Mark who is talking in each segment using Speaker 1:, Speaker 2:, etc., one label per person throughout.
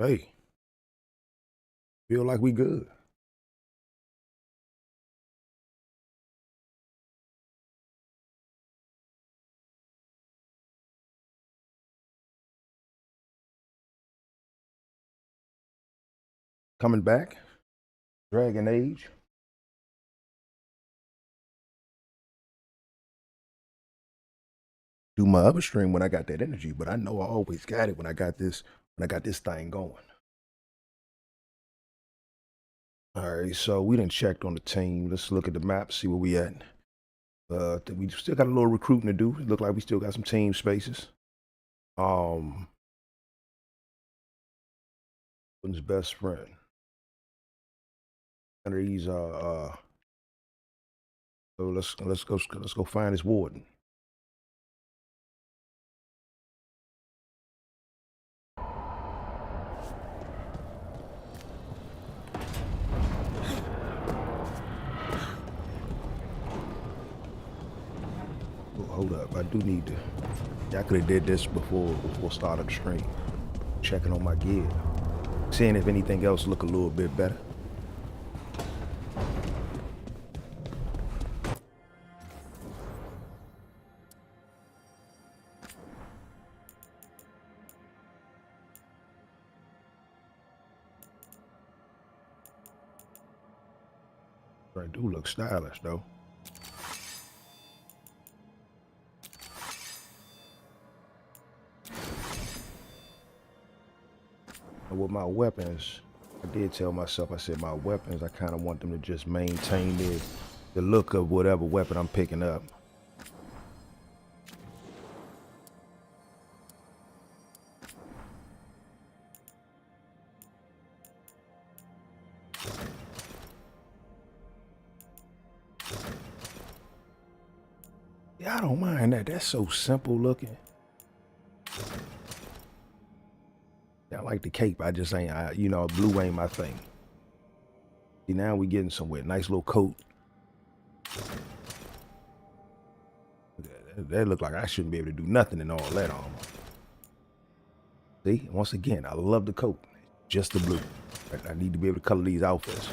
Speaker 1: Hey, feel like we good. Coming back, Dragon Age. Do my other stream when I got that energy, but I know I always got it when I got this thing going. All right, so we done checked on the team. Let's look at the map, see where we at. We still got a little recruiting to do. It look like we still got some team spaces. His best friend. And he's so let's go find his warden. Hold up, I do need to. I could have did this before starting the stream. Checking on my gear, seeing if anything else look a little bit better. I do look stylish though. And with my weapons, I did tell myself, I said my weapons, I kind of want them to just maintain the look of whatever weapon I'm picking up. Yeah, I don't mind that. That's so simple looking. I like the cape. I just ain't, blue ain't my thing. See, now we getting somewhere. Nice little coat. That look like I shouldn't be able to do nothing in all that armor. See, once again, I love the coat. Just the blue. I need to be able to color these outfits.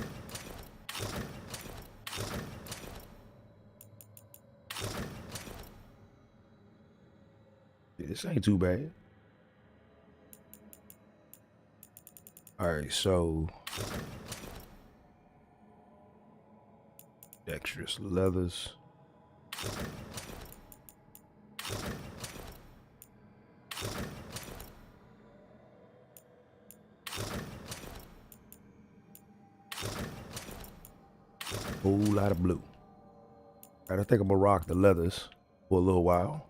Speaker 1: This ain't too bad. All right, so dexterous leathers. Whole lot of blue. All right, I think I'm gonna rock the leathers for a little while.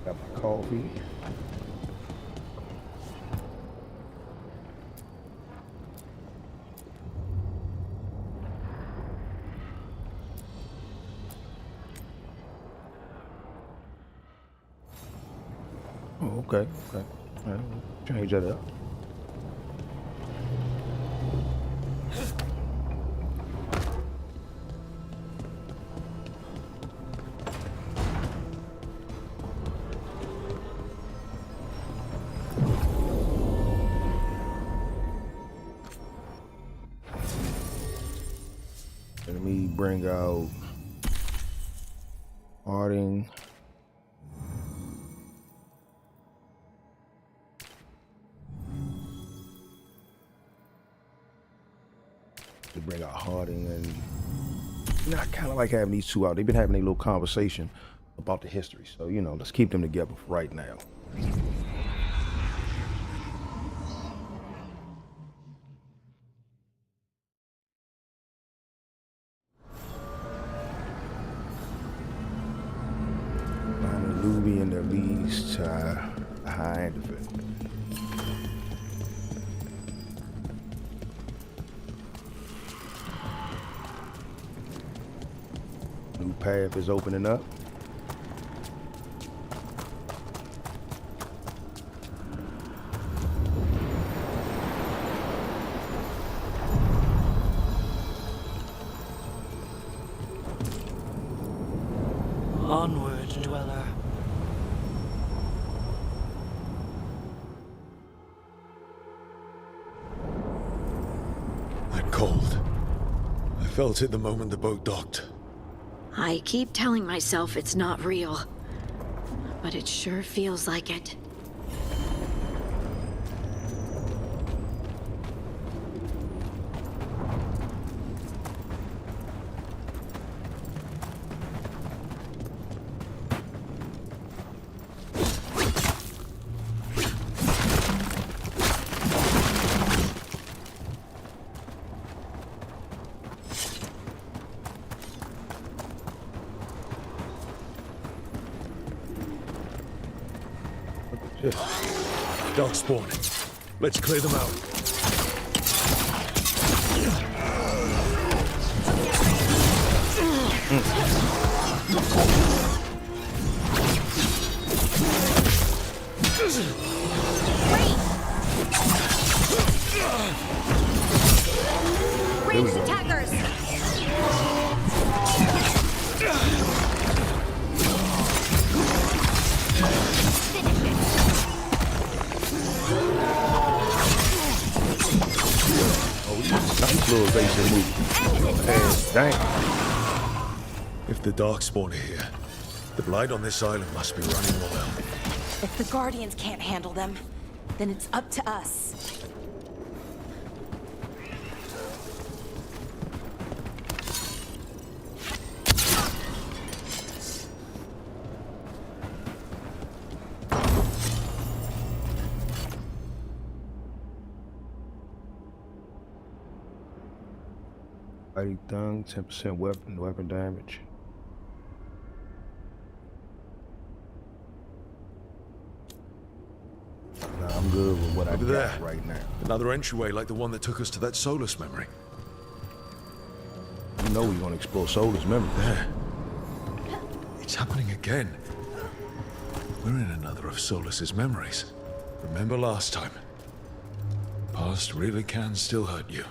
Speaker 1: Got my coffee. Oh, okay. All right, change that up. Let me bring out Harding. To bring out Harding, and I kind of like having these two out. They've been having a little conversation about the history, so let's keep them together for right now. Nubian that leads to the high end of it. New path is opening up.
Speaker 2: cold. I felt it the moment the boat docked.
Speaker 3: I keep telling myself it's not real, but it sure feels like it.
Speaker 2: Dark spawn. Let's clear them out.
Speaker 3: Ranged attackers!
Speaker 1: Nice little basic move. Hey, dang.
Speaker 2: If the Darkspawn are here, the blight on this island must be running wild.
Speaker 4: If the Guardians can't handle them, then it's up to us.
Speaker 1: Fighting tongue, 10% weapon damage. Nah, I'm good with what I got right now.
Speaker 2: Another entryway like the one that took us to that Solus memory.
Speaker 1: You know we're gonna explore Solus memory.
Speaker 2: There. It's happening again. We're in another of Solus's memories. Remember last time? Past really can still hurt you.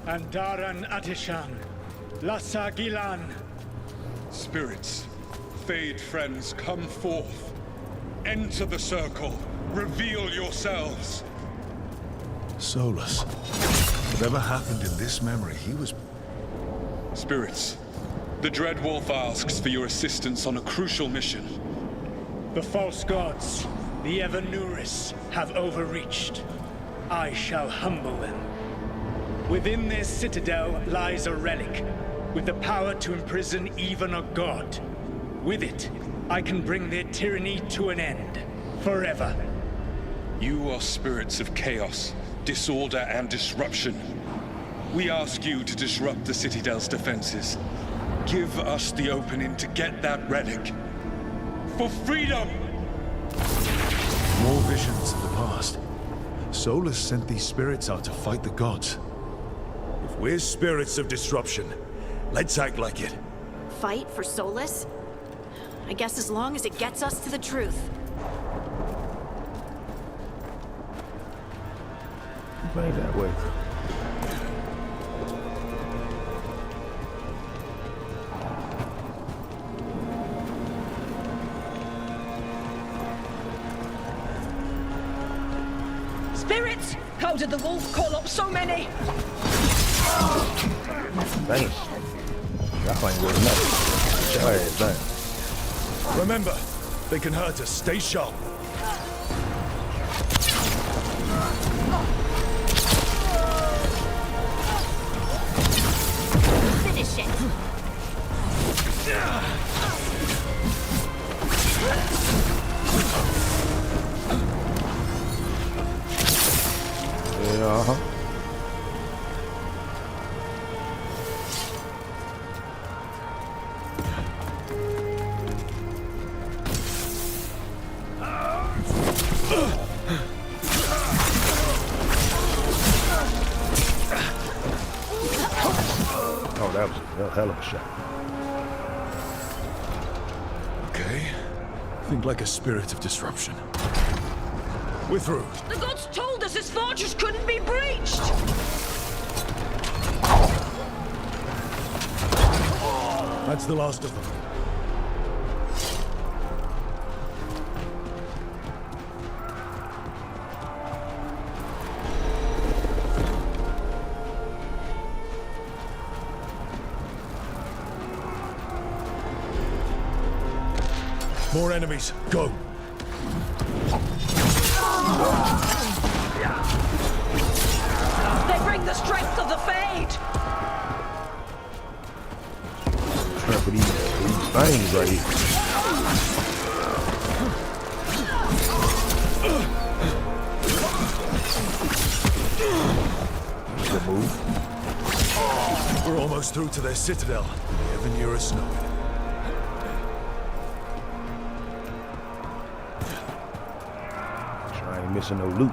Speaker 5: Andaran Atishan, Lassa Gilan.
Speaker 6: Spirits, Fade friends, come forth. Enter the circle. Reveal yourselves.
Speaker 2: Solus. Whatever happened in this memory, he was...
Speaker 6: Spirits, the Dread Wolf asks for your assistance on a crucial mission.
Speaker 5: The false gods, the Evanuris, have overreached. I shall humble them. Within their citadel lies a relic, with the power to imprison even a god. With it, I can bring their tyranny to an end, forever.
Speaker 6: You are spirits of chaos, disorder, and disruption. We ask you to disrupt the Citadel's defenses. Give us the opening to get that relic. For freedom!
Speaker 2: More visions of the past. Solus sent these spirits out to fight the gods. If we're spirits of disruption, let's act like it.
Speaker 3: Fight for Solus? I guess as long as it gets us to the truth.
Speaker 1: Right that way.
Speaker 7: Spirits! How did the wolf call up so many?
Speaker 1: Thanks. Y'all ain't good enough. Y'all ass down.
Speaker 2: Remember, they can hurt us. Stay sharp.
Speaker 3: Finish it!
Speaker 1: Yeah, uh-huh. Oh, that was a hell of a shot.
Speaker 2: Okay. Think like a spirit of disruption. We're through.
Speaker 7: The gods told us this fortress couldn't be breached!
Speaker 2: That's the last of them. More enemies. Go.
Speaker 7: They bring the strength of the Fade!
Speaker 1: Strength of these things right here. Good move.
Speaker 2: We're almost through to their citadel. The Evanurus know it.
Speaker 1: I ain't missing no loot.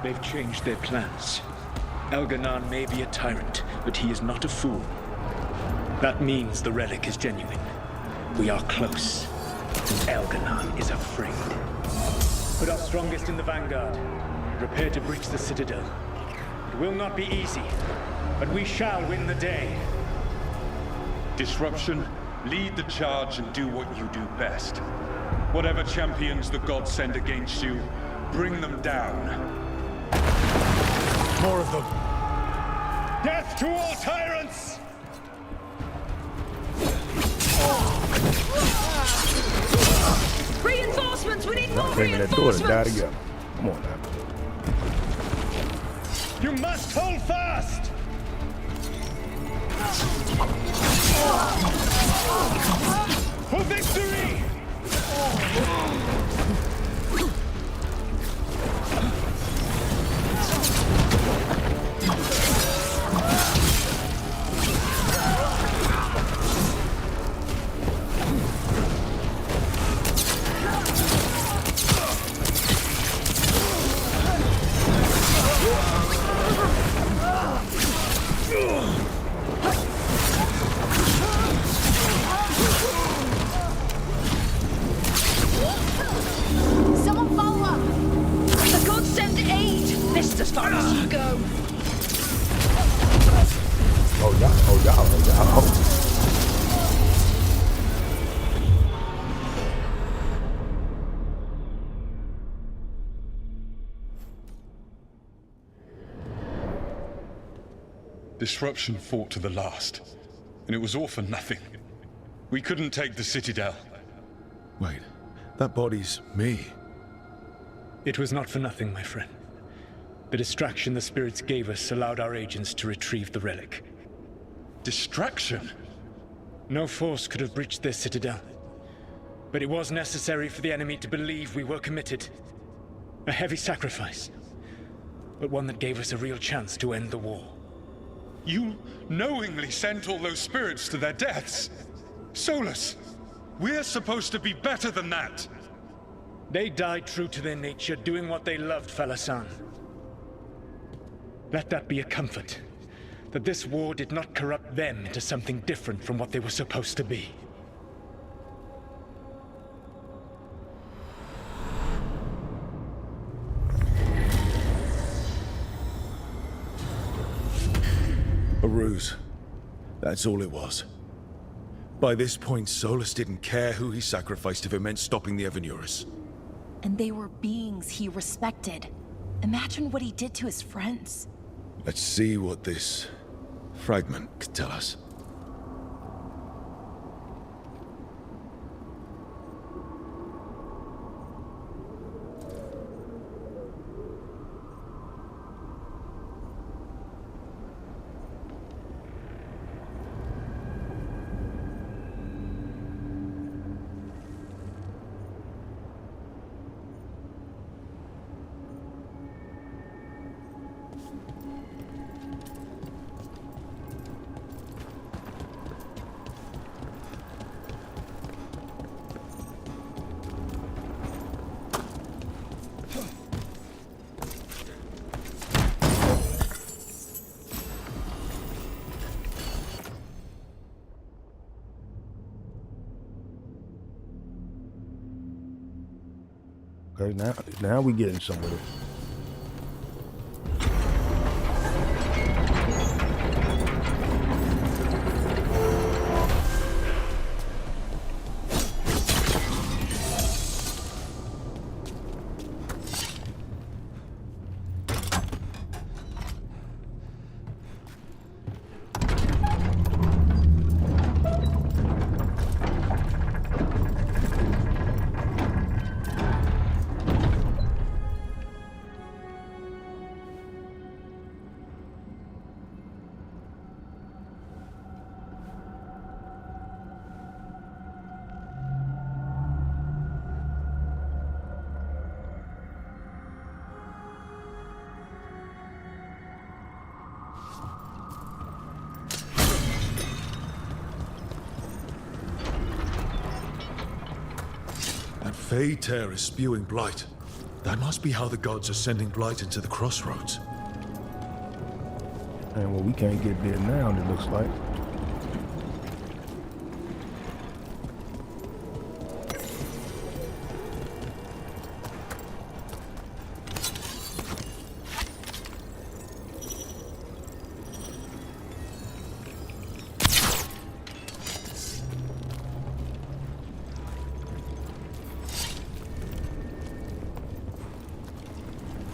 Speaker 5: They've changed their plans. Elganon may be a tyrant, but he is not a fool. That means the relic is genuine. We are close, and Elganon is afraid. Put our strongest in the vanguard. Prepare to breach the citadel. It will not be easy, but we shall win the day.
Speaker 6: Disruption, lead the charge and do what you do best. Whatever champions the gods send against you, bring them down.
Speaker 2: More of them.
Speaker 5: Death to all tyrants!
Speaker 7: Reinforcements! We need more
Speaker 1: Came in that door and died
Speaker 7: reinforcements!
Speaker 1: again. Come on now.
Speaker 5: You must hold fast! For victory!
Speaker 4: Someone follow up!
Speaker 7: The gods send aid! This is as far as you go!
Speaker 1: Oh yeah, oh yeah, oh yeah.
Speaker 6: Disruption fought to the last, and it was all for nothing. We couldn't take the Citadel.
Speaker 2: Wait, that body's me.
Speaker 5: It was not for nothing, my friend. The distraction the spirits gave us allowed our agents to retrieve the relic.
Speaker 6: Distraction?
Speaker 5: No force could have breached their citadel. But it was necessary for the enemy to believe we were committed. A heavy sacrifice, but one that gave us a real chance to end the war.
Speaker 6: You knowingly sent all those spirits to their deaths. Solus, we're supposed to be better than that.
Speaker 5: They died true to their nature, doing what they loved, Falasan. Let that be a comfort, that this war did not corrupt them into something different from what they were supposed to be.
Speaker 2: A ruse. That's all it was. By this point, Solus didn't care who he sacrificed if it meant stopping the Evanurus.
Speaker 4: And they were beings he respected. Imagine what he did to his friends.
Speaker 2: Let's see what this fragment could tell us.
Speaker 1: Okay, now we getting somewhere.
Speaker 2: Fey tear is spewing blight. That must be how the gods are sending blight into the crossroads.
Speaker 1: And well, we can't get there now, it looks like.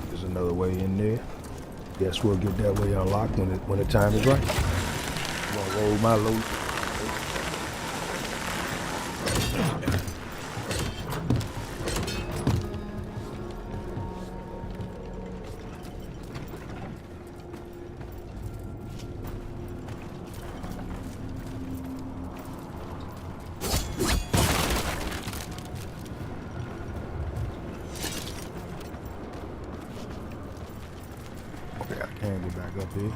Speaker 1: There's another way in there. Guess we'll get that way unlocked when the time is right. I'm gonna roll my load. Okay, I can get back up here.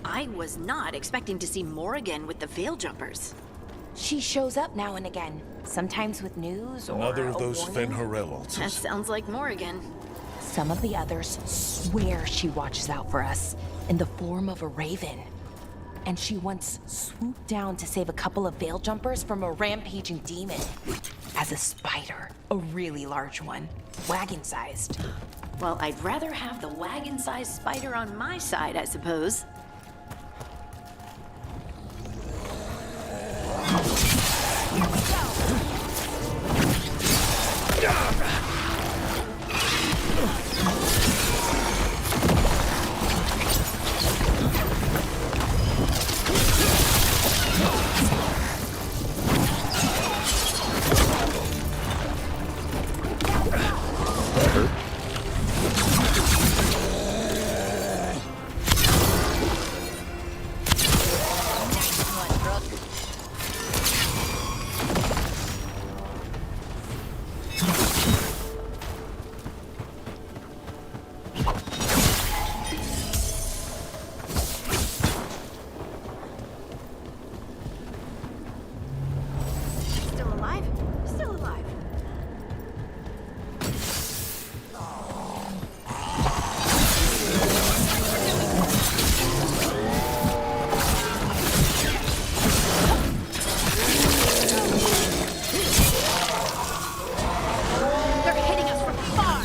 Speaker 3: I was not expecting to see Morrigan with the veil jumpers.
Speaker 4: She shows up now and again, sometimes with news or
Speaker 2: Another of
Speaker 4: a
Speaker 2: those
Speaker 4: warning.
Speaker 2: Fen'Harel
Speaker 3: That
Speaker 2: altars.
Speaker 3: sounds like Morrigan.
Speaker 4: Some of the others swear she watches out for us in the form of a raven. And she once swooped down to save a couple of veil jumpers from a rampaging demon. As a spider, a really large one, wagon-sized.
Speaker 3: Well, I'd rather have the wagon-sized spider on my side, I suppose. Still alive? Still alive. They're hitting us from far.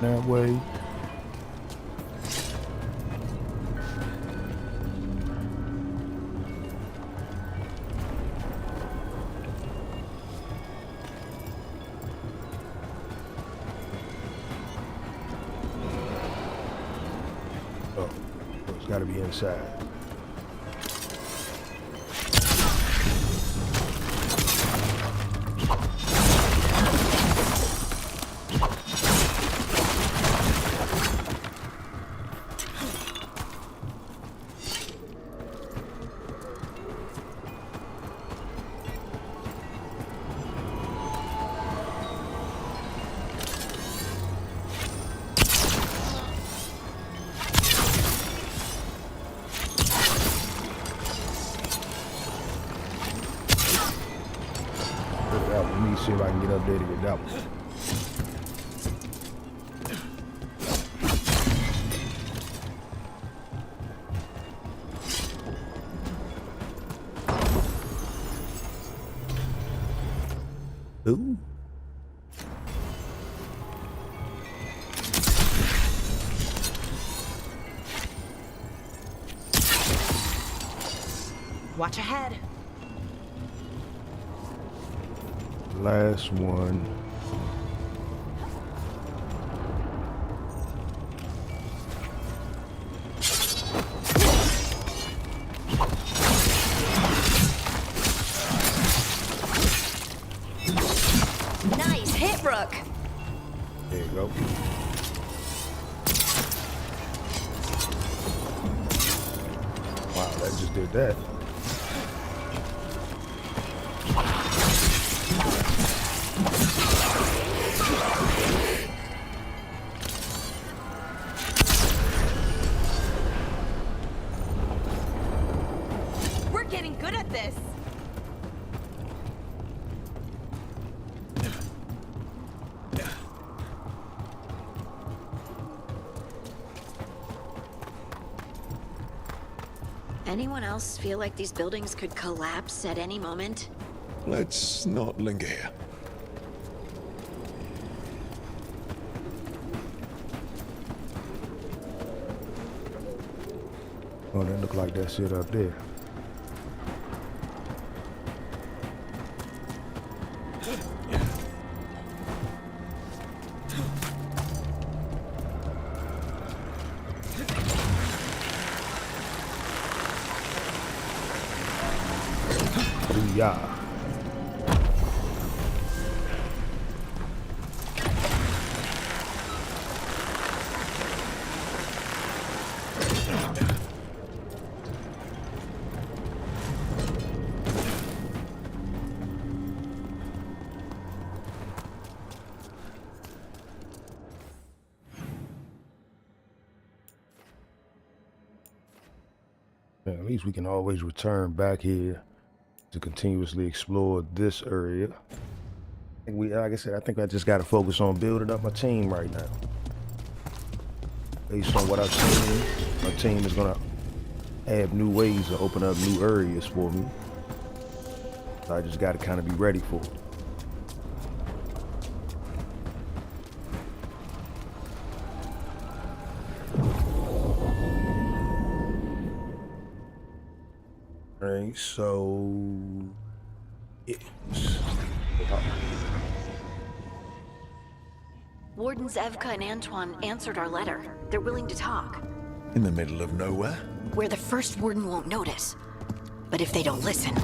Speaker 1: That way. Oh, it's gotta be inside. Let me see if I can get up there to get that one. Ooh.
Speaker 4: Watch ahead.
Speaker 1: last one.
Speaker 3: Nice hit, Rook.
Speaker 1: There you go. Wow, that just did that.
Speaker 4: We're getting good at this.
Speaker 3: Anyone else feel like these buildings could collapse at any moment?
Speaker 2: Let's not linger here.
Speaker 1: Oh, that look like that's it up there. Booyah. At least we can always return back here to continuously explore this area. Like I said, I think I just got to focus on building up my team right now. Based on what I've seen, my team is gonna have new ways to open up new areas for me. So I just got to kind of be ready for it. Alright, so yes.
Speaker 3: Wardens Evka and Antoine answered our letter. They're willing to talk.
Speaker 2: In the middle of nowhere?
Speaker 3: Where the first warden won't notice. But if they don't listen...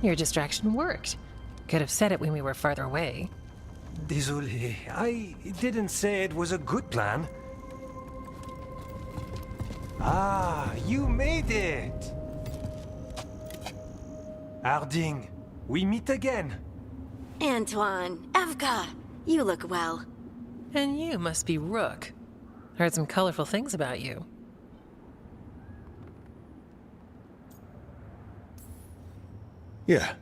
Speaker 8: Your distraction worked. Could have said it when we were farther away.
Speaker 9: Désolé, I didn't say it was a good plan. Ah, you made it! Harding, we meet again.
Speaker 3: Antoine, Evka, you look well.
Speaker 8: And you must be Rook. Heard some colorful things about you.
Speaker 2: Yeah,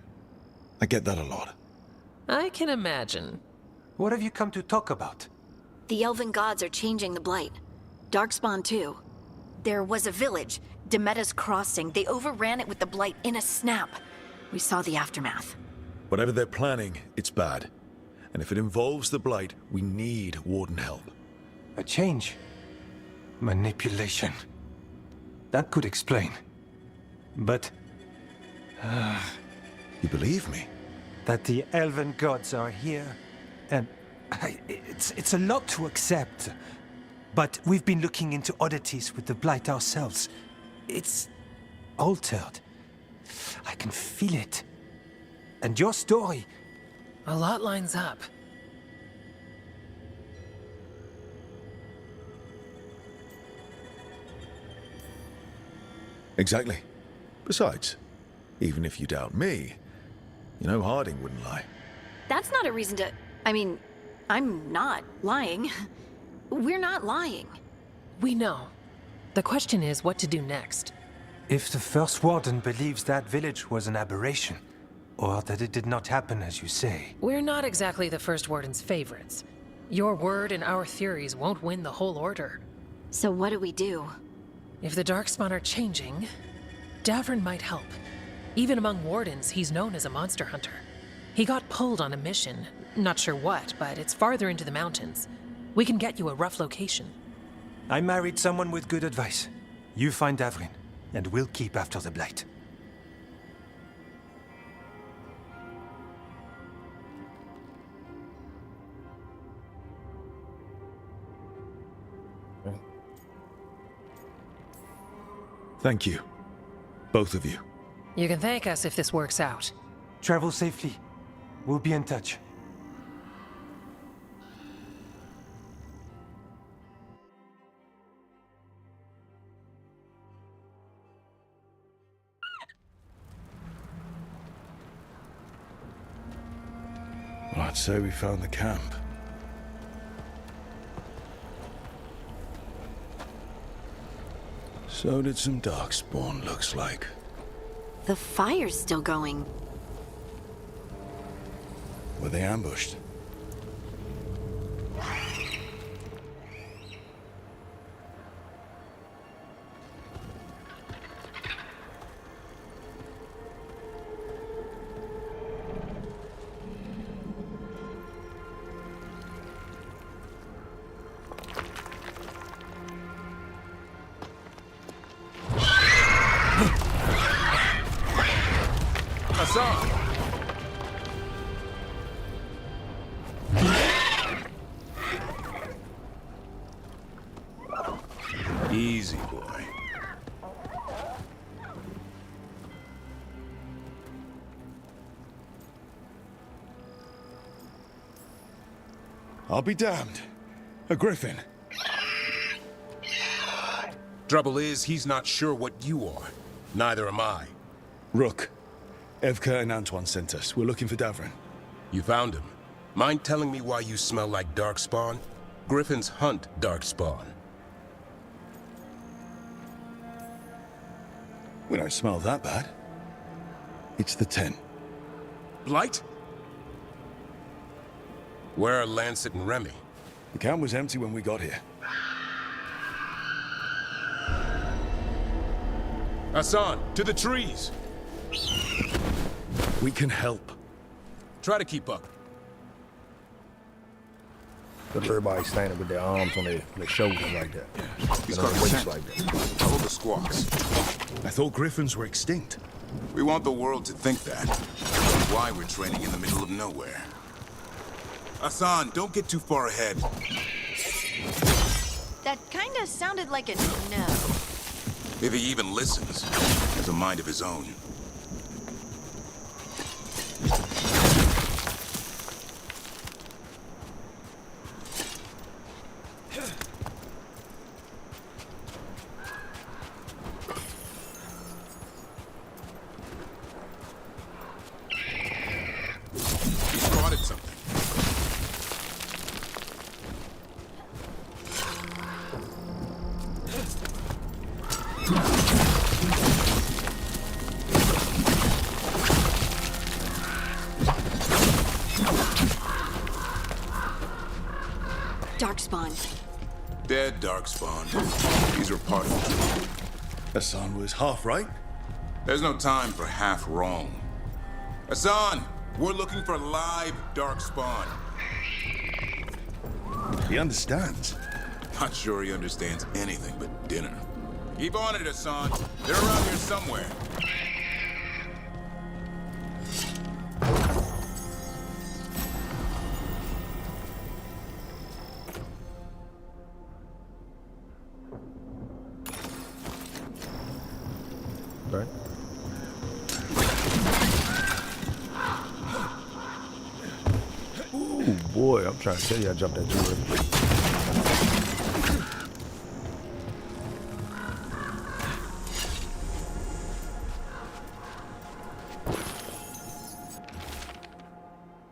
Speaker 2: I get that a lot.
Speaker 8: I can imagine.
Speaker 9: What have you come to talk about?
Speaker 3: The elven gods are changing the Blight. Darkspawn too. There was a village, Demeta's Crossing. They overran it with the Blight in a snap. We saw the aftermath.
Speaker 2: Whatever they're planning, it's bad. And if it involves the Blight, we need Warden help.
Speaker 9: A change. Manipulation. That could explain. But...
Speaker 2: You believe me?
Speaker 9: that the elven gods are here, and it's a lot to accept. But we've been looking into oddities with the Blight ourselves. It's altered. I can feel it. And your story...
Speaker 8: A lot lines up.
Speaker 2: Exactly. Besides, even if you doubt me, you know Harding wouldn't lie.
Speaker 3: That's not a reason to... I mean, I'm not lying. We're not lying.
Speaker 8: We know. The question is what to do next.
Speaker 9: If the first warden believes that village was an aberration, or that it did not happen as you say...
Speaker 8: We're not exactly the first warden's favorites. Your word and our theories won't win the whole order.
Speaker 3: So what do we do?
Speaker 8: If the Darkspawn are changing, Davern might help. Even among wardens, he's known as a monster hunter. He got pulled on a mission. Not sure what, but it's farther into the mountains. We can get you a rough location.
Speaker 9: I married someone with good advice. You find Davrin, and we'll keep after the Blight.
Speaker 2: Thank you. Both of you.
Speaker 8: You can thank us if this works out.
Speaker 9: Travel safely. We'll be in touch.
Speaker 2: Well, I'd say we found the camp. So did some Darkspawn, looks like.
Speaker 3: The fire's still going.
Speaker 2: Were they ambushed? Easy, boy. I'll be damned. A griffin.
Speaker 10: Trouble is, he's not sure what you are. Neither am I.
Speaker 2: Rook. Evka and Antoine sent us. We're looking for Davrin.
Speaker 10: You found him. Mind telling me why you smell like Darkspawn? Griffins hunt Darkspawn.
Speaker 2: We don't smell that bad. It's the 10.
Speaker 10: Blight? Where are Lancet and Remy?
Speaker 2: The camp was empty when we got here.
Speaker 10: Hassan, to the trees!
Speaker 2: We can help.
Speaker 10: Try to keep up.
Speaker 1: Look at everybody standing with their arms on their shoulders like that.
Speaker 11: He's
Speaker 1: And on
Speaker 11: got
Speaker 1: their
Speaker 11: a
Speaker 1: waists
Speaker 11: scent.
Speaker 1: like that.
Speaker 11: Follow the squawks.
Speaker 2: I thought griffins were extinct.
Speaker 11: We want the world to think that. That's why we're training in the middle of nowhere. Hassan, don't get too far ahead.
Speaker 3: That kinda sounded like a no.
Speaker 11: If he even listens, has a mind of his own. He spotted something.
Speaker 3: Darkspawn.
Speaker 11: Dead Darkspawn. These are part of it.
Speaker 2: Hassan was half right.
Speaker 11: There's no time for half wrong. Hassan, we're looking for live Darkspawn.
Speaker 2: He understands.
Speaker 11: Not sure he understands anything but dinner. Keep on it, Hassan. They're around here somewhere.
Speaker 1: Right? Ooh, boy, I'm trying to tell you I jumped that too early.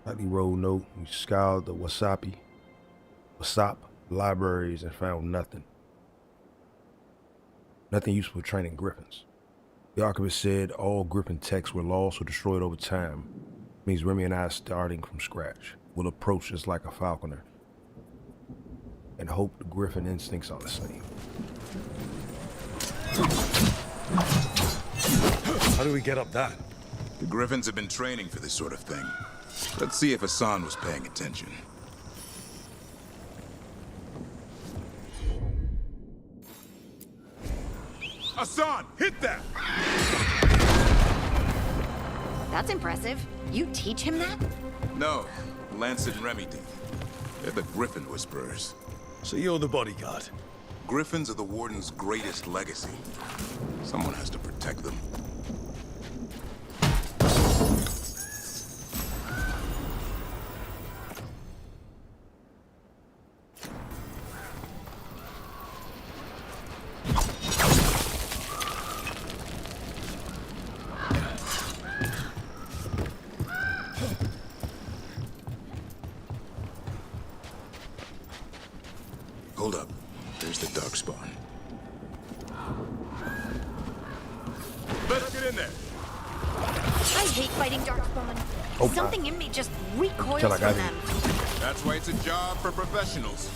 Speaker 1: Lightly roll note. We scoured the Wasap libraries and found nothing. Nothing useful for training griffins. The archivist said all griffin texts were lost or destroyed over time. Means Remy and I are starting from scratch. We'll approach just like a falconer and hope the griffin instincts are the same.
Speaker 2: How do we get up that?
Speaker 11: The Griffins have been training for this sort of thing. Let's see if Hassan was paying attention. Hassan, hit that!
Speaker 3: That's impressive. You teach him that?
Speaker 11: No, Lance and Remy did. They're the Griffin Whisperers.
Speaker 2: So you're the bodyguard?
Speaker 11: Griffins are the Warden's greatest legacy. Someone has to protect them. Hold up. There's the Darkspawn. Let's get in there.
Speaker 3: I hate fighting Darkspawn.
Speaker 1: Oh,
Speaker 3: Something in me just recoils
Speaker 1: Till I got
Speaker 3: from
Speaker 1: it.
Speaker 3: them.
Speaker 11: That's why it's a job for professionals.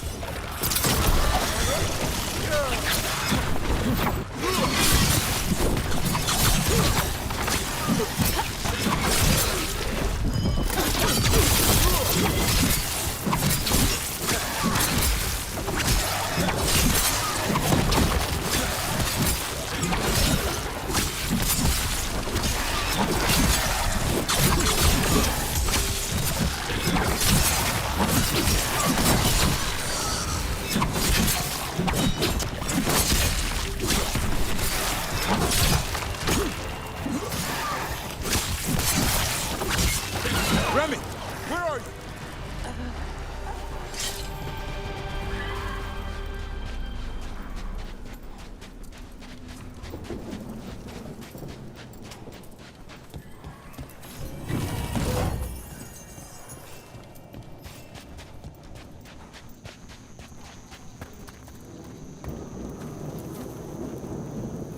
Speaker 11: Remy, where are you?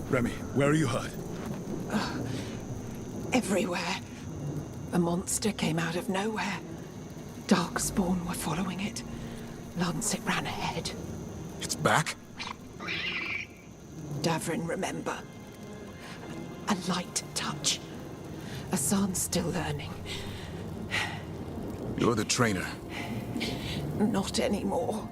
Speaker 2: Remy, where are you hurt?
Speaker 7: Everywhere. A monster came out of nowhere. Darkspawn were following it. Lancet ran ahead.
Speaker 11: It's back?
Speaker 7: Davrin, remember. A light touch. Hassan's still learning.
Speaker 11: You're the trainer.
Speaker 7: Not anymore.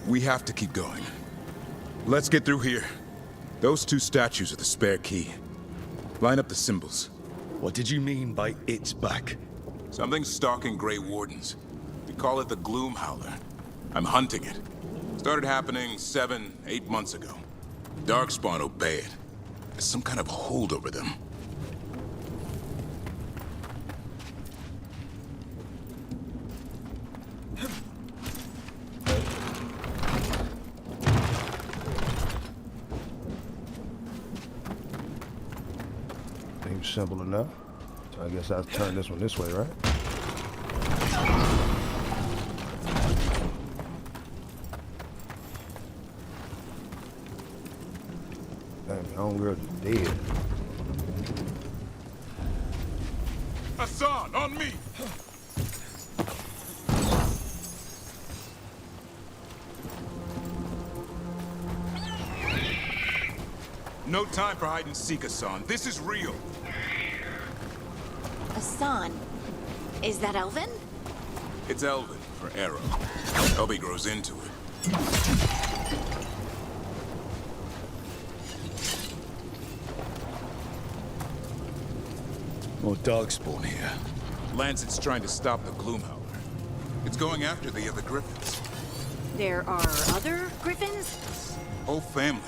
Speaker 11: We have to keep going. Let's get through here. Those two statues are the spare key. Line up the symbols.
Speaker 2: What did you mean by it's back?
Speaker 11: Something's stalking Grey Wardens. We call it the Gloom Howler. I'm hunting it. Started happening 7, 8 months ago. Darkspawn obey it. There's some kind of hold over them.
Speaker 1: Seems simple enough. So I guess I'll turn this one this way, right? Damn, the homegirl's dead.
Speaker 11: Hassan, on me! No time for hide and seek, Hassan. This is real.
Speaker 3: Hassan. Is that Elvin?
Speaker 11: It's Elvin for Arrow. Elby grows into it.
Speaker 2: More Darkspawn here.
Speaker 11: Lancet's trying to stop the Gloom Howler. It's going after the other Griffins.
Speaker 3: There are other Griffins?
Speaker 11: Whole family.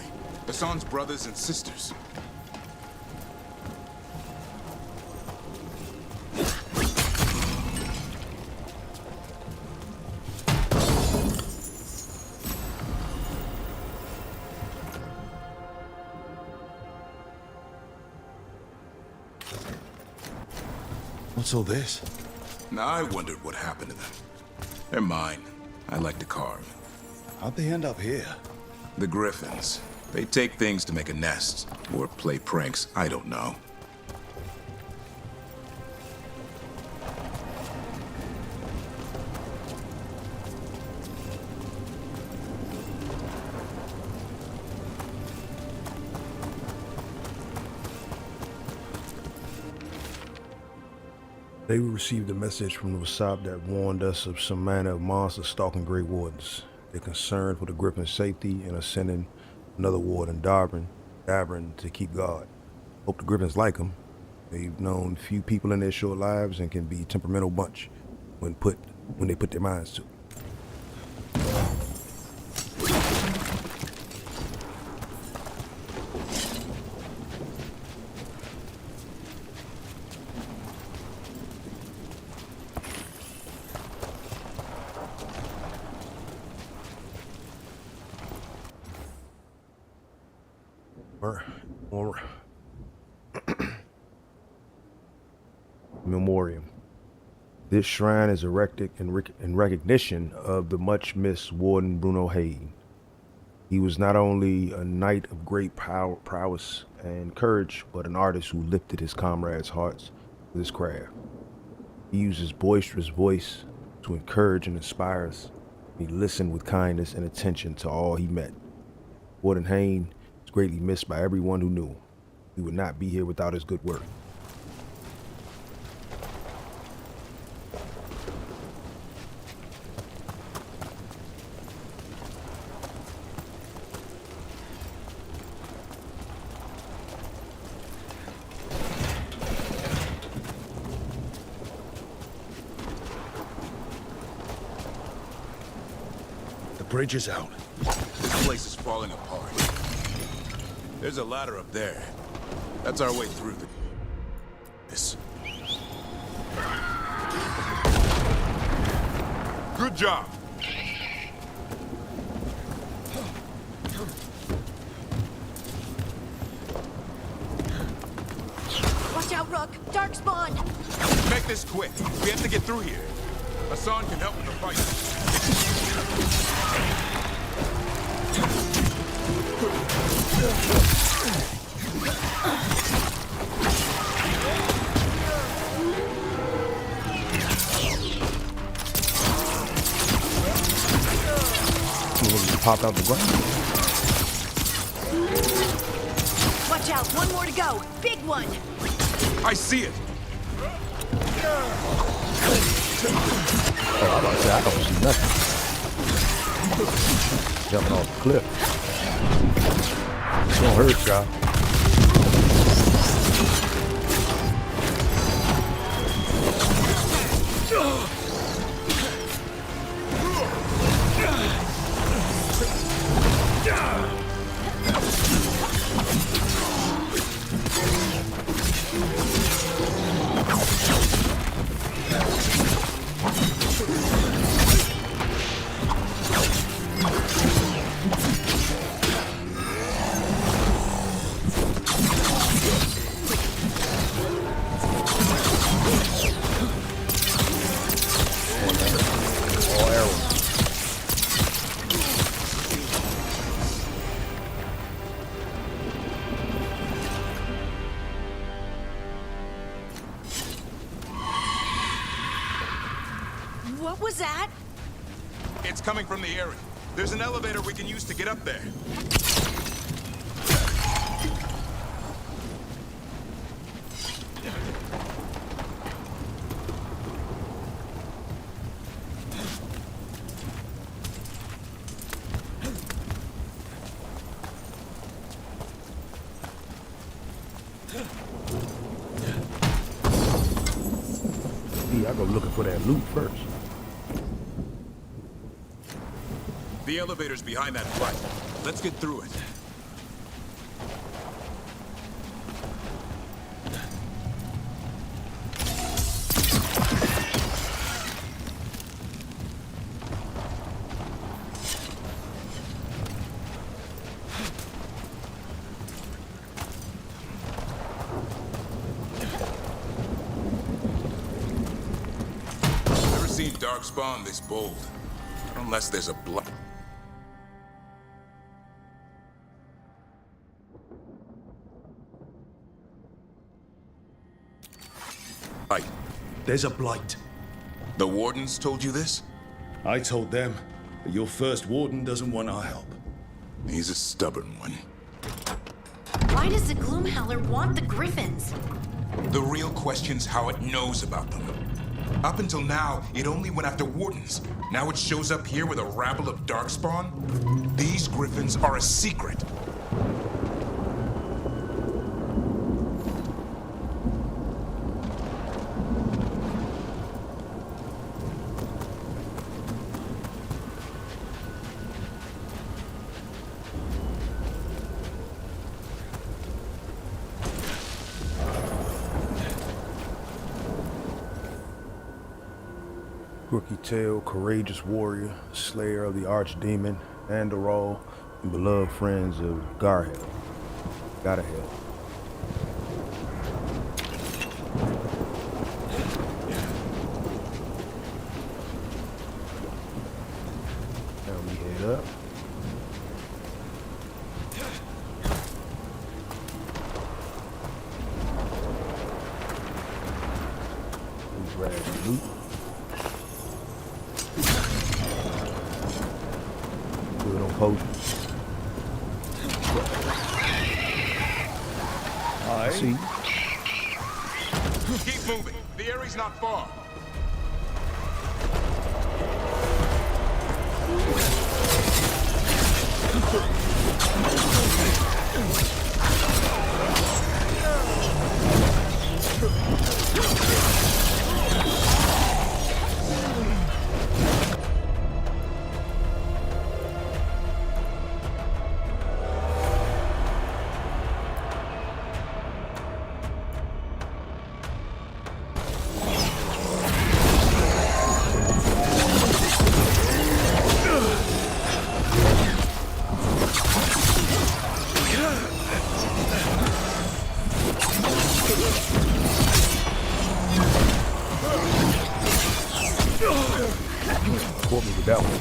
Speaker 11: Hassan's brothers and sisters.
Speaker 2: What's all this?
Speaker 11: Now I wondered what happened to them. They're mine. I like to carve.
Speaker 2: How'd they end up here?
Speaker 11: The Griffins. They take things to make a nest, or play pranks, I don't know.
Speaker 1: They received a message from the Wasap that warned us of some manner of monsters stalking Grey Wardens. They're concerned for the Griffin's safety and are sending another warden, Davern, to keep guard. Hope the Griffins like him. They've known few people in their short lives and can be a temperamental bunch when they put their minds to it. Memoriam. This shrine is erected in recognition of the much-missed Warden Bruno Hayden. He was not only a knight of great prowess and courage, but an artist who lifted his comrades' hearts with his craft. He used his boisterous voice to encourage and inspire us. He listened with kindness and attention to all he met. Warden Hayden is greatly missed by everyone who knew him. He would not be here without his good work.
Speaker 2: The bridge is out.
Speaker 11: This place is falling apart. There's a ladder up there. That's our way through this. Good job.
Speaker 3: Watch out, Rook! Darkspawn!
Speaker 11: Make this quick. We have to get through here. Hassan can help with the fight.
Speaker 1: Pop out the ground.
Speaker 3: Watch out! One more to go! Big one!
Speaker 11: I see it.
Speaker 1: Oh, I'm about to say, I don't see nothing. Jumping off the cliff. It's gonna hurt, y'all.
Speaker 3: What was that?
Speaker 11: It's coming from the area. There's an elevator we can use to get up there.
Speaker 1: I go looking for that loot first.
Speaker 11: The elevator's behind that flight. Let's get through it. Never seen Darkspawn this bold. Unless there's a blood.
Speaker 2: There's a blight.
Speaker 11: The Wardens told you this?
Speaker 2: I told them, but your first warden doesn't want our help.
Speaker 11: He's a stubborn one.
Speaker 3: Why does the Gloomhowler want the Griffins?
Speaker 11: The real question's how it knows about them. Up until now, it only went after Wardens. Now it shows up here with a rabble of Darkspawn? These Griffins are a secret.
Speaker 1: Rookie Tail, courageous warrior, slayer of the archdemon, Andorol, and beloved friends of Garhel. Gotta help. Now we head up. We grab the loot. Good on potions. I see.
Speaker 11: Keep moving. The area's not far.
Speaker 1: Caught me with that one.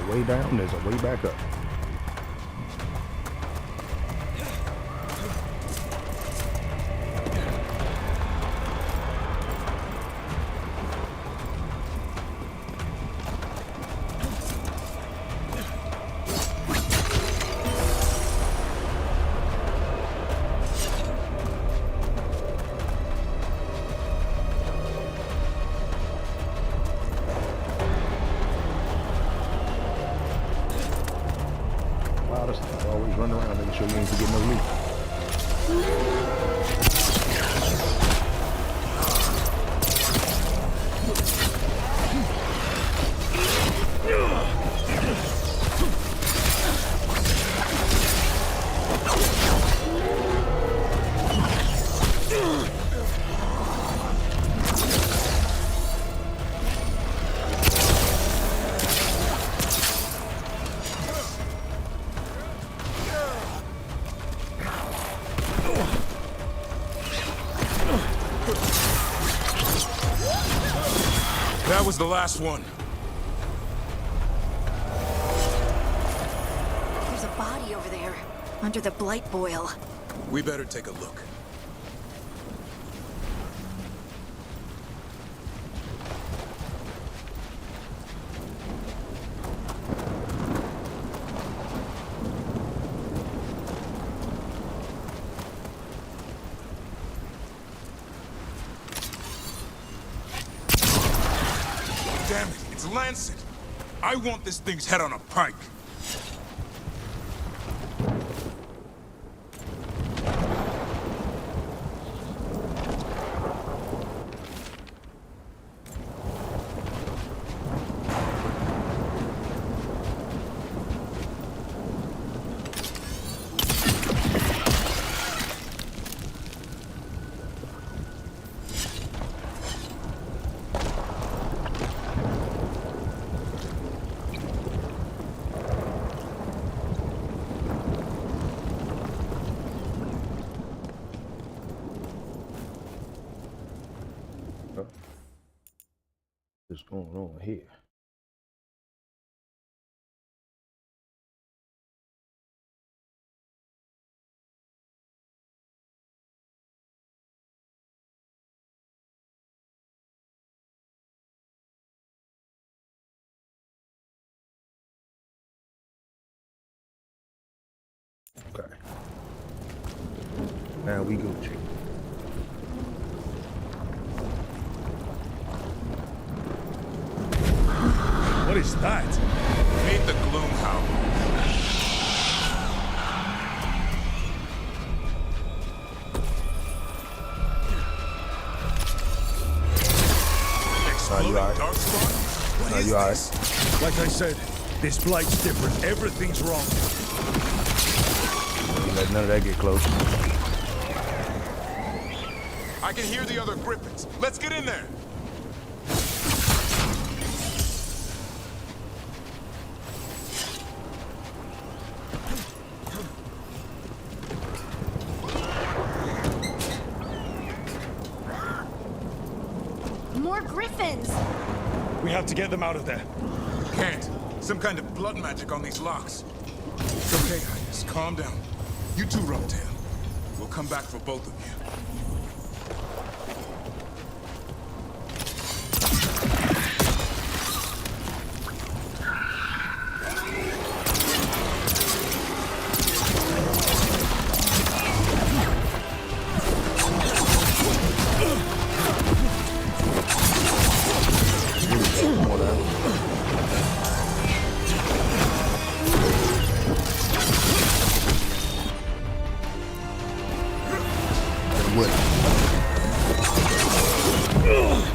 Speaker 1: Way down, there's a way back up. Always run around, making sure you ain't forgetting no loot.
Speaker 11: That was the last one.
Speaker 3: There's a body over there, under the blight boil.
Speaker 11: We better take a look. Damn it, it's Lancet. I want this thing's head on a pike.
Speaker 1: is going on here? Okay. Now we go check.
Speaker 2: What is that?
Speaker 11: Meet the Gloom Howler.
Speaker 1: Are you alright?
Speaker 11: Darkspawn?
Speaker 1: Are you alright?
Speaker 2: Like I said, this blight's different. Everything's wrong.
Speaker 1: Don't let none of that get close.
Speaker 11: I can hear the other Griffins. Let's get in there.
Speaker 3: More griffins!
Speaker 2: We have to get them out of there.
Speaker 11: Can't. Some kind of blood magic on these locks. It's okay, Highness. Calm down. You too, Rumtail. We'll come back for both of you.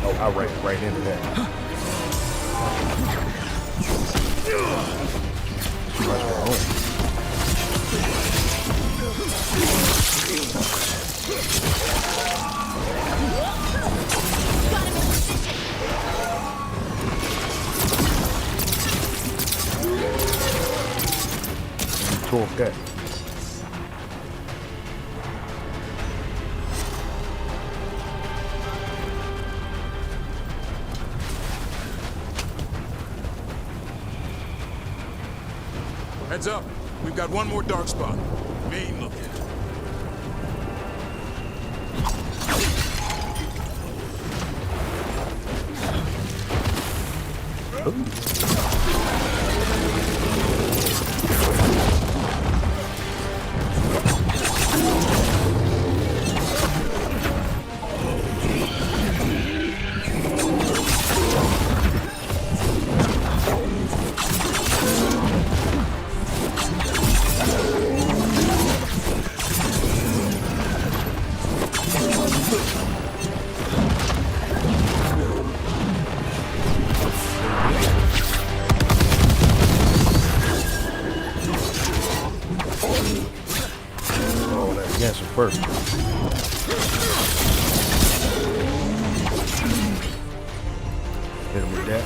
Speaker 1: Oh, I ran right into that. What's going on? Talk that.
Speaker 11: Heads up. We've got one more dark spot. Mean looking.
Speaker 1: Cancel first. Hit him with that.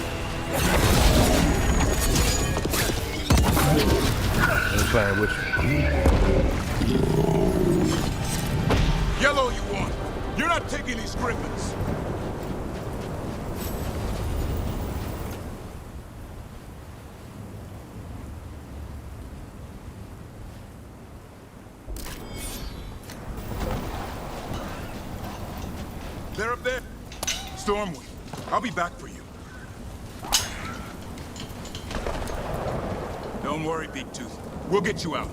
Speaker 1: I'm playing with you.
Speaker 11: Yellow you want. You're not taking these griffins. They're up there. Stormwind, I'll be back for you. Don't worry, Big Tooth. We'll get you out.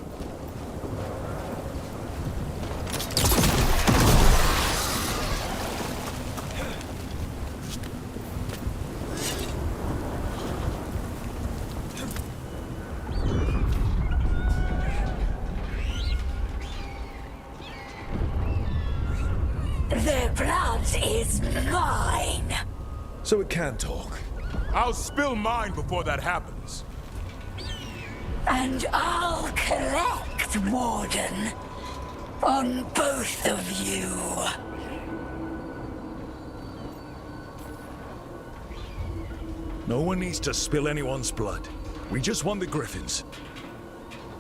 Speaker 12: Their blood is mine.
Speaker 2: So it can talk.
Speaker 11: I'll spill mine before that happens.
Speaker 12: And I'll collect, Warden, on both of you.
Speaker 2: No one needs to spill anyone's blood. We just want the griffins.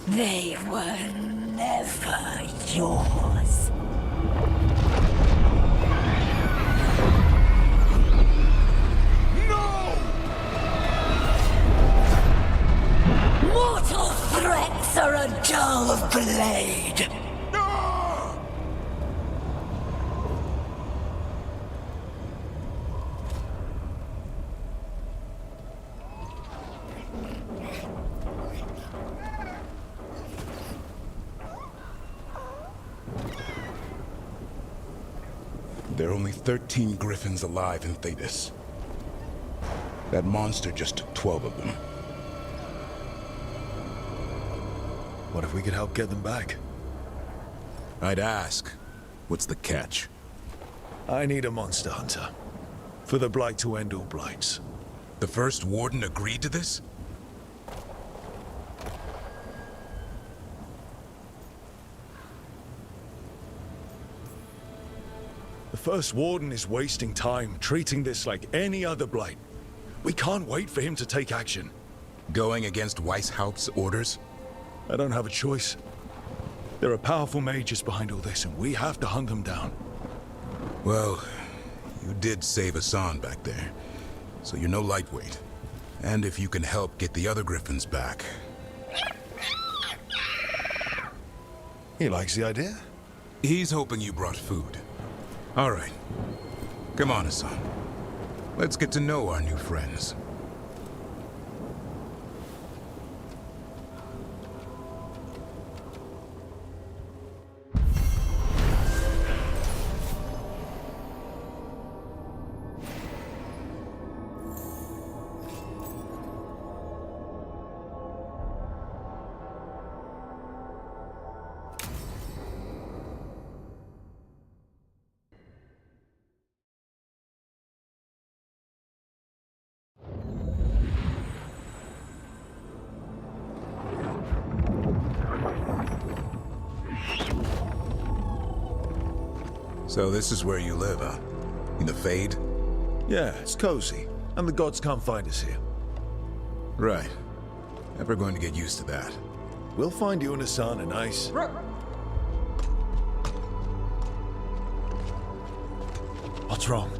Speaker 12: They were never yours.
Speaker 11: No! There are only 13 griffins alive in Thetis. That monster just took 12 of them.
Speaker 2: What if we could help get them back?
Speaker 11: I'd ask, what's the catch?
Speaker 2: I need a monster hunter. For the Blight to end all blights.
Speaker 11: The first Warden agreed to this?
Speaker 2: The first Warden is wasting time treating this like any other blight. We can't wait for him to take action.
Speaker 11: Going against Weishaupt's orders?
Speaker 2: I don't have a choice. There are powerful mages behind all this, and we have to hunt them down.
Speaker 11: Well, you did save Hassan back there, so you're no lightweight. And if you can help get the other griffins back...
Speaker 2: He likes the idea.
Speaker 11: He's hoping you brought food. All right. Come on, Hassan. Let's get to know our new friends. So this is where you live, huh? In the Fade?
Speaker 2: Yeah, it's cozy. And the gods can't find us here.
Speaker 11: Right. Never going to get used to that.
Speaker 2: We'll find you and Hassan a nice... What's wrong?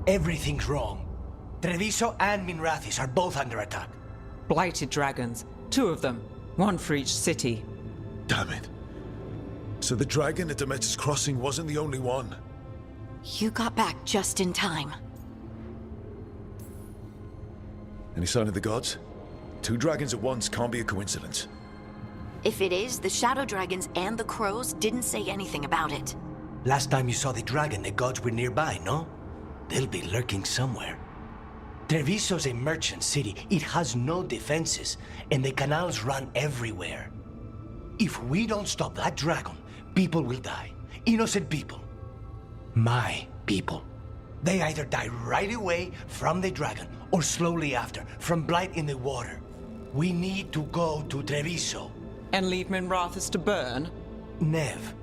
Speaker 13: Everything's wrong. Treviso and Minrathis are both under attack.
Speaker 7: Blighted dragons. 2 of them. 1 for each city.
Speaker 2: Damn it. So the dragon at Demeter's Crossing wasn't the only one.
Speaker 3: You got back just in time.
Speaker 2: Any sign of the gods? 2 dragons at once can't be a coincidence.
Speaker 3: If it is, the Shadow Dragons and the Crows didn't say anything about it.
Speaker 13: Last time you saw the dragon, the gods were nearby, no? They'll be lurking somewhere. Treviso's a merchant city. It has no defenses, and the canals run everywhere. If we don't stop that dragon, people will die. Innocent people. My people. They either die right away from the dragon, or slowly after, from blight in the water. We need to go to Treviso.
Speaker 7: And leave Minrathis to burn?
Speaker 13: Nev.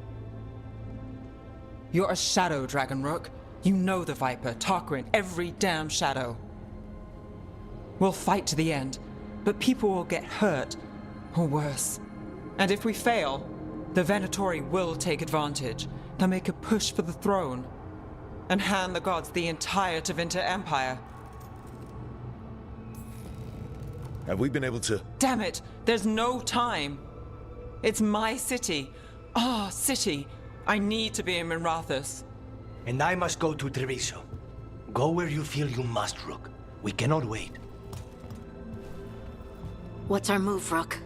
Speaker 7: You're a shadow dragon, Rook. You know the Viper, Tarquin, every damn shadow. We'll fight to the end, but people will get hurt, or worse. And if we fail, the Venatori will take advantage. They'll make a push for the throne, and hand the gods the entire Tevinter Empire.
Speaker 2: Have we been able to...
Speaker 7: Damn it! There's no time! It's my city. Our city. I need to be in Minrathis.
Speaker 13: And I must go to Treviso. Go where you feel you must, Rook. We cannot wait.
Speaker 3: What's our move, Rook?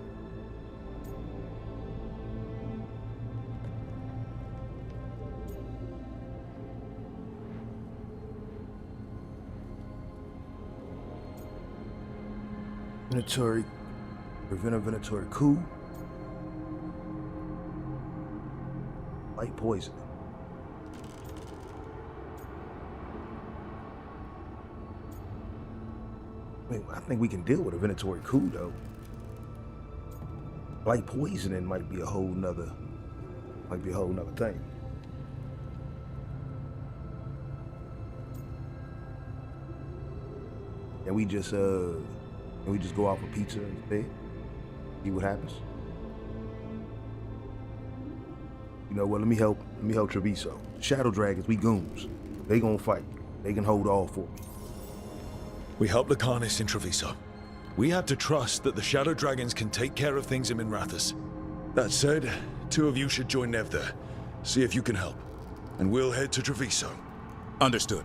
Speaker 1: Prevent a Venatori coup. Light poison. I think we can deal with a Venatori coup, though. Light poisoning might be a whole nother thing. And we just go out for pizza instead? See what happens? You know what, let me help Treviso. Shadow Dragons, we goons. They gonna fight. They can hold all for me.
Speaker 2: We help Lucanus in Treviso. We have to trust that the Shadow Dragons can take care of things in Minrathis. That said, 2 of you should join Nev there. See if you can help. And we'll head to Treviso.
Speaker 11: Understood.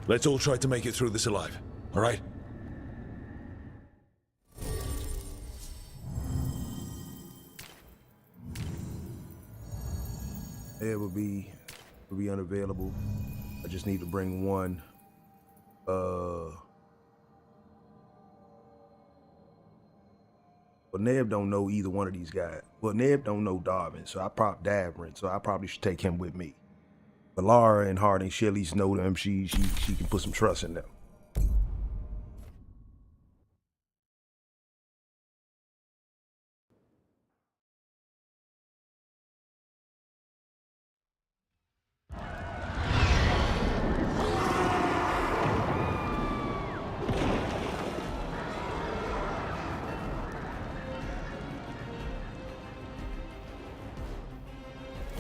Speaker 2: Let's all try to make it through this alive, all right?
Speaker 1: It would be will be unavailable. I just need to bring one. But Neb don't know either one of these guys. Well, Neb don't know Darvin, so I probably should take him with me. But Lara and Harding, she at least know them. She can put some trust in them.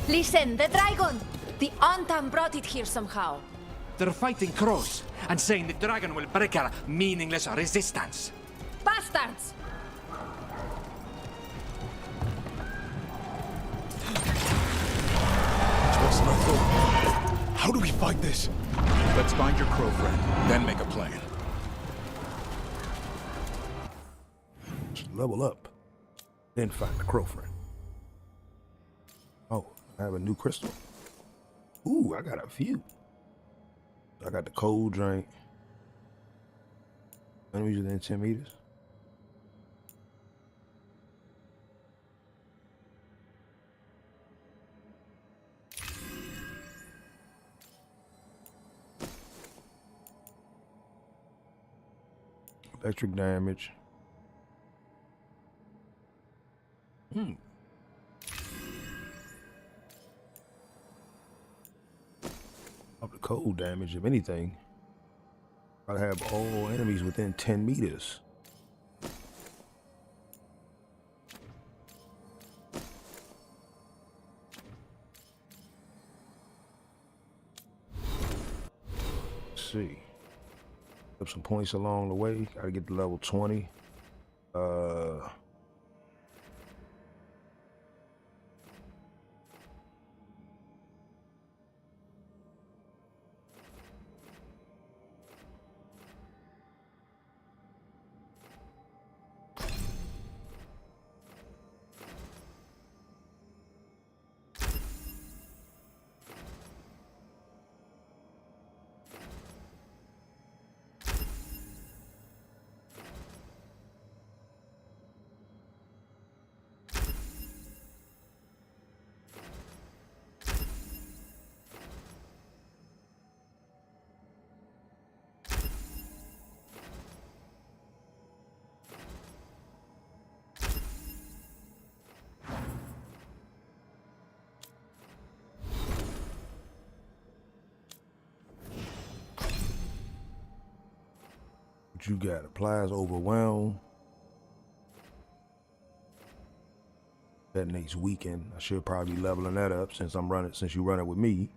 Speaker 14: Listen, the dragon! The Antam brought it here somehow.
Speaker 15: They're fighting crows and saying the dragon will break our meaningless resistance.
Speaker 14: Bastards!
Speaker 2: Worse than I thought. How do we fight this?
Speaker 11: Let's find your crow friend, then make a plan.
Speaker 1: Level up, then find the crow friend. Oh, I have a new crystal. Ooh, I got a few. I got the cold drink. Enemies within 10 meters. Electric damage. Up the cold damage, if anything. I have all enemies within 10 meters. Let's see. Up some points along the way. Gotta get to level 20. What you got? Applies overwhelm. Detonates weaken. I should probably be leveling that up since you run it with me.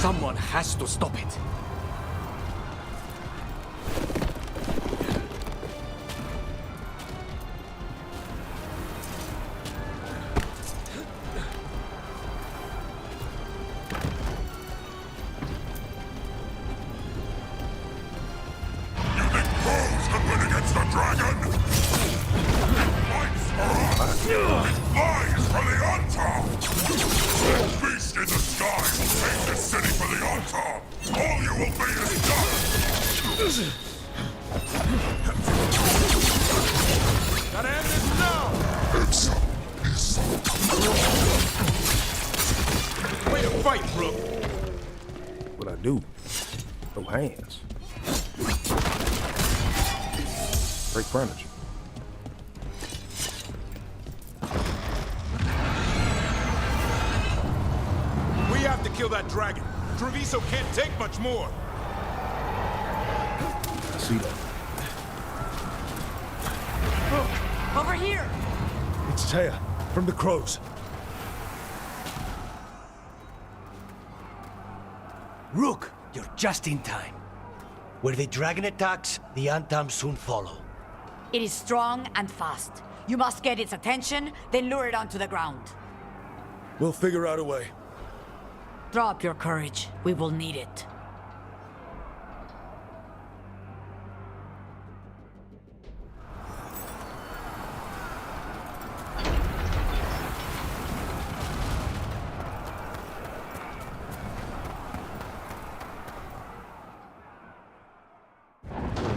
Speaker 15: Someone has to stop it. Furniture.
Speaker 11: We have to kill that dragon. Treviso can't take much more.
Speaker 1: speed up.
Speaker 12: Over here!
Speaker 2: It's Taya, from the Crows.
Speaker 13: Rook, you're just in time. Where the dragon attacks, the Antam soon follow.
Speaker 12: It is strong and fast. You must get its attention, then lure it onto the ground.
Speaker 2: We'll figure out a way.
Speaker 12: Drop your courage. We will need it.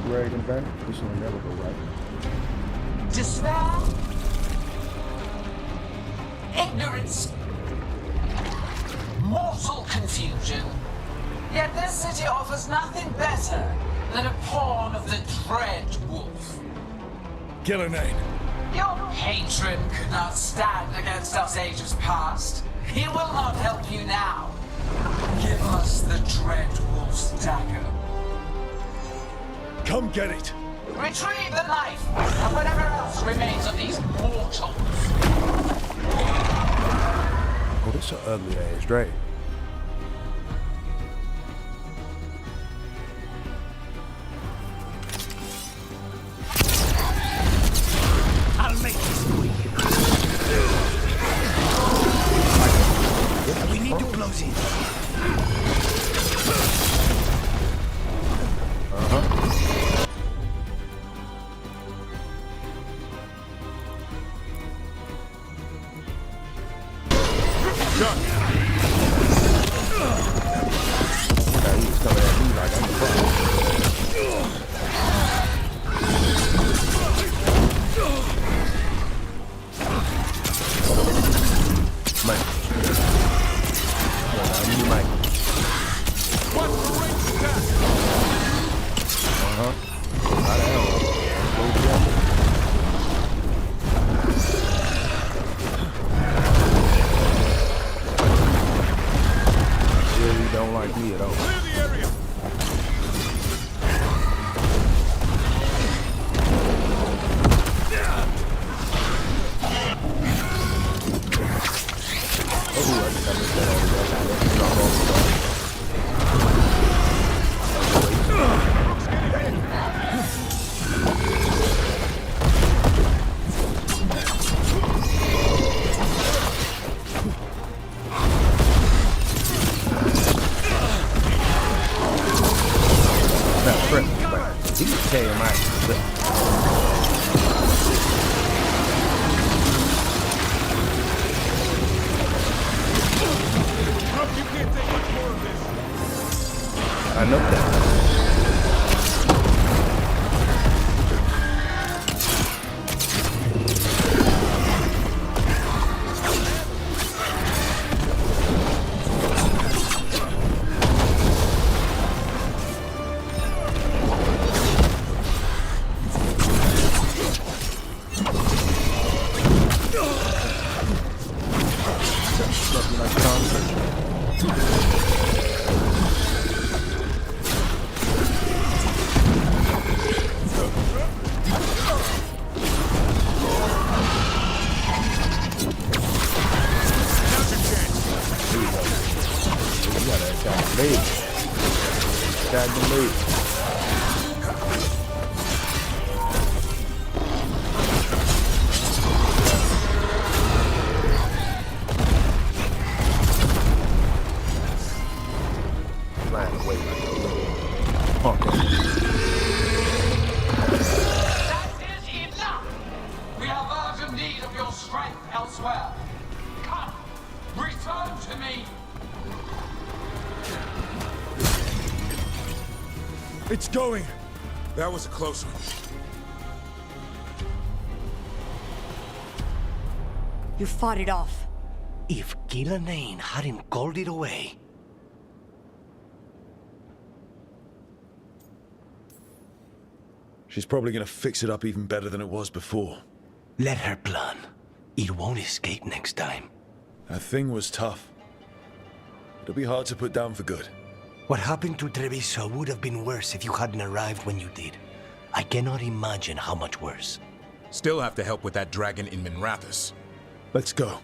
Speaker 1: Greg and Ben, this will never go right.
Speaker 16: Despair, ignorance, mortal confusion. Yet this city offers nothing better than a pawn of the Dread Wolf.
Speaker 2: Killernain.
Speaker 16: Your patron could not stand against us ages past. He will not help you now. Give us the Dread Wolf's dagger.
Speaker 2: Come get it!
Speaker 16: Retrieve the knife, and whatever else remains of these mortals.
Speaker 1: Oh, this an ugly ass dragon.
Speaker 13: I'll make this quick. We need to close in.
Speaker 1: Don't like me at all.
Speaker 2: Clear the area!
Speaker 1: Oh, I just got this all He was carrying my I know that.
Speaker 2: It's going! That was a close one.
Speaker 12: You fought it off.
Speaker 13: If Killernain hadn't called it away...
Speaker 2: She's probably gonna fix it up even better than it was before.
Speaker 13: Let her plan. It won't escape next time.
Speaker 2: That thing was tough. It'll be hard to put down for good.
Speaker 13: What happened to Treviso would have been worse if you hadn't arrived when you did. I cannot imagine how much worse.
Speaker 11: Still have to help with that dragon in Minrathous.
Speaker 2: Let's go.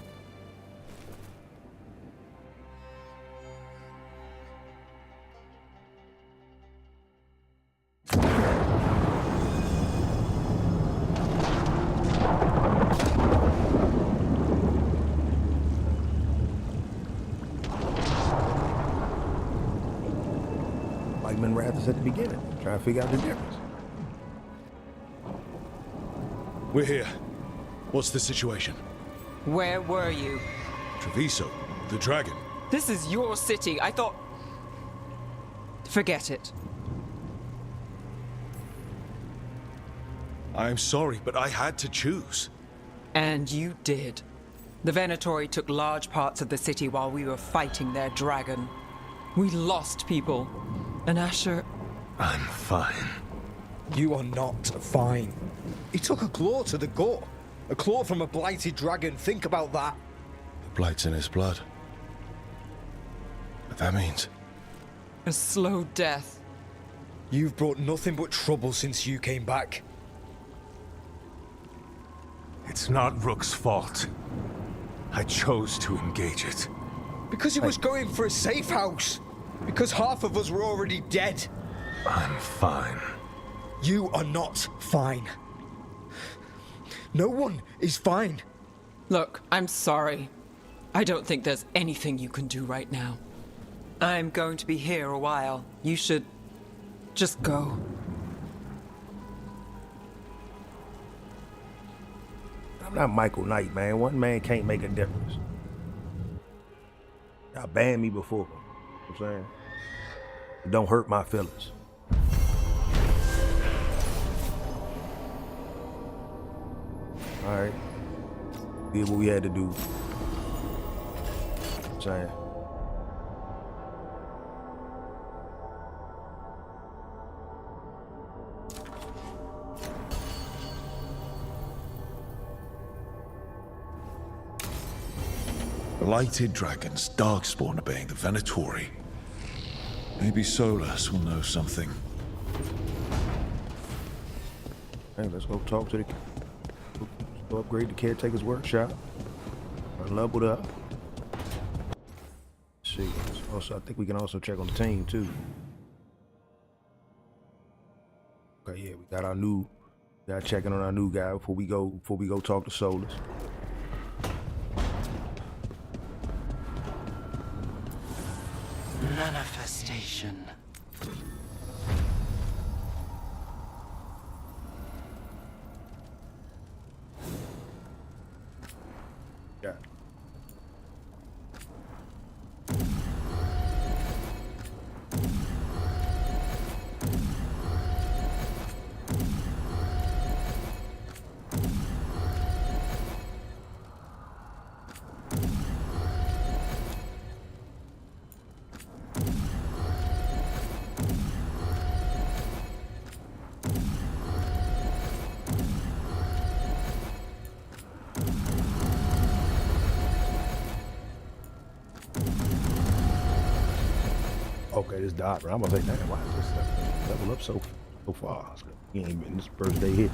Speaker 1: Like Minrathous at the beginning, trying to figure out the difference.
Speaker 2: We're here. What's the situation?
Speaker 7: Where were you?
Speaker 2: Treviso, the dragon.
Speaker 7: This is your city. I thought... Forget it.
Speaker 2: I'm sorry, but I had to choose.
Speaker 7: And you did. The Venatori took large parts of the city while we were fighting their dragon. We lost people. And Asher...
Speaker 17: I'm fine.
Speaker 18: You are not fine. He took a claw to the gut. A claw from a blighted dragon. Think about that.
Speaker 17: The blight's in his blood. But that means...
Speaker 7: a slow death.
Speaker 18: You've brought nothing but trouble since you came back.
Speaker 17: It's not Rook's fault. I chose to engage it.
Speaker 18: Because he was going for a safe house. Because half of us were already dead.
Speaker 17: I'm fine.
Speaker 18: You are not fine. No one is fine.
Speaker 7: Look, I'm sorry. I don't think there's anything you can do right now. I'm going to be here a while. You should just go.
Speaker 1: I'm not Michael Knight, man. One man can't make a difference. Y'all banned me before. You know what I'm saying? It don't hurt my feelings. Alright. Did what we had to do. You know what I'm saying?
Speaker 2: Blighted dragons, darkspawn obeying the Venatori. Maybe Solus will know something.
Speaker 1: Hey, let's go talk to the... Go upgrade the caretaker's workshop. Leveled up. Let's see. Also, I think we can also check on the team too. Okay, yeah, we got our new... Got checking on our new guy before we go talk to Solus.
Speaker 16: Manifestation.
Speaker 1: Yeah. Okay, this dot, bro. I'm gonna say, damn, why is this stuff level up so fast? He ain't been this first day hit.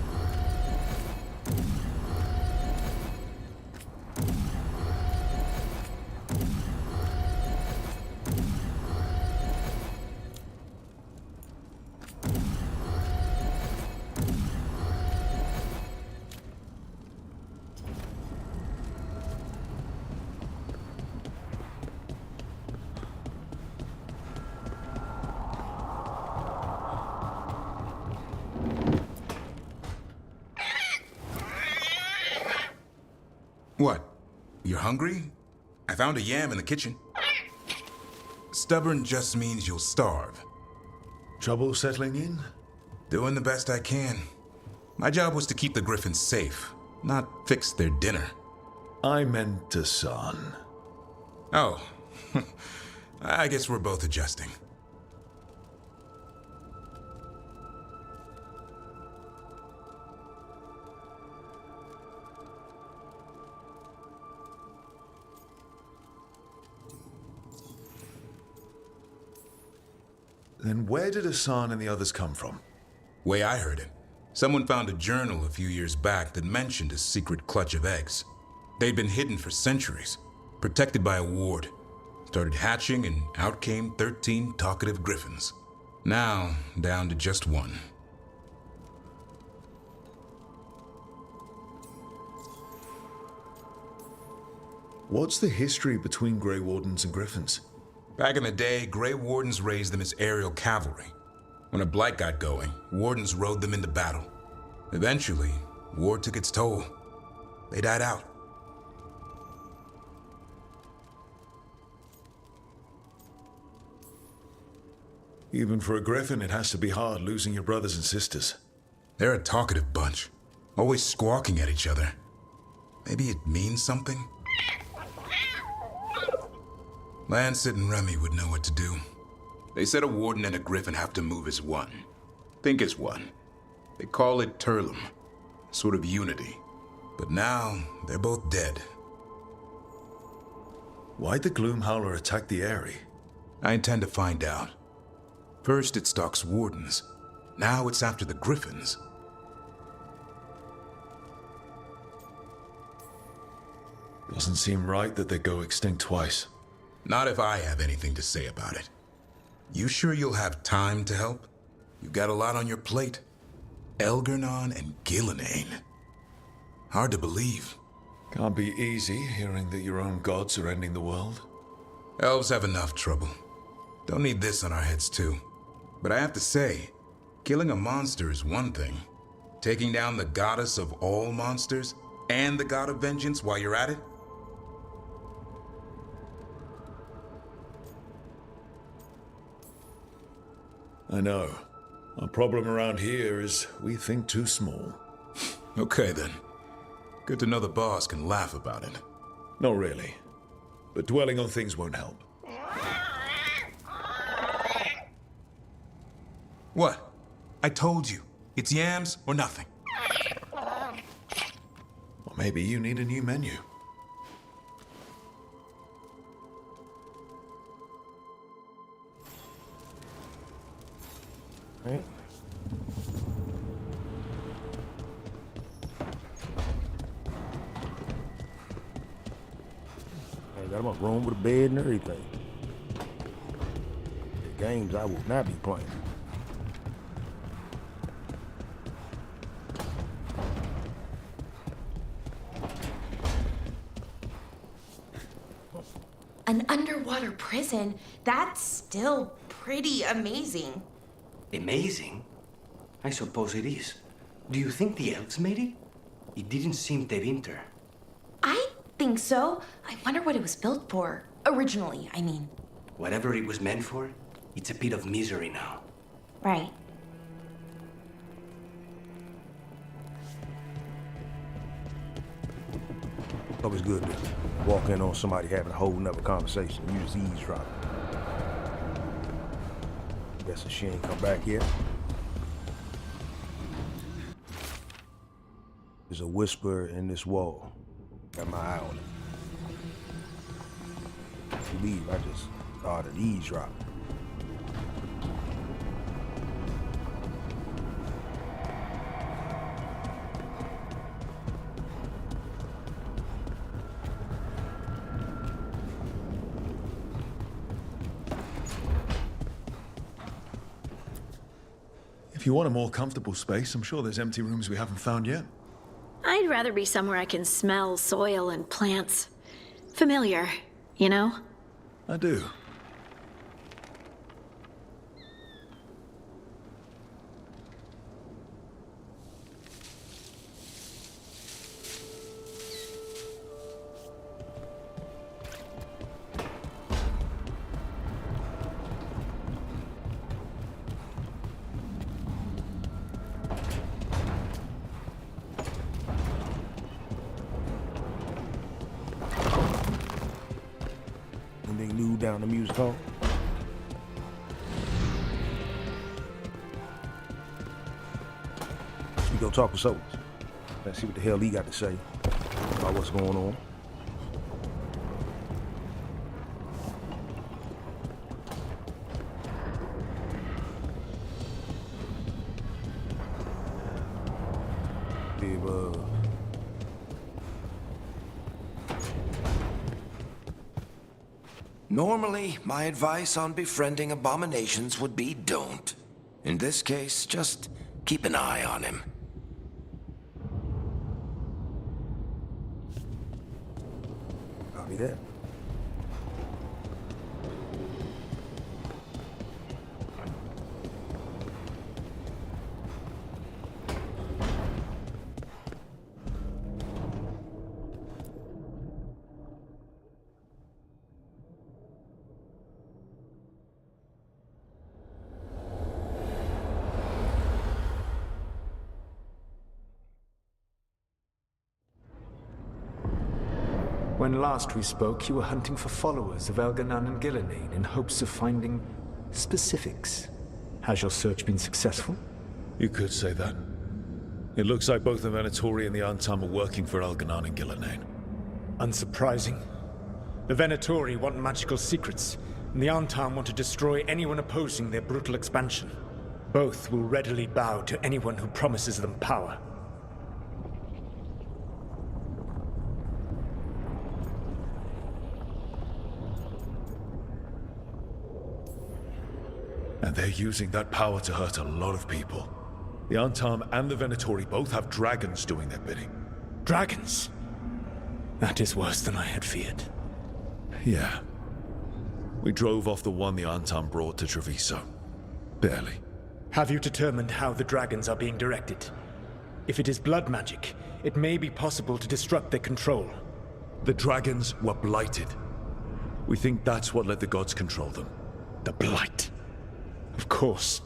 Speaker 11: What? You're hungry? I found a yam in the kitchen. Stubborn just means you'll starve.
Speaker 2: Trouble settling in?
Speaker 11: Doing the best I can. My job was to keep the Griffins safe, not fix their dinner.
Speaker 2: I meant a son.
Speaker 11: Oh. I guess we're both adjusting.
Speaker 2: Then where did Hassan and the others come from?
Speaker 11: Way I heard it, someone found a journal a few years back that mentioned a secret clutch of eggs. They'd been hidden for centuries, protected by a ward. Started hatching and out came 13 talkative griffins. Now, down to just one.
Speaker 2: What's the history between Grey Wardens and Griffins?
Speaker 11: Back in the day, Grey Wardens raised them as aerial cavalry. When a blight got going, Wardens rode them into battle. Eventually, war took its toll. They died out.
Speaker 2: Even for a Griffin, it has to be hard losing your brothers and sisters.
Speaker 11: They're a talkative bunch, always squawking at each other. Maybe it means something? Lancet and Remy would know what to do. They said a Warden and a Griffin have to move as one. Think as one. They call it Turlum, sort of unity. But now, they're both dead.
Speaker 2: Why'd the Gloomhowler attack the Eyrie?
Speaker 11: I intend to find out. First it stalks Wardens. Now it's after the Griffins.
Speaker 2: Doesn't seem right that they go extinct twice.
Speaker 11: Not if I have anything to say about it. You sure you'll have time to help? You've got a lot on your plate. Elgernon and Gillenane. Hard to believe.
Speaker 2: Can't be easy hearing that your own gods are ending the world.
Speaker 11: Elves have enough trouble. Don't need this on our heads too. But I have to say, killing a monster is one thing. Taking down the goddess of all monsters and the god of vengeance while you're at it?
Speaker 2: I know. Our problem around here is we think too small.
Speaker 11: Okay then. Good to know the boss can laugh about it.
Speaker 2: Not really. But dwelling on things won't help.
Speaker 11: What? I told you. It's yams or nothing.
Speaker 2: Or maybe you need a new menu.
Speaker 1: Right. I got my room with a bed and everything. The games I will not be playing.
Speaker 4: An underwater prison? That's still pretty amazing.
Speaker 13: Amazing? I suppose it is. Do you think the elves made it? It didn't seem to winter.
Speaker 4: I think so. I wonder what it was built for. Originally, I mean.
Speaker 13: Whatever it was meant for, it's a pit of misery now.
Speaker 4: Right.
Speaker 1: Always good to walk in on somebody having a whole nother conversation. You just eavesdrop. Guess she ain't come back yet. There's a whisper in this wall. Got my eye on it. I believe I just started eavesdropping.
Speaker 2: If you want a more comfortable space, I'm sure there's empty rooms we haven't found yet.
Speaker 3: I'd rather be somewhere I can smell soil and plants. Familiar, you know?
Speaker 2: I do.
Speaker 1: Anything new down the music hall? We go talk with Soldiers. Let's see what the hell he got to say about what's going on. the above.
Speaker 19: Normally, my advice on befriending abominations would be don't. In this case, just keep an eye on him.
Speaker 1: Copy that.
Speaker 20: When last we spoke, you were hunting for followers of Elganan and Gillenane in hopes of finding specifics. Has your search been successful?
Speaker 2: You could say that. It looks like both the Venatori and the Antam are working for Elganan and Gillenane.
Speaker 5: Unsurprising. The Venatori want magical secrets, and the Antam want to destroy anyone opposing their brutal expansion. Both will readily bow to anyone who promises them power.
Speaker 2: And they're using that power to hurt a lot of people. The Antam and the Venatori both have dragons doing their bidding.
Speaker 5: Dragons? That is worse than I had feared.
Speaker 2: Yeah. We drove off the one the Antam brought to Treviso. Barely.
Speaker 5: Have you determined how the dragons are being directed? If it is blood magic, it may be possible to disrupt their control.
Speaker 2: The dragons were blighted. We think that's what let the gods control them.
Speaker 5: The blight. Of course.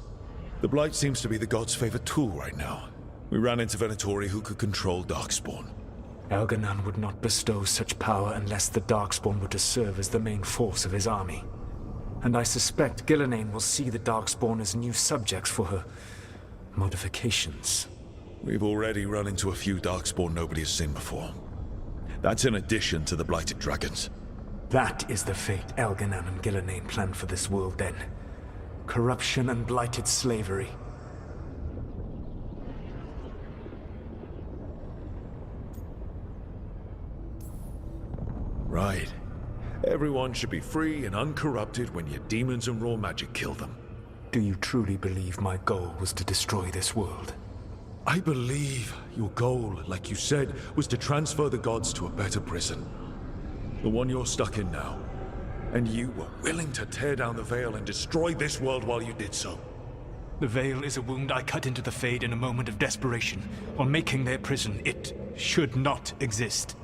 Speaker 2: The blight seems to be the gods' favorite tool right now. We ran into Venatori who could control Darkspawn.
Speaker 20: Elganan would not bestow such power unless the Darkspawn were to serve as the main force of his army. And I suspect Gillenane will see the Darkspawn as new subjects for her modifications.
Speaker 2: We've already run into a few Darkspawn nobody has seen before. That's in addition to the blighted dragons.
Speaker 20: That is the fate Elganan and Gillenane planned for this world then. Corruption and blighted slavery.
Speaker 2: Right. Everyone should be free and uncorrupted when your demons and raw magic kill them.
Speaker 20: Do you truly believe my goal was to destroy this world?
Speaker 2: I believe your goal, like you said, was to transfer the gods to a better prison. The one you're stuck in now. And you were willing to tear down the Veil and destroy this world while you did so.
Speaker 20: The Veil is a wound I cut into the Fade in a moment of desperation, while making their prison. It should not exist.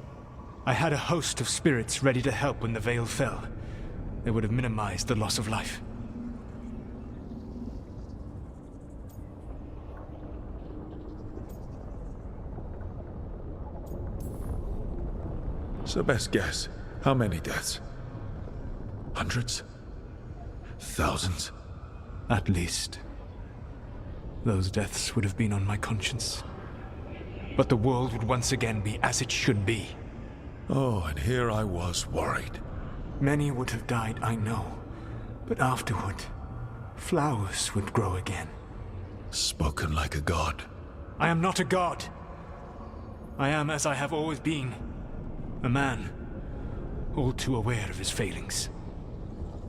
Speaker 20: I had a host of spirits ready to help when the Veil fell. They would have minimized the loss of life.
Speaker 2: So best guess, how many deaths? Hundreds? Thousands?
Speaker 20: At least. Those deaths would have been on my conscience. But the world would once again be as it should be.
Speaker 2: Oh, and here I was worried.
Speaker 20: Many would have died, I know. But afterward, flowers would grow again.
Speaker 2: Spoken like a god.
Speaker 20: I am not a god. I am as I have always been. A man. All too aware of his failings.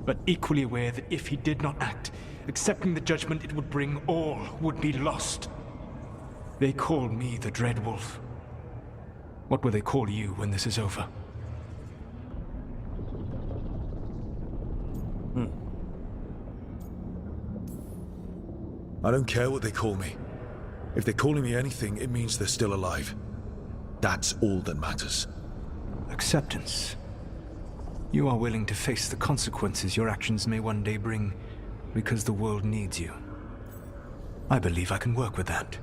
Speaker 20: But equally aware that if he did not act, accepting the judgment it would bring, all would be lost. They call me the Dread Wolf. What will they call you when this is over?
Speaker 2: I don't care what they call me. If they're calling me anything, it means they're still alive. That's all that matters.
Speaker 20: Acceptance. You are willing to face the consequences your actions may one day bring because the world needs you. I believe I can work with that.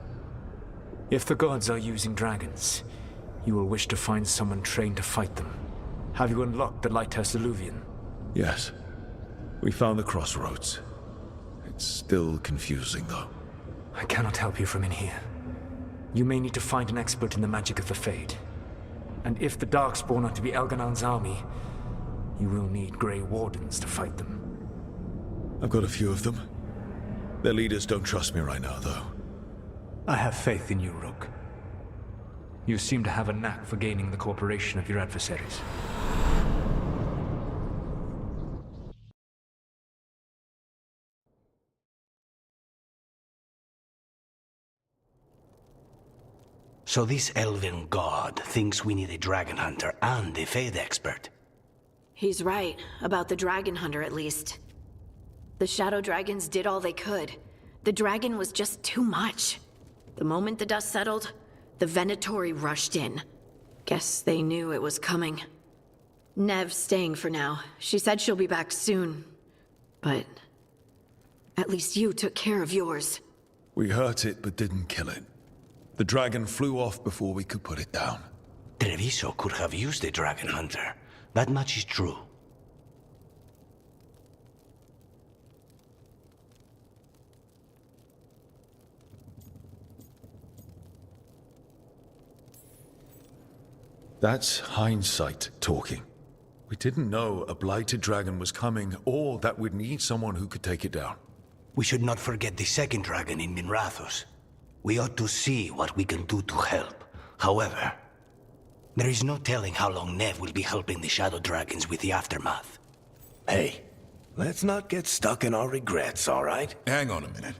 Speaker 20: If the gods are using dragons, you will wish to find someone trained to fight them. Have you unlocked the Lighthouse Illuvian?
Speaker 2: Yes. We found the crossroads. It's still confusing, though.
Speaker 20: I cannot help you from in here. You may need to find an expert in the magic of the Fade. And if the Darkspawn are to be Elganan's army, you will need Grey Wardens to fight them.
Speaker 2: I've got a few of them. Their leaders don't trust me right now, though.
Speaker 20: I have faith in you, Rook. You seem to have a knack for gaining the cooperation of your adversaries.
Speaker 13: So this elven god thinks we need a dragon hunter and a Fade expert.
Speaker 3: He's right, about the dragon hunter at least. The shadow dragons did all they could. The dragon was just too much. The moment the dust settled, the Venatori rushed in. Guess they knew it was coming. Nev's staying for now. She said she'll be back soon. But at least you took care of yours.
Speaker 2: We hurt it, but didn't kill it. The dragon flew off before we could put it down.
Speaker 13: Treviso could have used a dragon hunter. That much is true.
Speaker 2: That's hindsight talking. We didn't know a blighted dragon was coming, or that we'd need someone who could take it down.
Speaker 13: We should not forget the second dragon in Minrathos. We ought to see what we can do to help. However, there is no telling how long Nev will be helping the Shadow Dragons with the aftermath.
Speaker 19: Hey, let's not get stuck in our regrets, all right?
Speaker 11: Hang on a minute.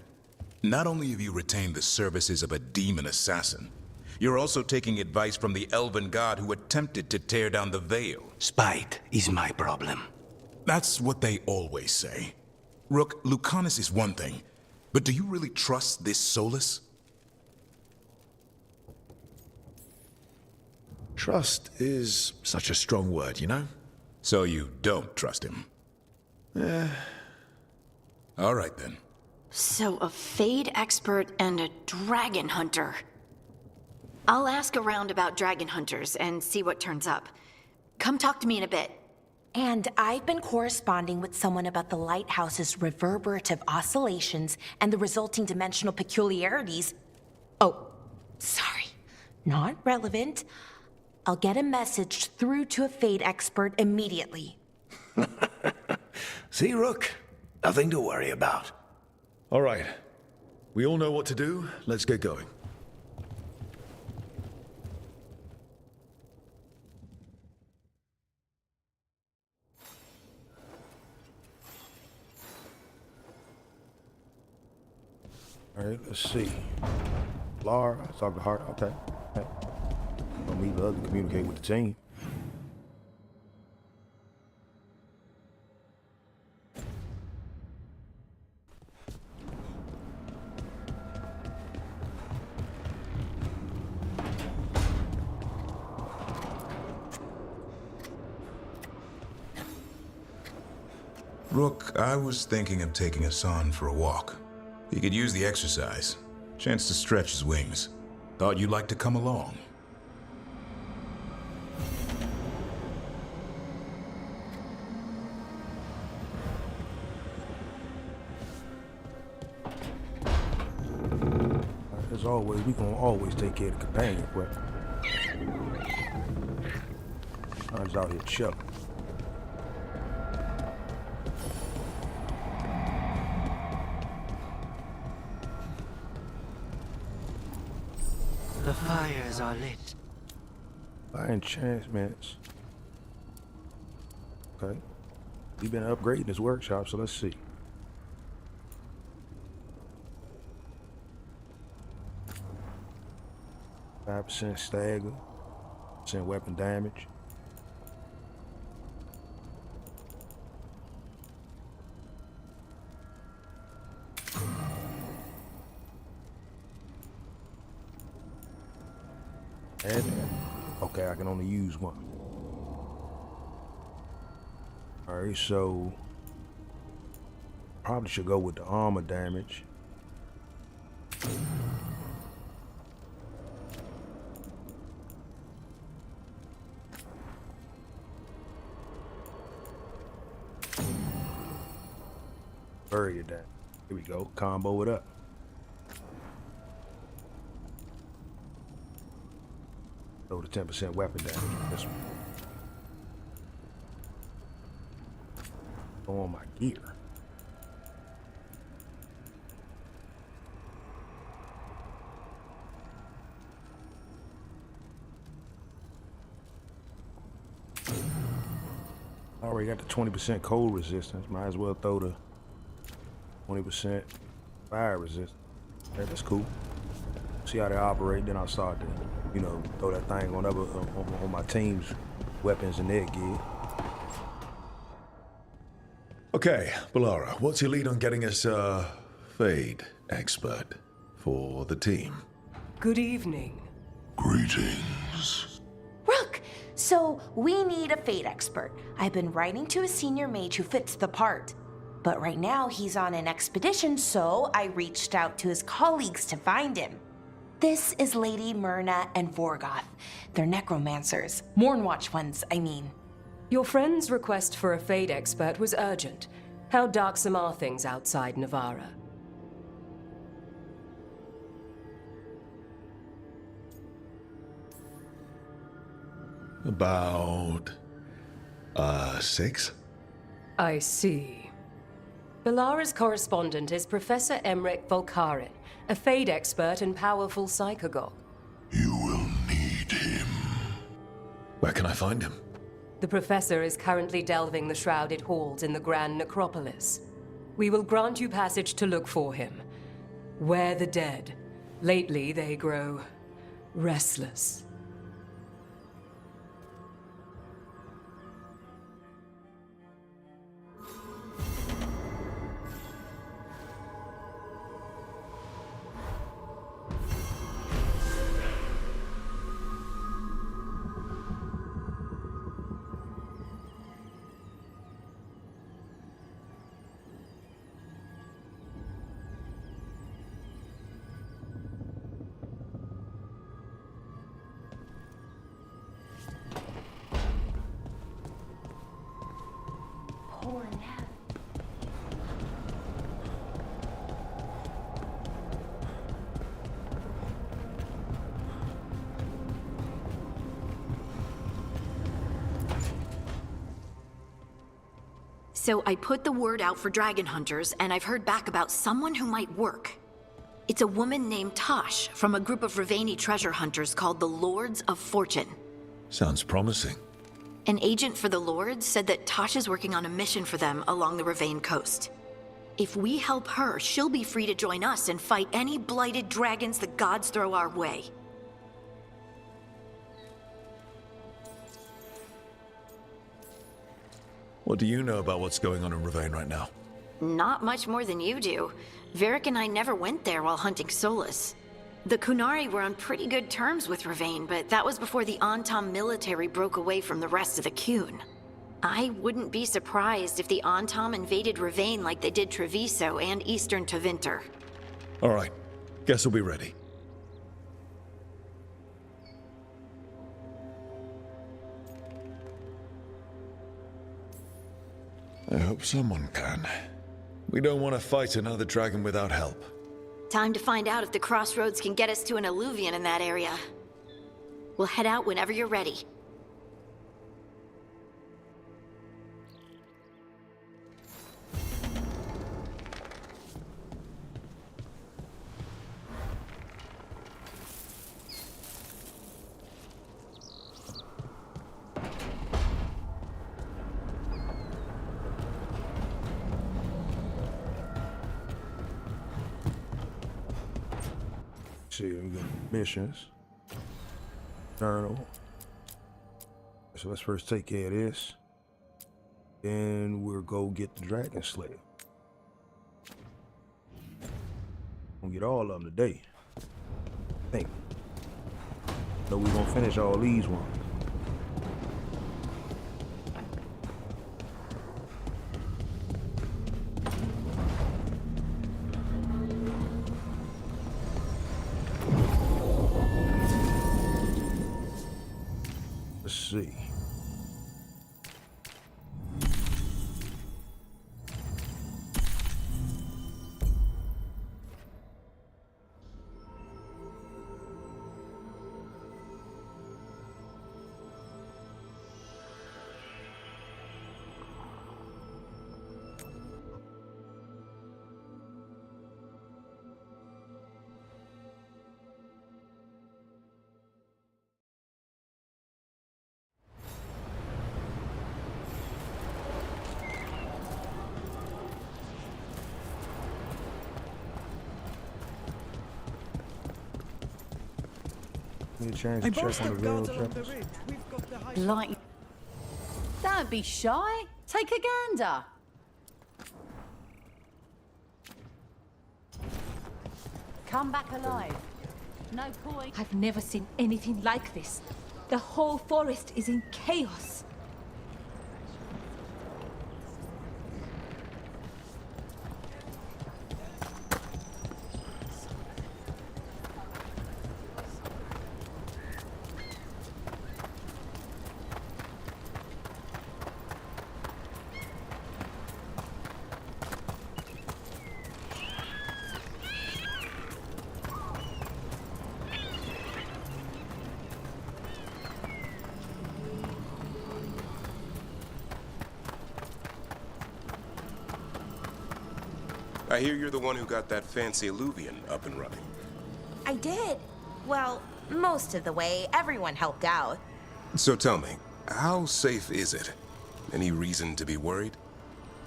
Speaker 11: Not only have you retained the services of a demon assassin, you're also taking advice from the elven god who attempted to tear down the Veil.
Speaker 13: Spite is my problem.
Speaker 11: That's what they always say. Rook, Lucanus is one thing, but do you really trust this Solus?
Speaker 2: Trust is such a strong word, you know?
Speaker 11: So you don't trust him? All right then.
Speaker 3: So a Fade expert and a dragon hunter. I'll ask around about dragon hunters and see what turns up. Come talk to me in a bit.
Speaker 4: And I've been corresponding with someone about the lighthouse's reverberative oscillations and the resulting dimensional peculiarities. Oh, sorry. Not relevant. I'll get a message through to a Fade expert immediately.
Speaker 19: See, Rook? Nothing to worry about.
Speaker 2: All right. We all know what to do. Let's get going.
Speaker 1: All right, let's see. Lara, talk to Hart. Okay. Don't need love to communicate with the team.
Speaker 11: Rook, I was thinking of taking Hassan for a walk. He could use the exercise. Chance to stretch his wings. Thought you'd like to come along.
Speaker 1: As always, we gonna always take care of the companion, but I'm just out here chilling.
Speaker 13: The fires are lit.
Speaker 1: By enchantments. Okay. We've been upgrading this workshop, so let's see. %, stagger, % weapon damage. And, okay, I can only use one. Alright, so probably should go with the armor damage. Bury it down. Here we go. Combo it up. Throw the 10% weapon damage on this one. Go on my gear. already got the 20% cold resistance. Might as well throw the 20% fire resistance. Yeah, that's cool. See how they operate, then I'll start to, you know, throw that thing on my team's weapons and their gear.
Speaker 2: Okay, Balara, what's your lead on getting us a Fade expert for the team?
Speaker 21: Good evening.
Speaker 2: Greetings.
Speaker 4: Rook! So, we need a Fate expert. I've been writing to a senior mage who fits the part. But right now, he's on an expedition, so I reached out to his colleagues to find him. This is Lady Myrna and Vorgoth. They're necromancers. Mournwatch ones, I mean.
Speaker 21: Your friend's request for a Fade expert was urgent. How darksome are things outside Navarra?
Speaker 2: About... 6?
Speaker 21: I see. Balara's correspondent is Professor Emmerich Volkarin, a Fade expert and powerful psychagogue.
Speaker 2: Where can I find him?
Speaker 21: The professor is currently delving the shrouded halls in the Grand Necropolis. We will grant you passage to look for him. Where the dead. Lately, they grow restless.
Speaker 3: So I put the word out for dragon hunters, and I've heard back about someone who might work. It's a woman named Tosh from a group of Ravani treasure hunters called the Lords of Fortune.
Speaker 2: Sounds promising.
Speaker 3: An agent for the Lords said that Tosh is working on a mission for them along the Ravane coast. If we help her, she'll be free to join us and fight any blighted dragons the gods throw our way.
Speaker 2: What do you know about what's going on in Ravane right now?
Speaker 3: Not much more than you do. Varric and I never went there while hunting Solus. The Kunari were on pretty good terms with Ravane, but that was before the Antam military broke away from the rest of the Kun. I wouldn't be surprised if the Antam invaded Ravane like they did Treviso and Eastern Tevinter.
Speaker 2: All right, guess we'll be ready. I hope someone can. We don't want to fight another dragon without help.
Speaker 3: Time to find out if the crossroads can get us to an alluvion in that area. We'll head out whenever you're ready.
Speaker 1: See, we got missions. Journal. So let's first take care of this. Then we'll go get the Dragon Slayer. We'll get all of them today. I think. So we're gonna finish all these ones. Let's see. Need to change the check on the veiled jumpers.
Speaker 12: Like, don't be shy. Take a gander. Come back alive. No point.
Speaker 14: I've never seen anything like this. The whole forest is in chaos.
Speaker 10: I hear you're the one who got that fancy Illuvian up and running.
Speaker 4: I did. Well, most of the way. Everyone helped out.
Speaker 10: So tell me, how safe is it? Any reason to be worried?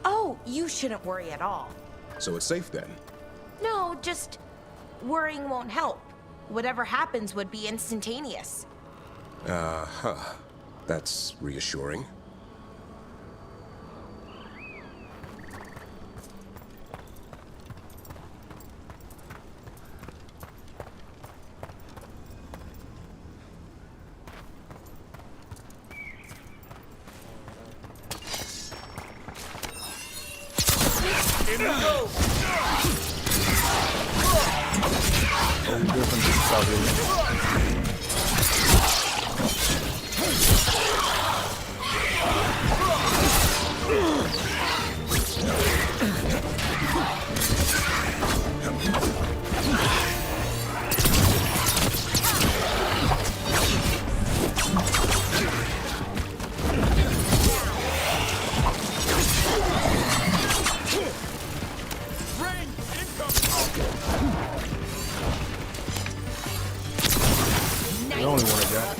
Speaker 4: Oh, you shouldn't worry at all.
Speaker 10: So it's safe then?
Speaker 4: No, just worrying won't help. Whatever happens would be instantaneous.
Speaker 10: Uh-huh. That's reassuring.
Speaker 1: The only one I got.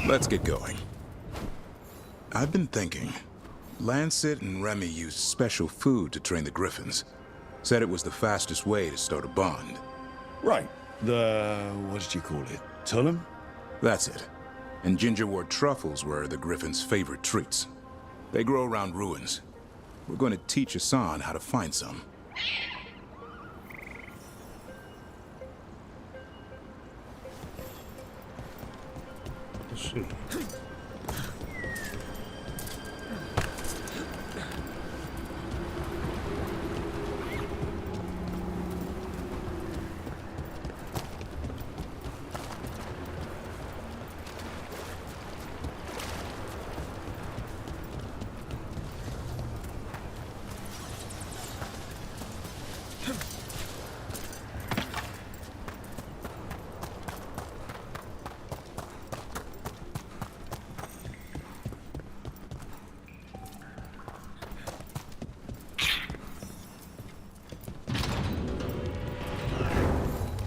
Speaker 11: Let's get going. I've been thinking. Lancet and Remy used special food to train the Griffins. Said it was the fastest way to start a bond.
Speaker 2: Right. What did you call it? Tullum?
Speaker 11: That's it. And gingerwort truffles were the Griffins' favorite treats. They grow around ruins. We're going to teach Hassan how to find some.
Speaker 1: Let's see.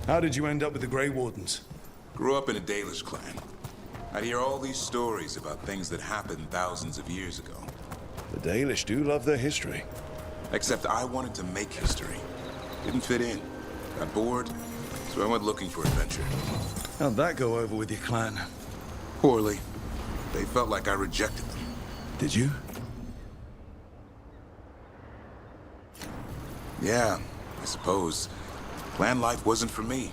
Speaker 2: How did you end up with the Grey Wardens?
Speaker 11: Grew up in a Dalish clan. I'd hear all these stories about things that happened thousands of years ago.
Speaker 2: The Dalish do love their history.
Speaker 11: Except I wanted to make history. Didn't fit in. Got bored, so I went looking for adventure.
Speaker 2: How'd that go over with your clan?
Speaker 11: Poorly. They felt like I rejected them.
Speaker 2: Did you?
Speaker 11: Yeah, I suppose land life wasn't for me.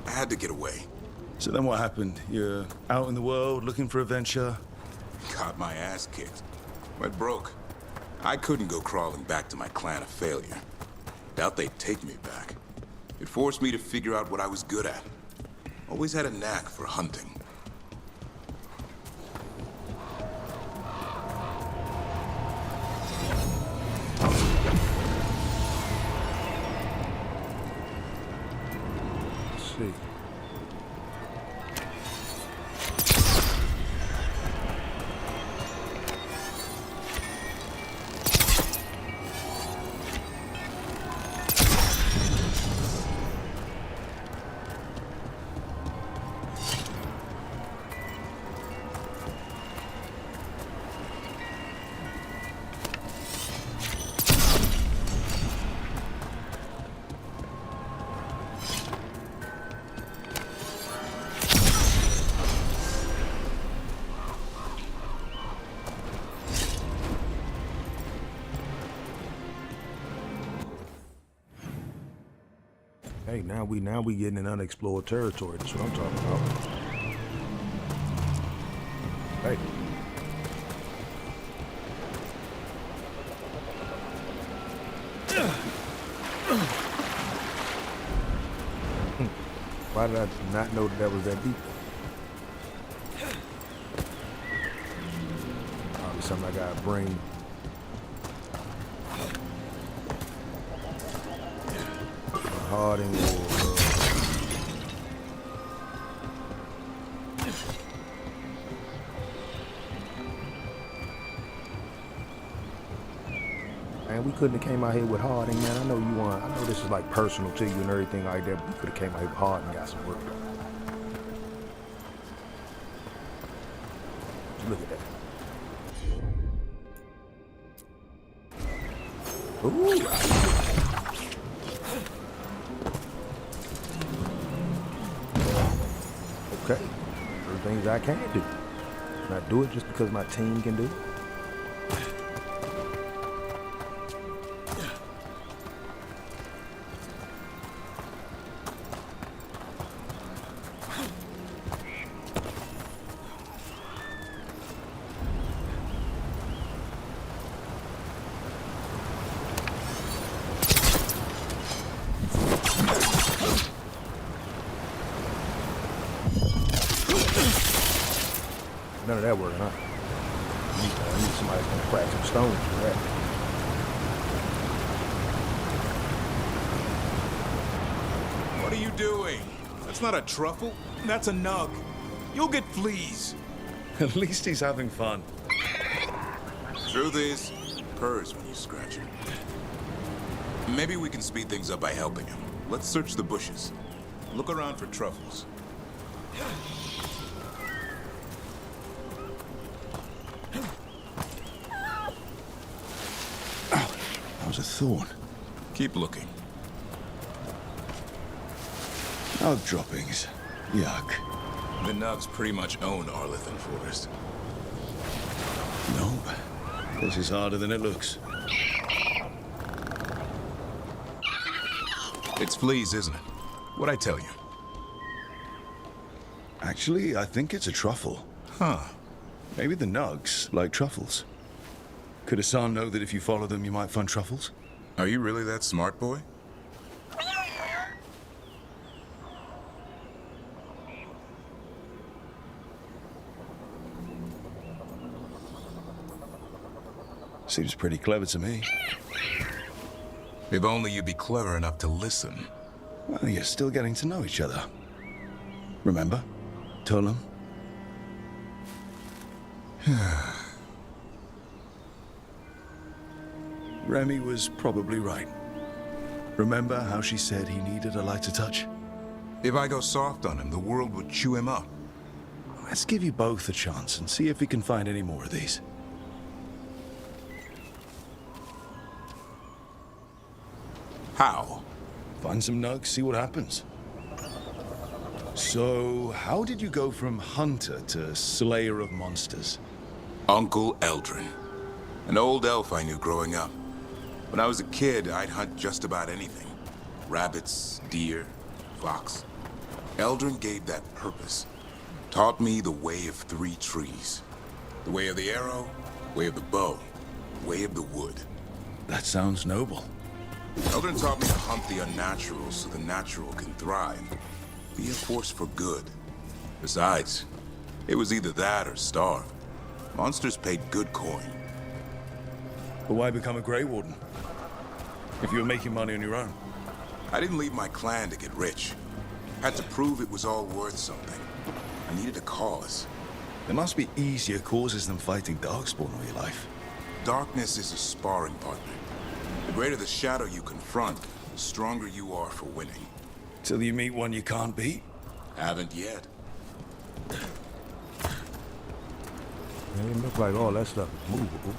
Speaker 11: I had to get away.
Speaker 2: So then what happened? You're out in the world looking for adventure?
Speaker 11: Got my ass kicked. Went broke. I couldn't go crawling back to my clan of failure. Doubt they'd take me back. It forced me to figure out what I was good at. Always had a knack for hunting.
Speaker 1: Let's see. Hey, now we getting in unexplored territory. That's what I'm talking about. Hey. Why did I not know that was that deep? Probably something I gotta bring. Harding Man, we couldn't have came out here with Harding, man. I know you want. I know this is like personal to you and everything like that, but we could have came out here with Harding and got some work done. Look at that. Ooh. Okay, there are things I can't do. Not do it just because my team can do it. None of that working, huh? I need somebody that's gonna crack some stones for that.
Speaker 11: What are you doing? That's not a truffle. That's a nug. You'll get fleas.
Speaker 2: At least he's having fun.
Speaker 11: Truth is, purrs when you scratch him. Maybe we can speed things up by helping him. Let's search the bushes. Look around for truffles.
Speaker 2: That was a thorn.
Speaker 11: Keep looking.
Speaker 2: Nug droppings. Yuck.
Speaker 11: The nugs pretty much own Arlithan Forest.
Speaker 2: Nope. This is harder than it looks.
Speaker 11: It's fleas, isn't it? What'd I tell you?
Speaker 2: Actually, I think it's a truffle.
Speaker 11: Huh.
Speaker 2: Maybe the nugs like truffles. Could Hassan know that if you follow them, you might find truffles?
Speaker 11: Are you really that smart, boy?
Speaker 2: Seems pretty clever to me.
Speaker 11: If only you'd be clever enough to listen.
Speaker 2: Well, you're still getting to know each other. Remember? Tolam? Remy was probably right. Remember how she said he needed a lighter touch?
Speaker 11: If I go soft on him, the world would chew him up.
Speaker 2: Let's give you both a chance and see if we can find any more of these.
Speaker 11: How?
Speaker 2: Find some nugs, see what happens. So, how did you go from hunter to slayer of monsters?
Speaker 11: Uncle Eldrin. An old elf I knew growing up. When I was a kid, I'd hunt just about anything. rabbits, deer, fox. Eldrin gave that purpose. Taught me the way of 3 trees. The way of the arrow, way of the bow, way of the wood.
Speaker 2: That sounds noble.
Speaker 11: Eldrin taught me to hunt the unnatural so the natural can thrive. Be a force for good. Besides, it was either that or starve. Monsters paid good coin.
Speaker 2: But why become a Grey Warden? If you were making money on your own.
Speaker 11: I didn't leave my clan to get rich. Had to prove it was all worth something. I needed a cause.
Speaker 2: There must be easier causes than fighting Darkspawn all your life.
Speaker 11: Darkness is a sparring partner. The greater the shadow you confront, the stronger you are for winning.
Speaker 2: Till you meet one you can't beat?
Speaker 11: Haven't yet.
Speaker 1: It look like all that stuff is movable.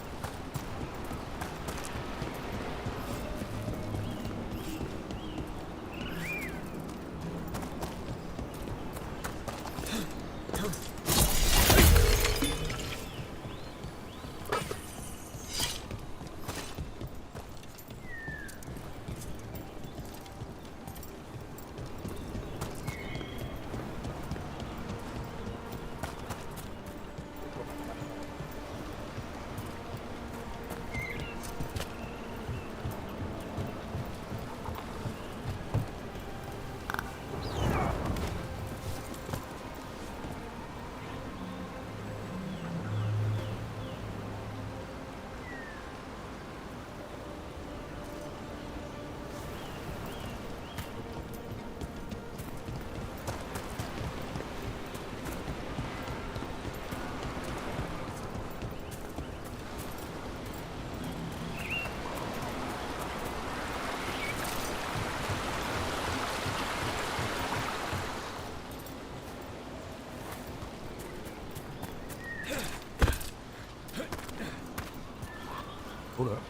Speaker 1: Hold up.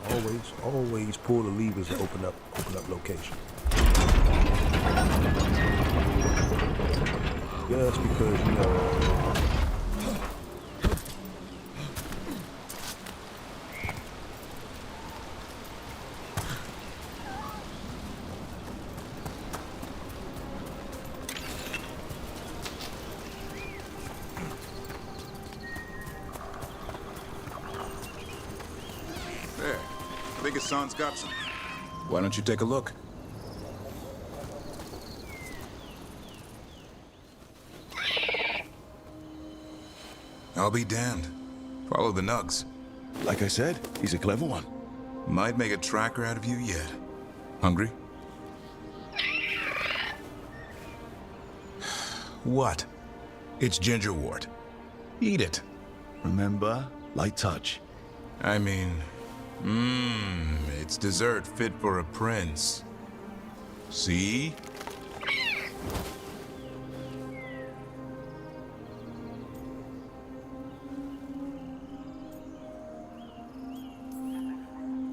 Speaker 1: Always pull the levers to open up location. Just because, you know.
Speaker 11: There. I think Hassan's got something. Why don't you take a look? I'll be damned. Follow the nugs.
Speaker 2: Like I said, he's a clever one.
Speaker 11: Might make a tracker out of you yet. Hungry? What? It's gingerwort. Eat it.
Speaker 2: Remember, light touch.
Speaker 11: I mean, it's dessert fit for a prince. See?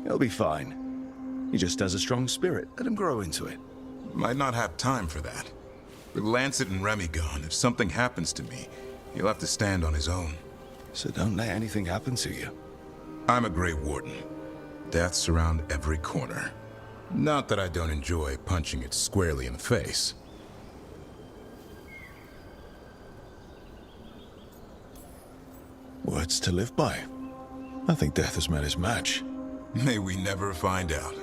Speaker 2: He'll be fine. He just has a strong spirit. Let him grow into it.
Speaker 11: Might not have time for that. With Lancet and Remy gone, if something happens to me, he'll have to stand on his own.
Speaker 2: So don't let anything happen to you.
Speaker 11: I'm a Grey Warden. Death's around every corner. Not that I don't enjoy punching it squarely in the face.
Speaker 2: Words to live by. I think death has met his match.
Speaker 11: May we never find out.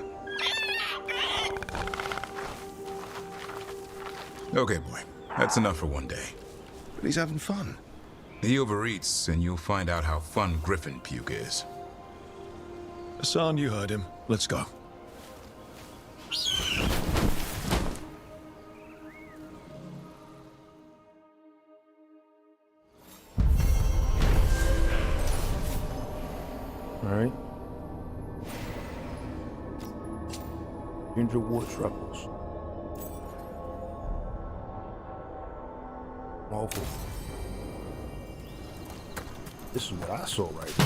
Speaker 11: Okay, boy. That's enough for one day.
Speaker 2: But he's having fun.
Speaker 11: He overeats, and you'll find out how fun griffin puke is.
Speaker 2: Hassan, you heard him. Let's go.
Speaker 1: Alright. Gingerwort truffles. Awful. This is what I saw right now.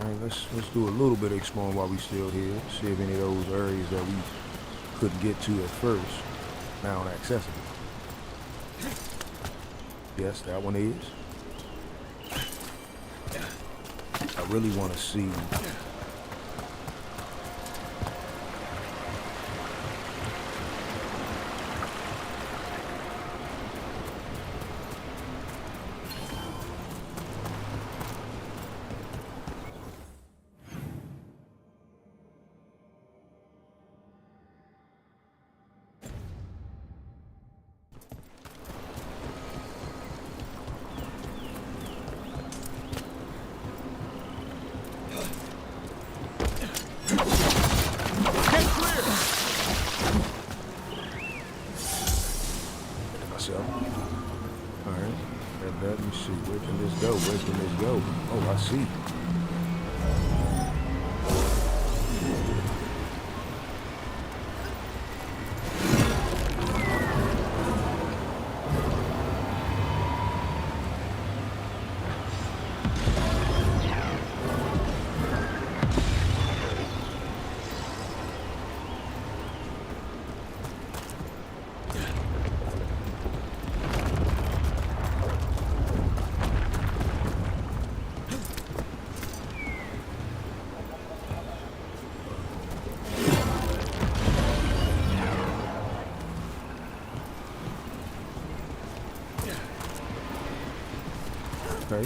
Speaker 1: All right, let's do a little bit of exploring while we still here. See if any of those areas that we couldn't get to at first now are accessible. Yes, that one is. I really want to see. Alright, let me see. Where can this go? Where can this go? Oh, I see. Okay.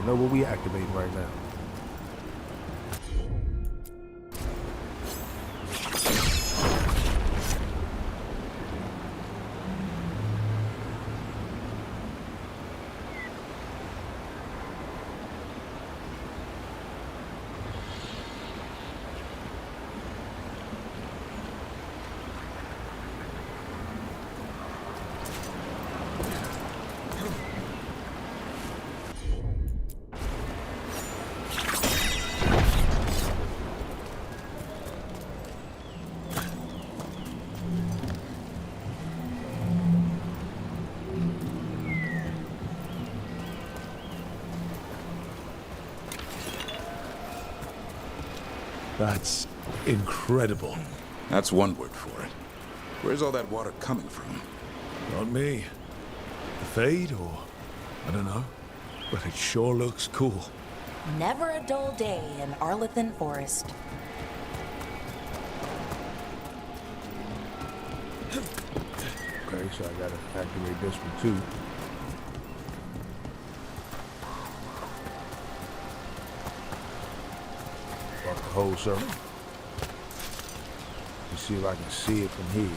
Speaker 1: Know what we activating right now.
Speaker 2: That's incredible.
Speaker 11: That's one word for it. Where's all that water coming from?
Speaker 2: Not me. The fade, or I don't know. But it sure looks cool.
Speaker 4: Never a dull day in Arlethan Forest.
Speaker 1: Okay, so I gotta activate this one too. Walk the whole circle. Let's see if I can see it from here.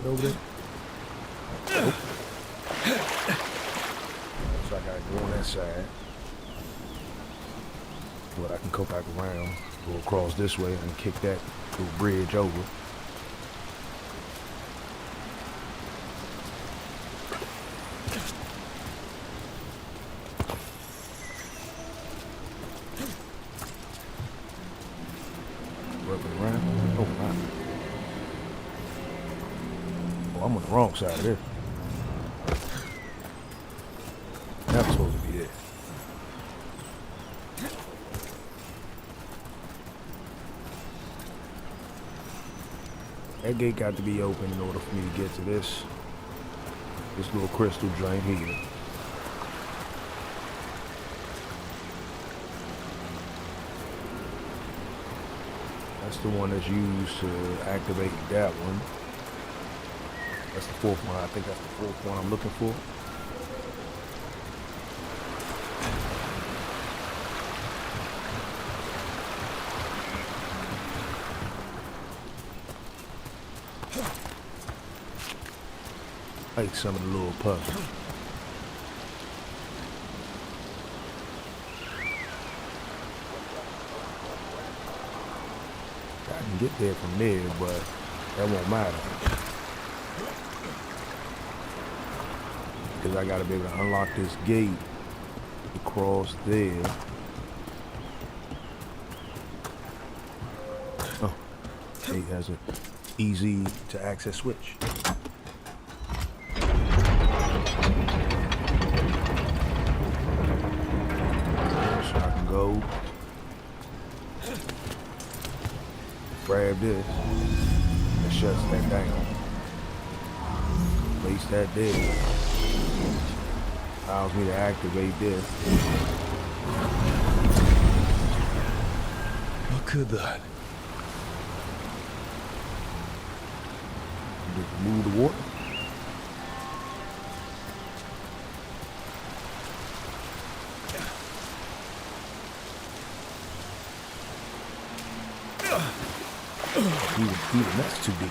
Speaker 1: Over there. Nope. So I gotta go on that side. But I can go back around, go across this way, and kick that little bridge over. Working around. Oh my. Oh, I'm on the wrong side of this. That was supposed to be it. That gate got to be open in order for me to get to this little crystal drain here. That's the one that's used to activate that one. That's the fourth one. I think that's the fourth one I'm looking for. Like some of the little puzzles. I can get there from there, but that won't matter. Because I gotta be able to unlock this gate to cross there. Oh, gate has an easy to access switch. So I can go grab this. That shuts that down. Place that there. Allows me to activate this.
Speaker 2: What could that?
Speaker 1: Just remove the water. Even that's too deep.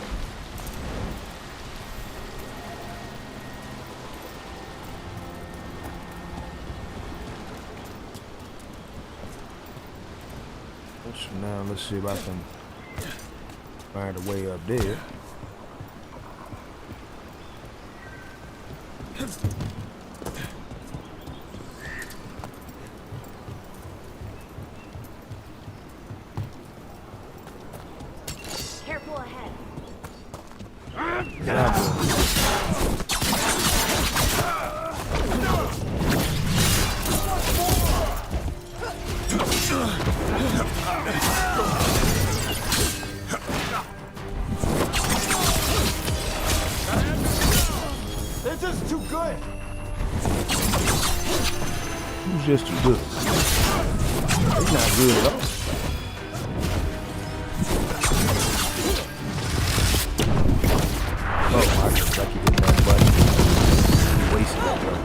Speaker 1: So now let's see if I can find a way up there.
Speaker 14: Careful ahead.
Speaker 18: They're just too good.
Speaker 1: Who's just too good? He's not good at all. Oh, I just like you did that button. You wasted that button.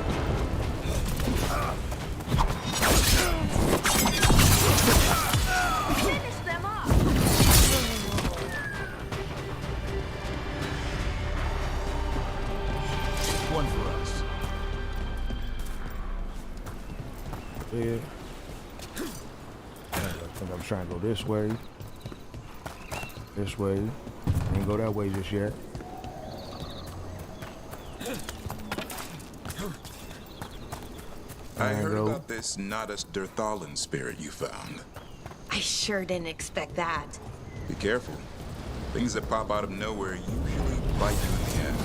Speaker 14: Finish them off.
Speaker 18: One for us.
Speaker 1: Yeah. I think I'm trying to go this way. This way. Ain't go that way just yet.
Speaker 11: I heard about this Nadas Derthalan spirit you found.
Speaker 4: I sure didn't expect that.
Speaker 11: Be careful. Things that pop out of nowhere usually bite you in the ass.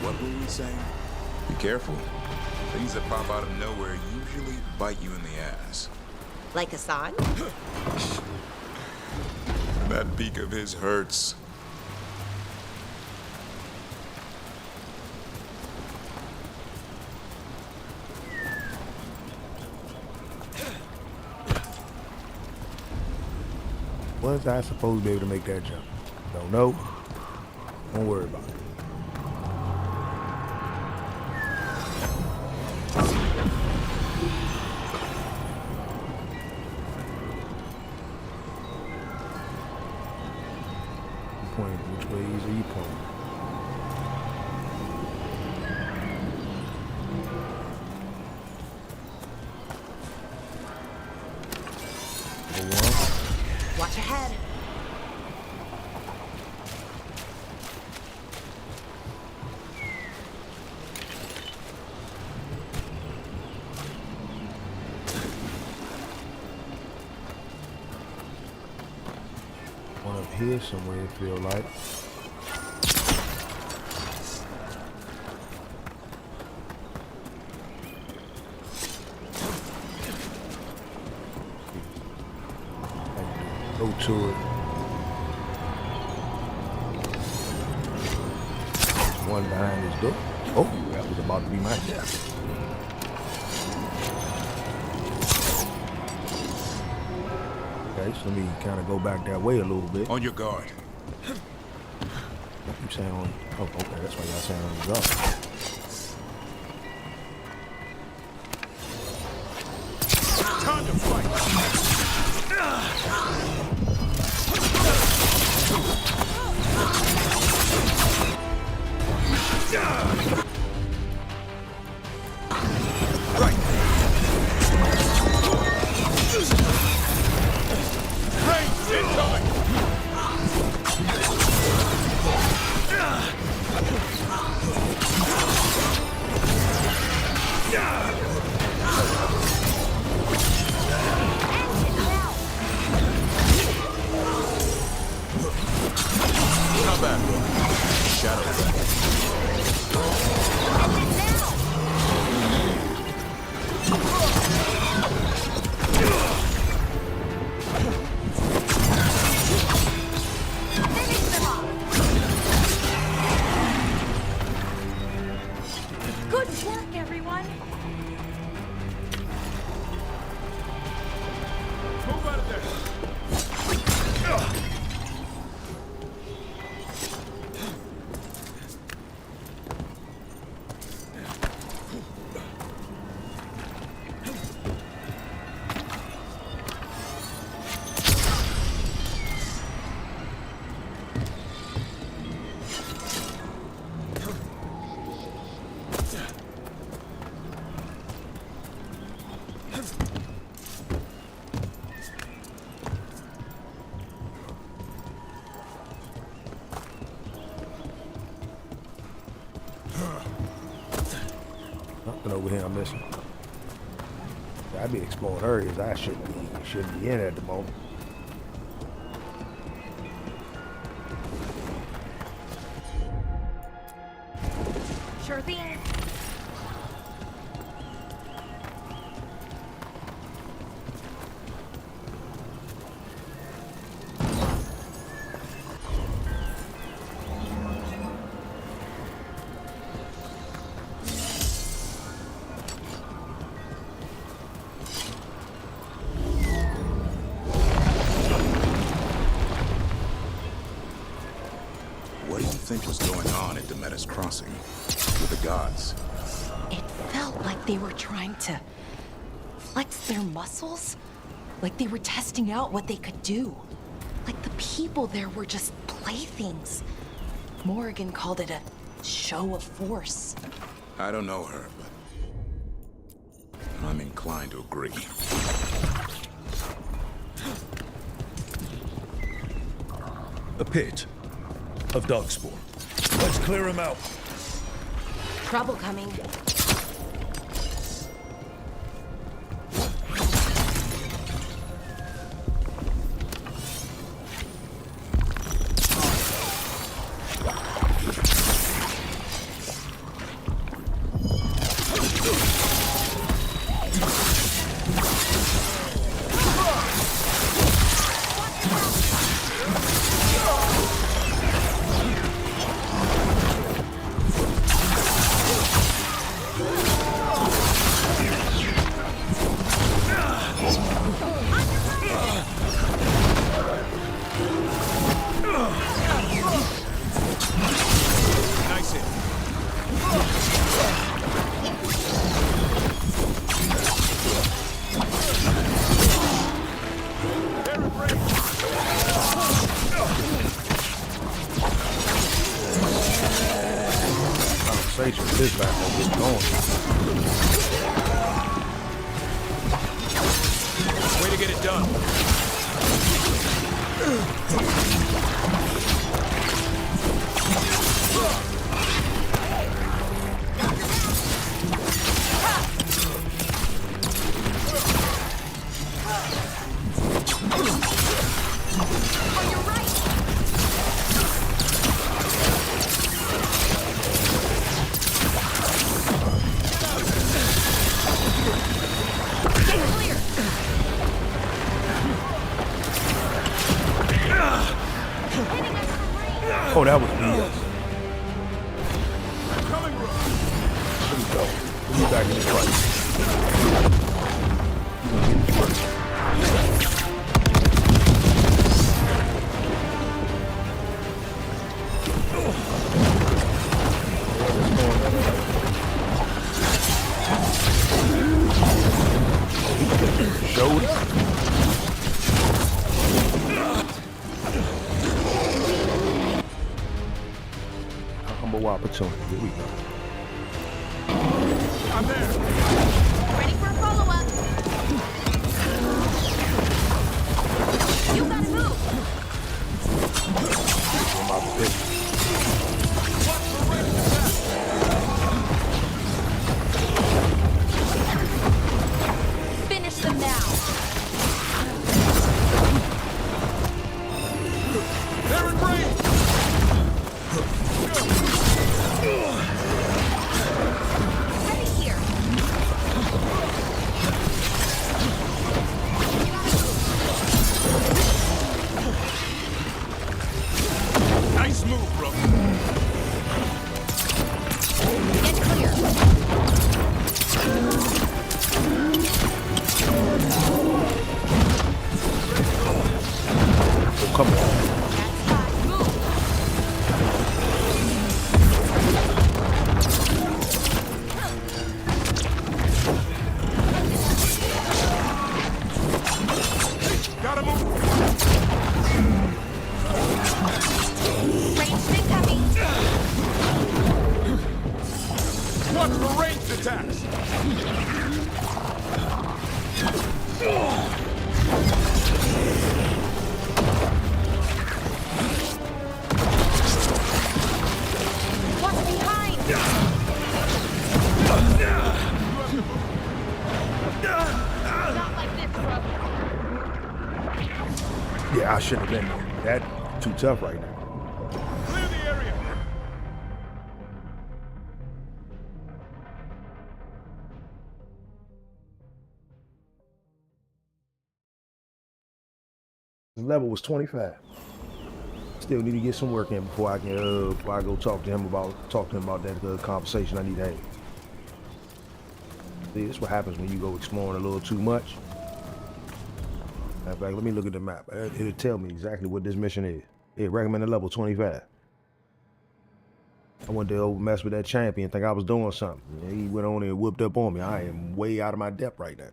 Speaker 11: What were we saying? Be careful. Things that pop out of nowhere usually bite you in the ass.
Speaker 4: Like Hassan?
Speaker 11: That beak of his hurts.
Speaker 1: Was I supposed to be able to make that jump? Don't know. Don't worry about it. You pointing which ways are you pointing?
Speaker 4: Watch ahead.
Speaker 1: One up here somewhere, it feel like. Go to it. There's one behind this door. Oh, that was about to be my death. Okay. Alright, so let me kind of go back that way a little bit.
Speaker 11: On your guard.
Speaker 1: You saying on... Oh, okay, that's why y'all saying on the guard.
Speaker 2: Time to fight! Right. Range incoming!
Speaker 11: Not bad, bro. Shadow dragon.
Speaker 14: Good work, everyone!
Speaker 2: Move out of there!
Speaker 1: Nothing over here I'm missing. I'd be exploring areas I shouldn't be in at the moment.
Speaker 14: Sure thing.
Speaker 11: What do you think was going on at Demeter's Crossing with the gods?
Speaker 4: It felt like they were trying to flex their muscles. Like they were testing out what they could do. Like the people there were just playthings. Morrigan called it a show of force.
Speaker 11: I don't know her, but I'm inclined to agree.
Speaker 2: A pit of darkspawn. Let's clear him out.
Speaker 4: Trouble coming.
Speaker 1: Conversation with this back will get going.
Speaker 2: Way to get it done.
Speaker 1: Oh, that was BS. Here we go. We'll be back in this fight. You're gonna get this work. opportunity. Here we go.
Speaker 11: I'm there.
Speaker 14: Ready for a follow-up. You gotta move.
Speaker 1: On my position.
Speaker 14: Finish them now.
Speaker 11: They're in range.
Speaker 14: Ready here.
Speaker 11: Nice move, bro.
Speaker 14: Get clear.
Speaker 1: Oh, come on.
Speaker 11: Gotta move.
Speaker 14: Ranged incoming.
Speaker 11: Watch for ranged attacks.
Speaker 14: What's behind? Not like this, bro.
Speaker 1: Yeah, I shouldn't have been there. That's too tough right now.
Speaker 11: Clear the area.
Speaker 1: His level was 25. Still need to get some work in before I can before I go talk to him about that conversation I need to have. See, this is what happens when you go exploring a little too much. Matter of fact, let me look at the map. It'll tell me exactly what this mission is. It recommended level 25. I went to mess with that champion, think I was doing something. He went on and whooped up on me. I am way out of my depth right now.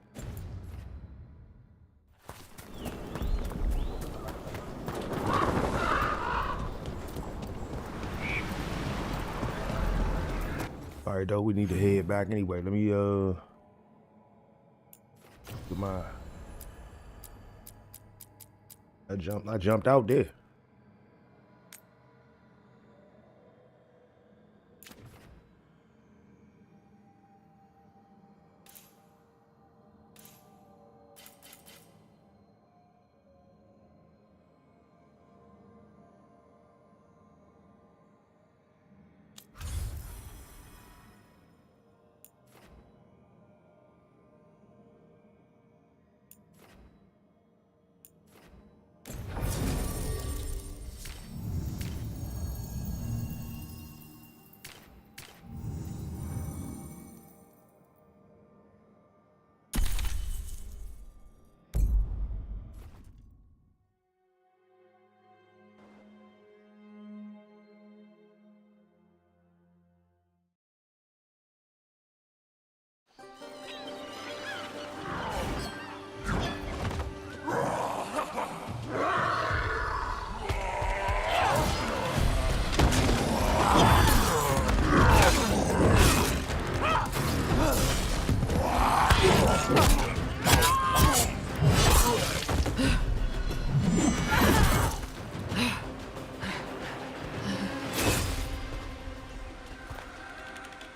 Speaker 1: All right, though, we need to head back anyway. Let me get my. I jumped out there.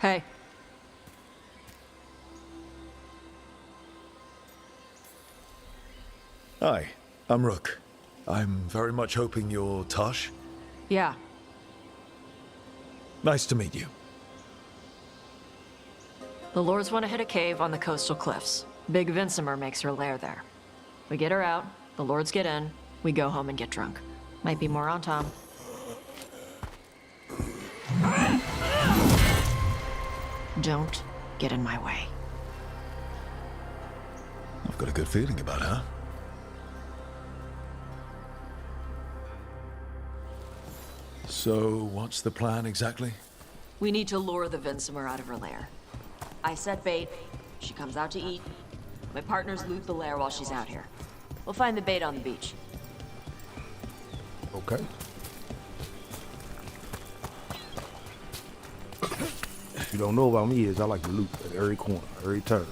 Speaker 21: Hey.
Speaker 2: Hi, I'm Rook. I'm very much hoping you're Tosh.
Speaker 21: Yeah.
Speaker 2: Nice to meet you.
Speaker 6: The Lords want to hit a cave on the coastal cliffs. Big Vincimer makes her lair there. We get her out, the Lords get in, we go home and get drunk. Might be more on Tom. Don't get in my way.
Speaker 2: I've got a good feeling about her. So, what's the plan exactly?
Speaker 6: We need to lure the Vincimer out of her lair. I set bait, she comes out to eat. My partners loot the lair while she's out here. We'll find the bait on the beach.
Speaker 1: Okay. don't know about me is I like to loot at every corner, every turn.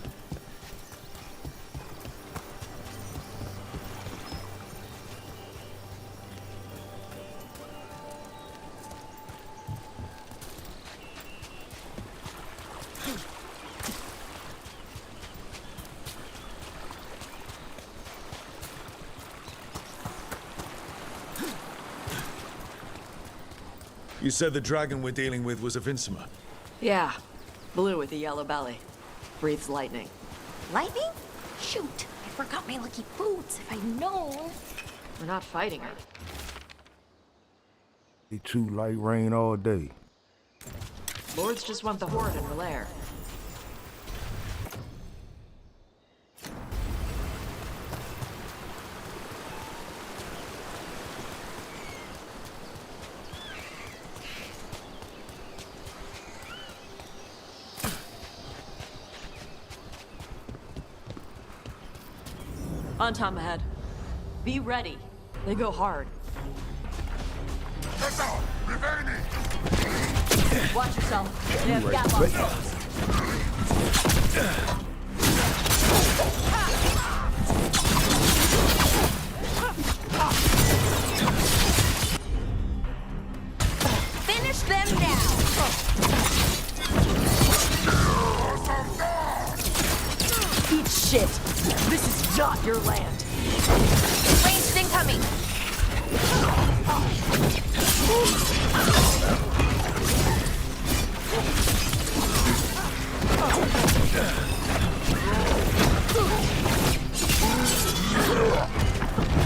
Speaker 2: You said the dragon we're dealing with was a Vincimer.
Speaker 6: Yeah, blue with a yellow belly. Breathes lightning.
Speaker 4: Lightning? Shoot, I forgot my lucky boots. If I'd known.
Speaker 6: We're not fighting her.
Speaker 1: Be too light rain all day.
Speaker 6: Lords just want the horde in her lair. On Tom ahead. Be ready. They go hard. Watch yourself. They have gap on foes.
Speaker 4: Finish them now.
Speaker 6: Eat shit. This is not your land.
Speaker 4: Ranged incoming.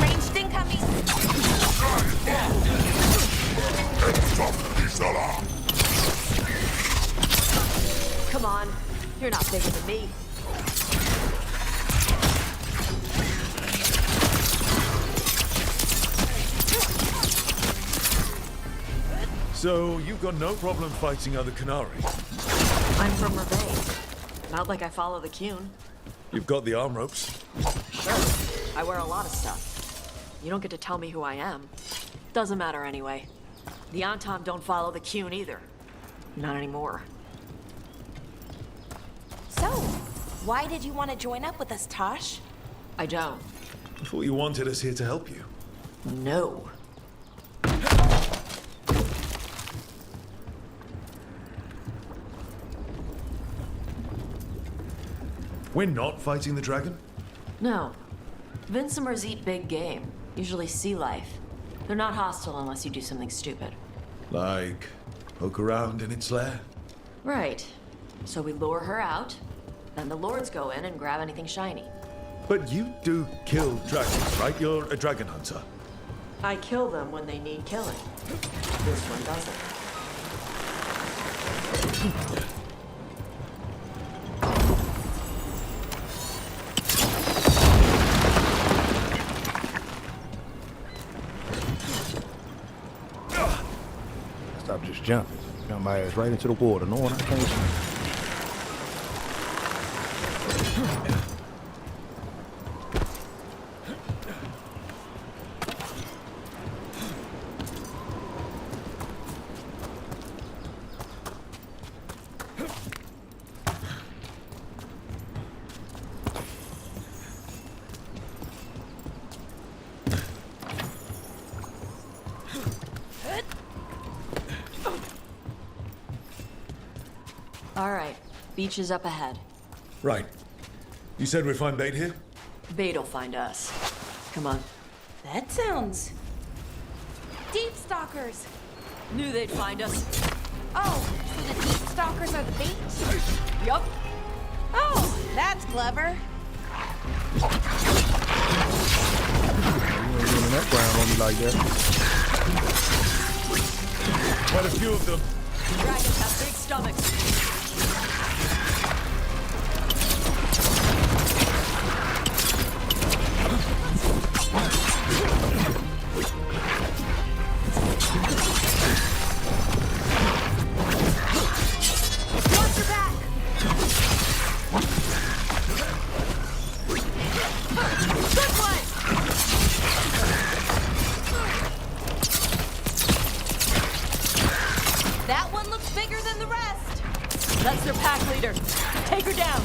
Speaker 4: Ranged incoming.
Speaker 6: Come on. You're not bigger than me.
Speaker 2: So, you've got no problem fighting other Qunari?
Speaker 6: I'm from Revamp. Not like I follow the Qun.
Speaker 2: You've got the arm ropes.
Speaker 6: Sure. I wear a lot of stuff. You don't get to tell me who I am. Doesn't matter anyway. The Antom don't follow the Qun either. Not anymore.
Speaker 4: So, why did you want to join up with us, Tosh?
Speaker 6: I don't.
Speaker 2: I thought you wanted us here to help you.
Speaker 6: No.
Speaker 2: We're not fighting the dragon?
Speaker 6: No. Vincimers eat big game, usually sea life. They're not hostile unless you do something stupid.
Speaker 2: Like, poke around in its lair?
Speaker 6: Right. So we lure her out, then the lords go in and grab anything shiny.
Speaker 2: But you do kill dragons, right? You're a dragon hunter.
Speaker 6: I kill them when they need killing. This one doesn't.
Speaker 1: Stop just jumping. Jump my ass right into the water, knowing I can't swim.
Speaker 6: All right. Beach is up ahead.
Speaker 2: Right. You said we'd find bait here?
Speaker 6: Bait'll find us. Come on.
Speaker 4: That sounds... Deep stalkers!
Speaker 6: Knew they'd find us.
Speaker 4: Oh, so the deep stalkers are the bait?
Speaker 6: Yup.
Speaker 4: Oh, that's clever.
Speaker 1: You ain't running that ground on me like that.
Speaker 2: Quite a few of them.
Speaker 6: Dragons have big stomachs.
Speaker 4: Watch your back!
Speaker 6: Good one!
Speaker 4: That one looks bigger than the rest.
Speaker 6: That's their pack leader. Take her down.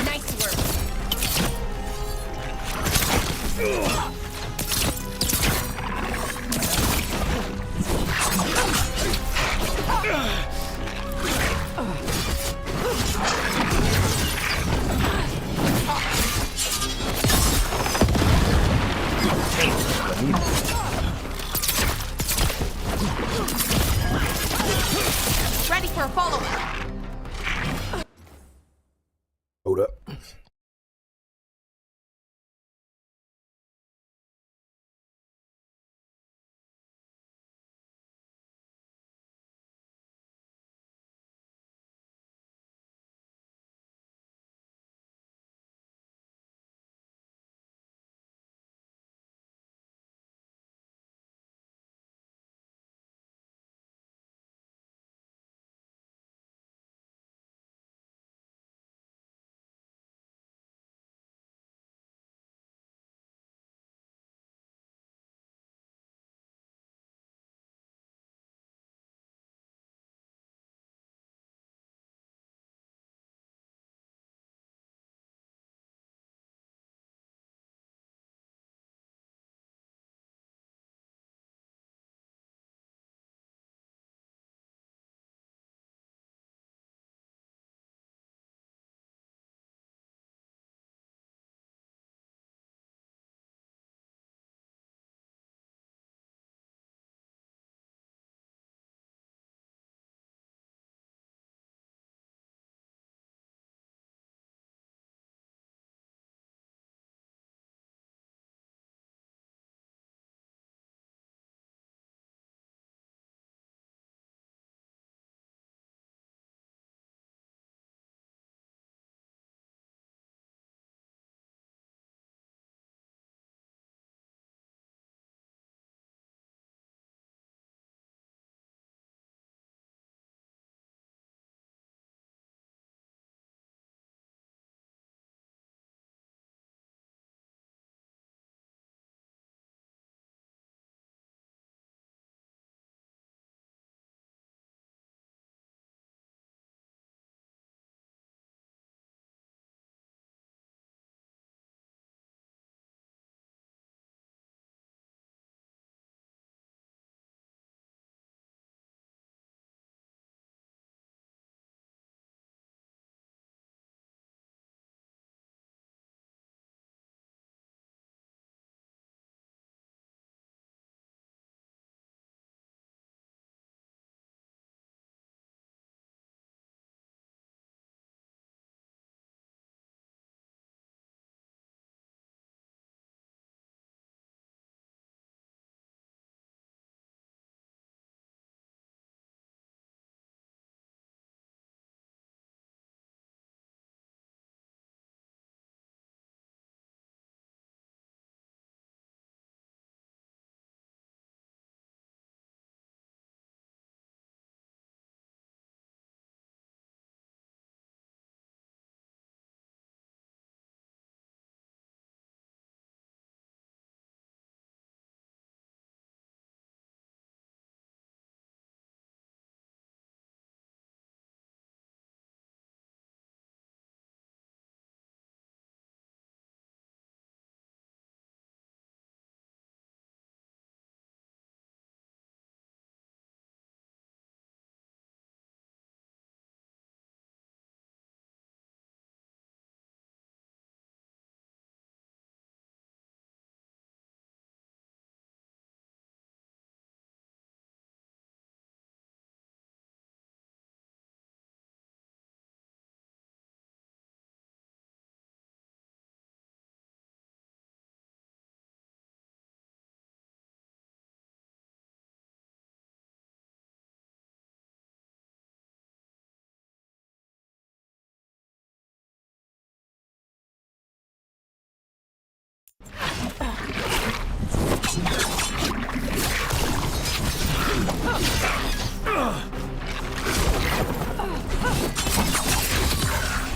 Speaker 4: Nice work.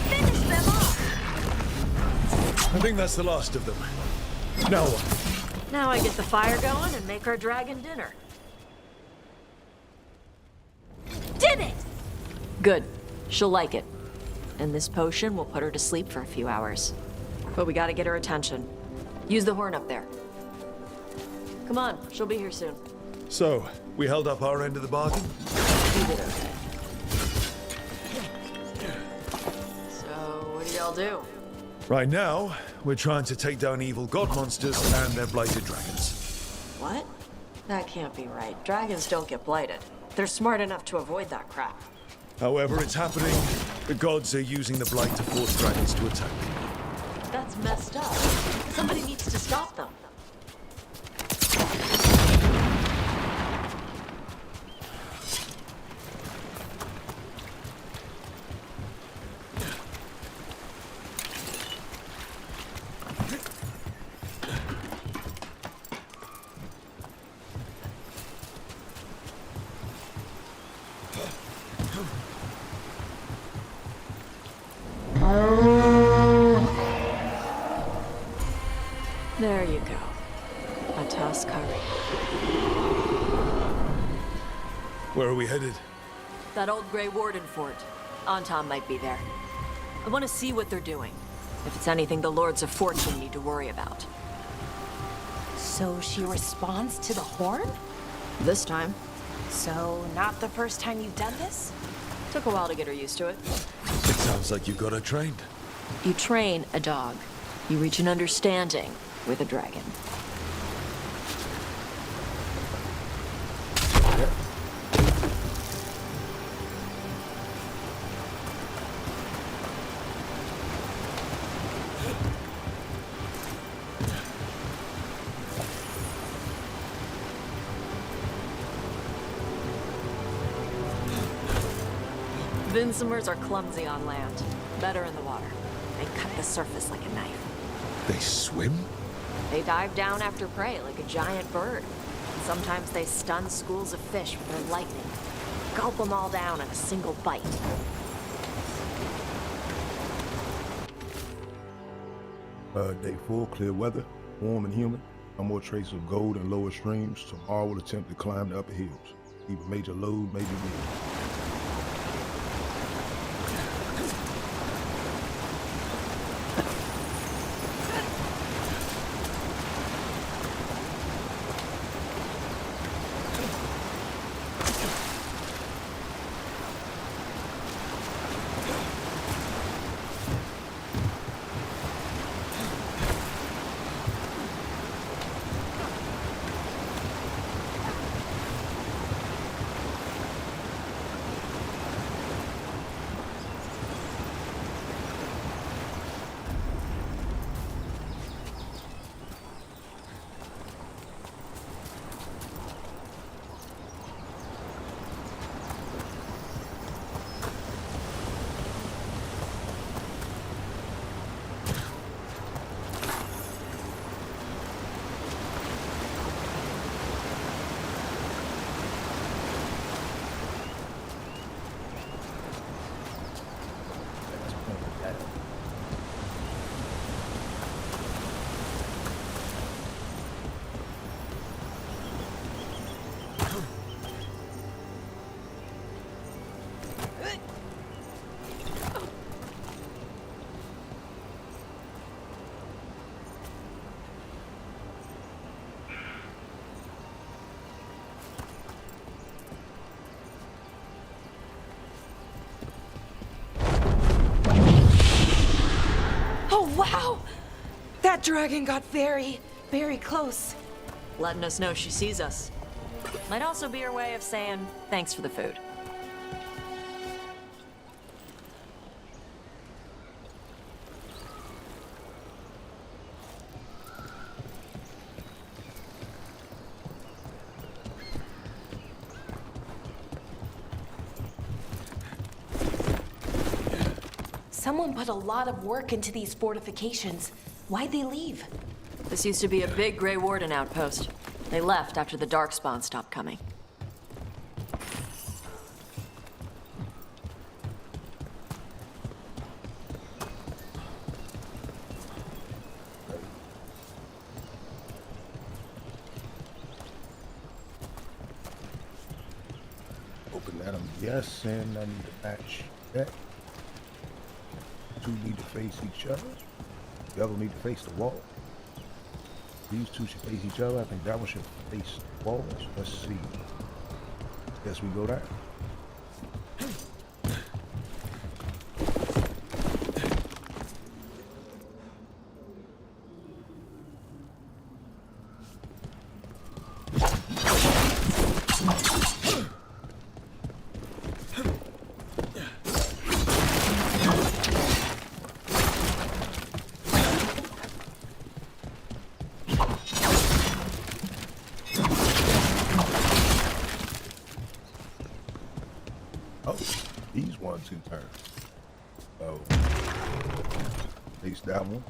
Speaker 12: Finish them off!
Speaker 2: I think that's the last of them. Now what?
Speaker 6: Now I get the fire going and make our dragon dinner.
Speaker 12: Did it!
Speaker 6: Good. She'll like it. And this potion will put her to sleep for a few hours. But we gotta get her attention. Use the horn up there. Come on, she'll be here soon.
Speaker 2: So, we held up our end of the bargain?
Speaker 6: We did okay. So, what do y'all do?
Speaker 2: Right now, we're trying to take down evil god monsters and their blighted dragons.
Speaker 6: What? That can't be right. Dragons don't get blighted. They're smart enough to avoid that crap.
Speaker 2: However it's happening, the gods are using the blight to force dragons to attack.
Speaker 6: That's messed up. Somebody needs to stop them. There you go. A toss curry.
Speaker 2: Where are we headed?
Speaker 6: That old Grey Warden fort. Anton might be there. I want to see what they're doing. If it's anything the Lords of Fortune need to worry about.
Speaker 4: So she responds to the horn?
Speaker 6: This time.
Speaker 4: So, not the first time you've done this?
Speaker 6: Took a while to get her used to it.
Speaker 2: It sounds like you got her trained.
Speaker 6: You train a dog. You reach an understanding with a dragon. Vincimers are clumsy on land, better in the water. They cut the surface like a knife.
Speaker 2: They swim?
Speaker 6: They dive down after prey like a giant bird. And sometimes they stun schools of fish with their lightning. Gulp them all down in a single bite.
Speaker 1: Day 4, clear weather, warm and humid. No more traces of gold in lower streams. Tomorrow will attempt to climb the upper hills. Either major load, maybe wind.
Speaker 4: Wow! That dragon got very, very close.
Speaker 6: Letting us know she sees us. Might also be her way of saying thanks for the food.
Speaker 4: Someone put a lot of work into these fortifications. Why'd they leave?
Speaker 6: This used to be a big Grey Warden outpost. They left after the Darkspawn stopped coming.
Speaker 1: Yes, and I need to match that. Two need to face each other. The other need to face the wall. These two should face each other. I think that one should face the walls. Let's see. Guess we go there. These ones in turn. Oh, face that one.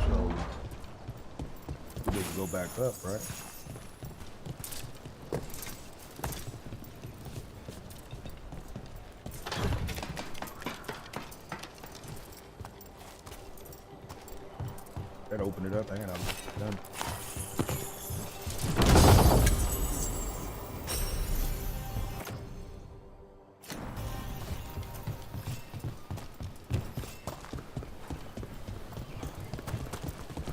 Speaker 1: So we need to go back up, right? That open it up. Hang on, I'm done.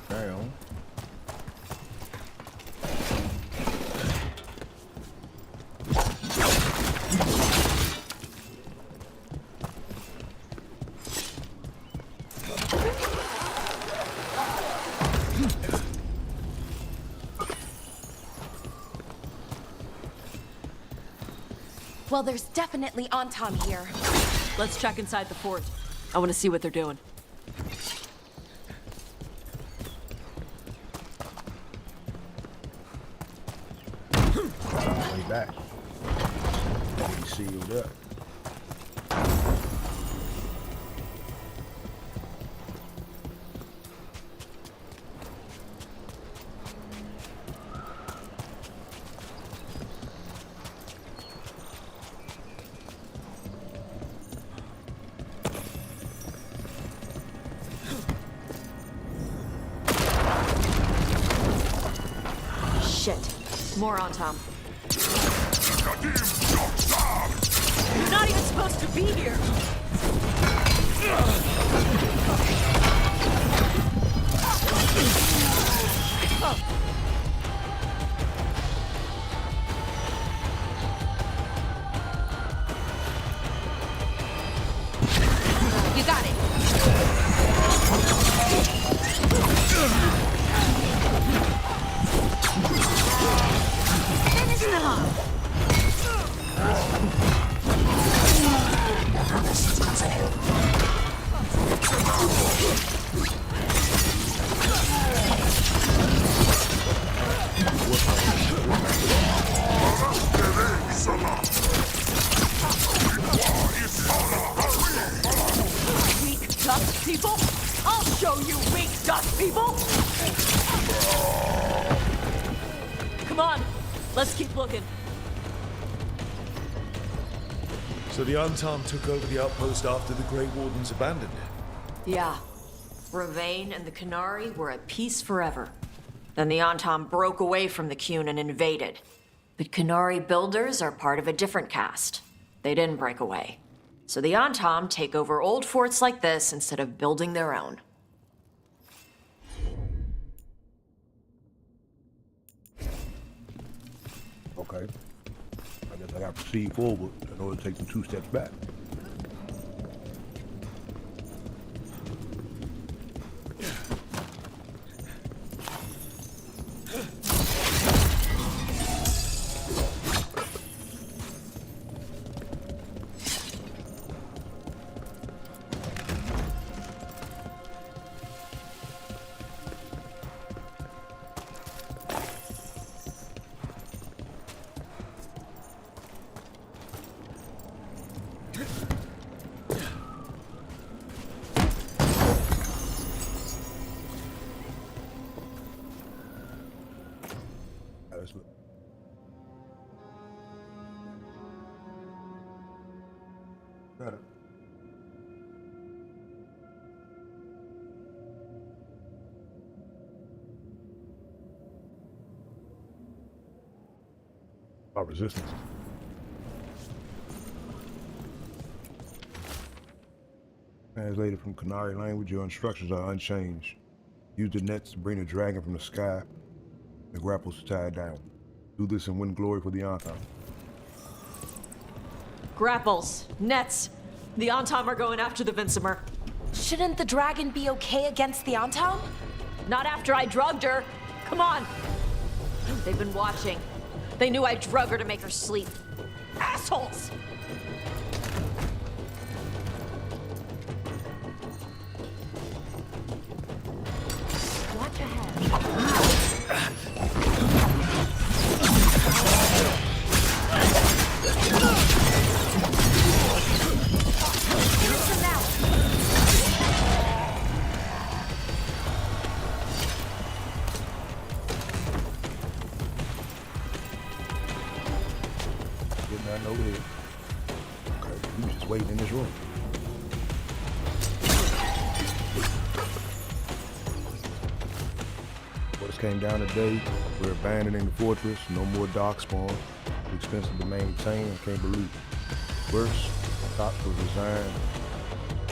Speaker 1: Carry on.
Speaker 4: Well, there's definitely Anton here.
Speaker 6: Let's check inside the fort. I want to see what they're doing.
Speaker 1: Way back. Already sealed up.
Speaker 6: Shit. More on Tom. You're not even supposed to be here!
Speaker 4: You got it.
Speaker 3: Finish them off!
Speaker 6: Weak dust people? I'll show you weak dust people! Come on, let's keep looking.
Speaker 2: So the Antam took over the outpost after the Grey Wardens abandoned it?
Speaker 6: Yeah. Ravane and the Canary were at peace forever. Then the Antam broke away from the Qun and invaded. But Canary builders are part of a different caste. They didn't break away. So the Antam take over old forts like this instead of building their own.
Speaker 1: Okay. I guess I got to proceed forward in order to take them 2 steps back. Let's look. Got it. Our resistance. Translated from Canary language, your instructions are unchanged. Use the nets to bring the dragon from the sky. The grapples to tie it down. Do this and win glory for the Anton.
Speaker 6: Grapples, nets. The Antom are going after the Vincimer.
Speaker 4: Shouldn't the dragon be okay against the Antom?
Speaker 6: Not after I drugged her. Come on. They've been watching. They knew I drug her to make her sleep. Assholes!
Speaker 4: Watch ahead. Listen now.
Speaker 1: Get nothing over here. Okay, you was just waiting in this room. Orders came down today. We're abandoning the fortress. No more darkspawn. Too expensive to maintain. I can't believe it. Worse, Cops was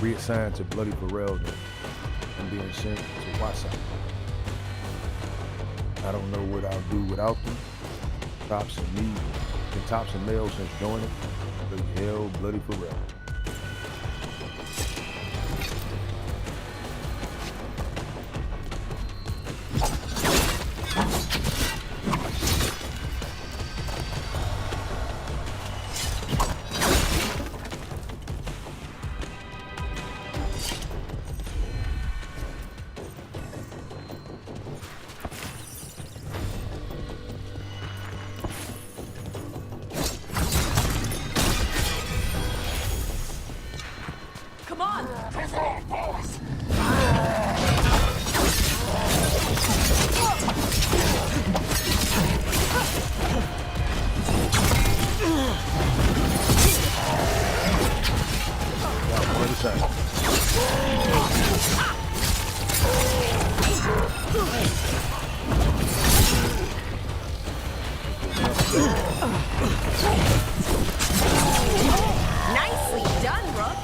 Speaker 1: reassigned to Bloody Veilguard and being sent to Wasa. I don't know what I'll do without them. Tops and me, been Tops and Mel since joining. But hell, Bloody Veilguard.
Speaker 6: Come on!
Speaker 4: Nicely done, Rook.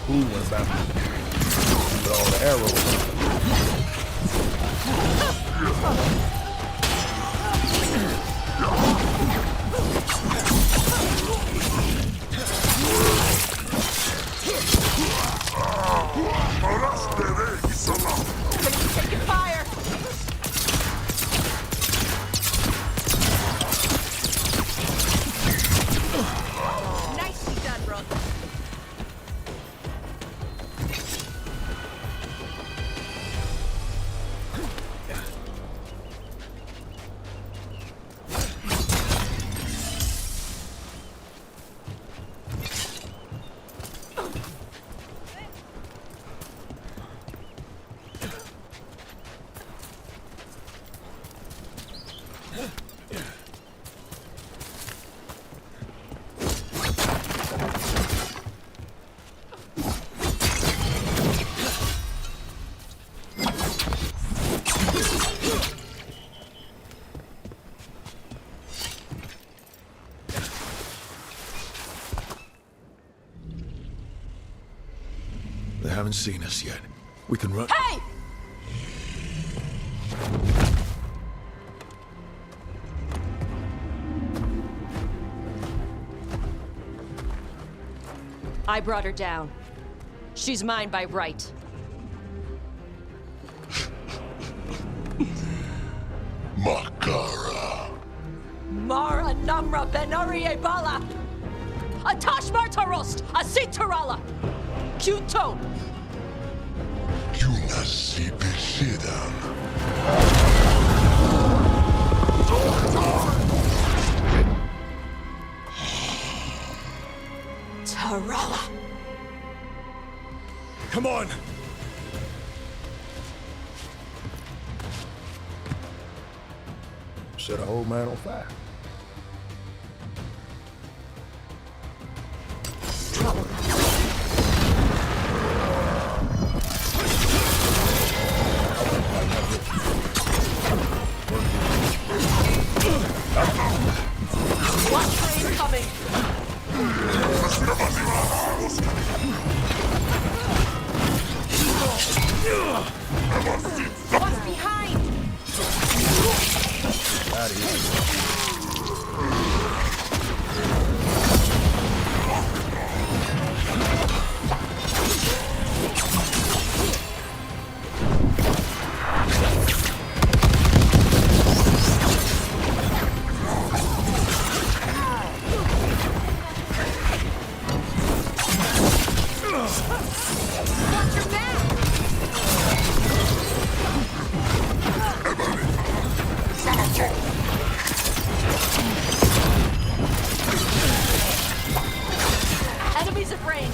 Speaker 1: Ooh, what about with all the arrows?
Speaker 6: Taking fire!
Speaker 4: Nicely done, Rook.
Speaker 2: They haven't seen us yet. We can run.
Speaker 6: Hey! I brought her down. She's mine by right.
Speaker 10: Makara.
Speaker 6: Mara Namra Benori Bala! Atash Martarost! Asitarala! Kyuto! Tarala!
Speaker 2: Come on!
Speaker 1: Set an old man on fire.
Speaker 6: One train coming!
Speaker 4: What's behind?
Speaker 1: Out of here.
Speaker 6: Enemies at range!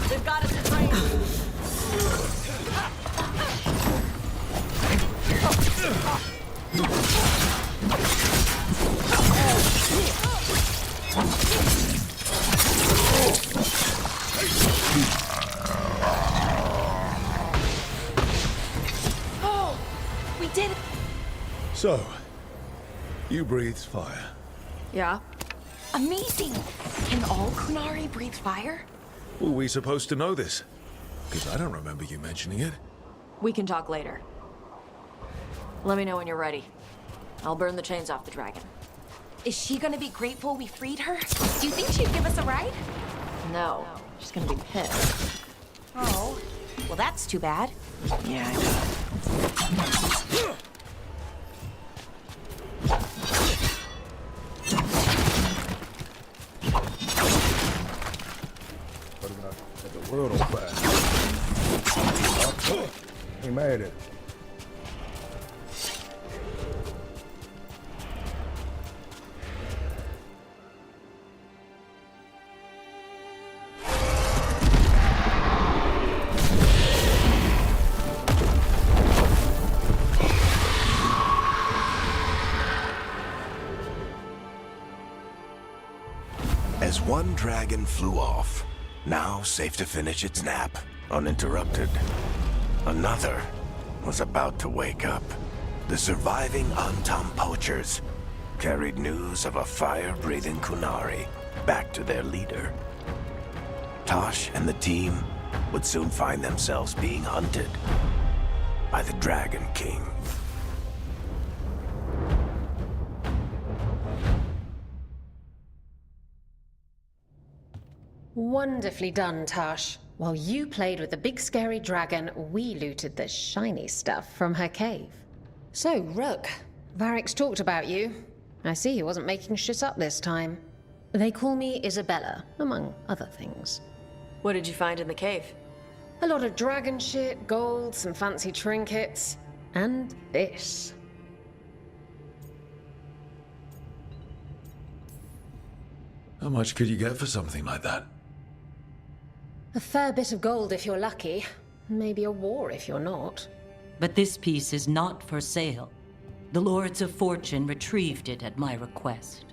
Speaker 6: They've got us at range!
Speaker 4: Oh, we did it.
Speaker 2: So, you breathed fire.
Speaker 6: Yeah?
Speaker 4: Amazing. Can all Kunari breathe fire?
Speaker 2: Were we supposed to know this? Because I don't remember you mentioning it.
Speaker 6: We can talk later. Let me know when you're ready. I'll burn the chains off the dragon.
Speaker 4: Is she gonna be grateful we freed her? Do you think she'd give us a ride?
Speaker 6: No, she's gonna be pissed.
Speaker 4: Oh, well that's too bad.
Speaker 6: Yeah, I know.
Speaker 1: Set the world on fire. Ain't mad at it.
Speaker 19: As one dragon flew off, now safe to finish its nap, uninterrupted, another was about to wake up. The surviving Antam poachers carried news of a fire-breathing Kunari back to their leader. Tosh and the team would soon find themselves being hunted by the Dragon King.
Speaker 8: Wonderfully done, Tash. While you played with the big scary dragon, we looted the shiny stuff from her cave. So, Rook, Varric's talked about you. I see he wasn't making shit up this time. They call me Isabella, among other things.
Speaker 6: What did you find in the cave?
Speaker 8: A lot of dragon shit, gold, some fancy trinkets, and this.
Speaker 2: How much could you get for something like that?
Speaker 8: A fair bit of gold if you're lucky. Maybe a war if you're not.
Speaker 22: But this piece is not for sale. The Lords of Fortune retrieved it at my request.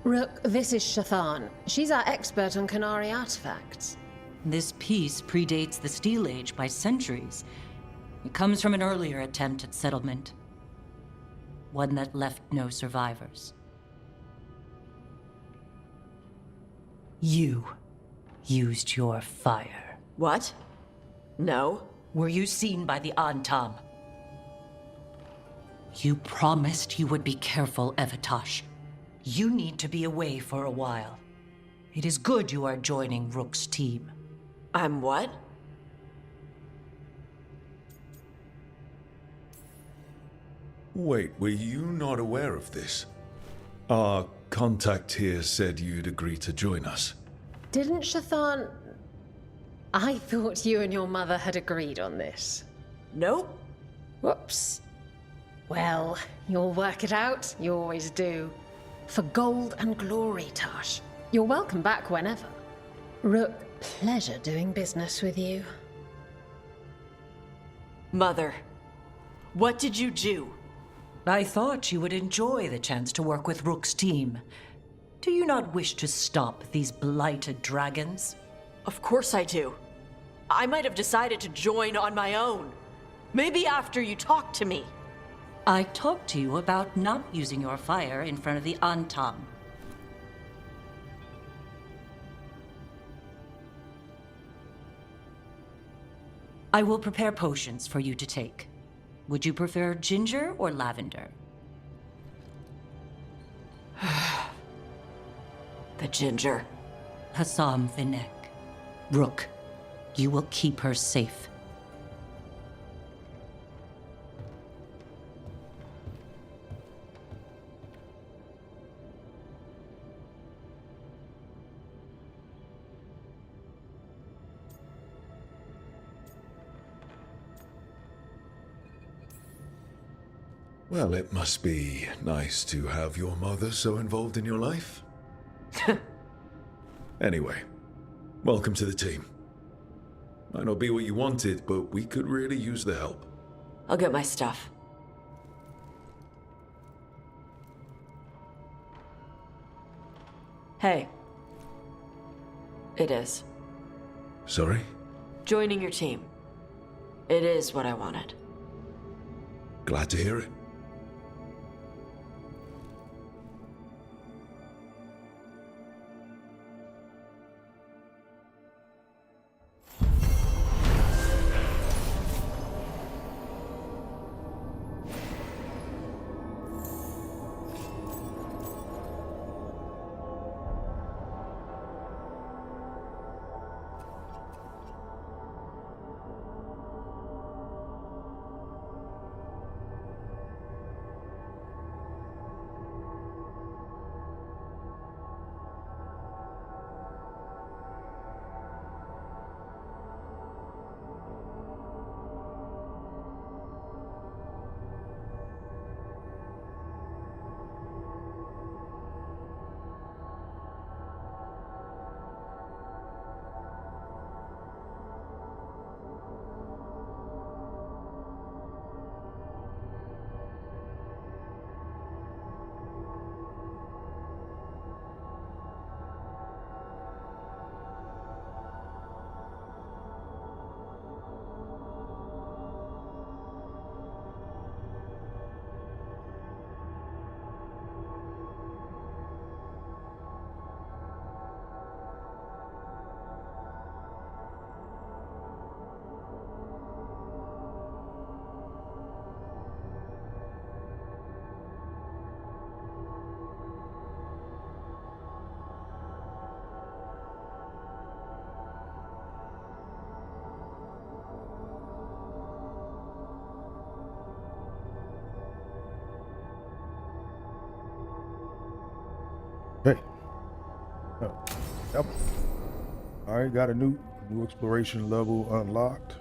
Speaker 8: Rook, this is Shathan. She's our expert on Kunari artifacts.
Speaker 22: This piece predates the Steel Age by centuries. It comes from an earlier attempt at settlement. One that left no survivors. You used your fire.
Speaker 6: What? No.
Speaker 22: Were you seen by the Antam? You promised you would be careful, Evatosh. You need to be away for a while. It is good you are joining Rook's team.
Speaker 6: I'm what?
Speaker 2: Wait, were you not aware of this? Our contact here said you'd agree to join us.
Speaker 8: Didn't Shathan... I thought you and your mother had agreed on this.
Speaker 6: Nope.
Speaker 8: Whoops. Well, you'll work it out. You always do. For gold and glory, Tash. You're welcome back whenever. Rook, pleasure doing business with you.
Speaker 6: Mother, what did you do?
Speaker 22: I thought you would enjoy the chance to work with Rook's team. Do you not wish to stop these blighted dragons?
Speaker 6: Of course I do. I might have decided to join on my own. Maybe after you talked to me.
Speaker 22: I talked to you about not using your fire in front of the Antam. I will prepare potions for you to take. Would you prefer ginger or lavender?
Speaker 6: The ginger.
Speaker 22: Hassam Vinek. Rook, you will keep her safe.
Speaker 2: Well, it must be nice to have your mother so involved in your life. Anyway, welcome to the team. Might not be what you wanted, but we could really use the help.
Speaker 6: I'll get my stuff. Hey. It is.
Speaker 2: Sorry?
Speaker 6: Joining your team. It is what I wanted.
Speaker 2: Glad to hear it.
Speaker 1: Hey. Oh, yep. Alright, got a new exploration level unlocked.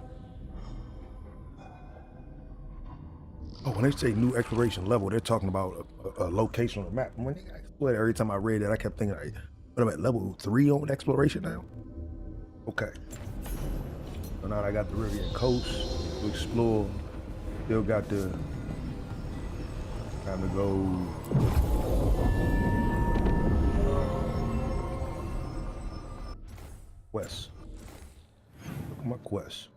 Speaker 1: Oh, when they say new exploration level, they're talking about a location on the map. When I explained every time I read that, I kept thinking, like, what, I'm at level 3 on exploration now? Okay. So now I got the Rivian Coast to explore. Still got the time to go west. Look at my quest.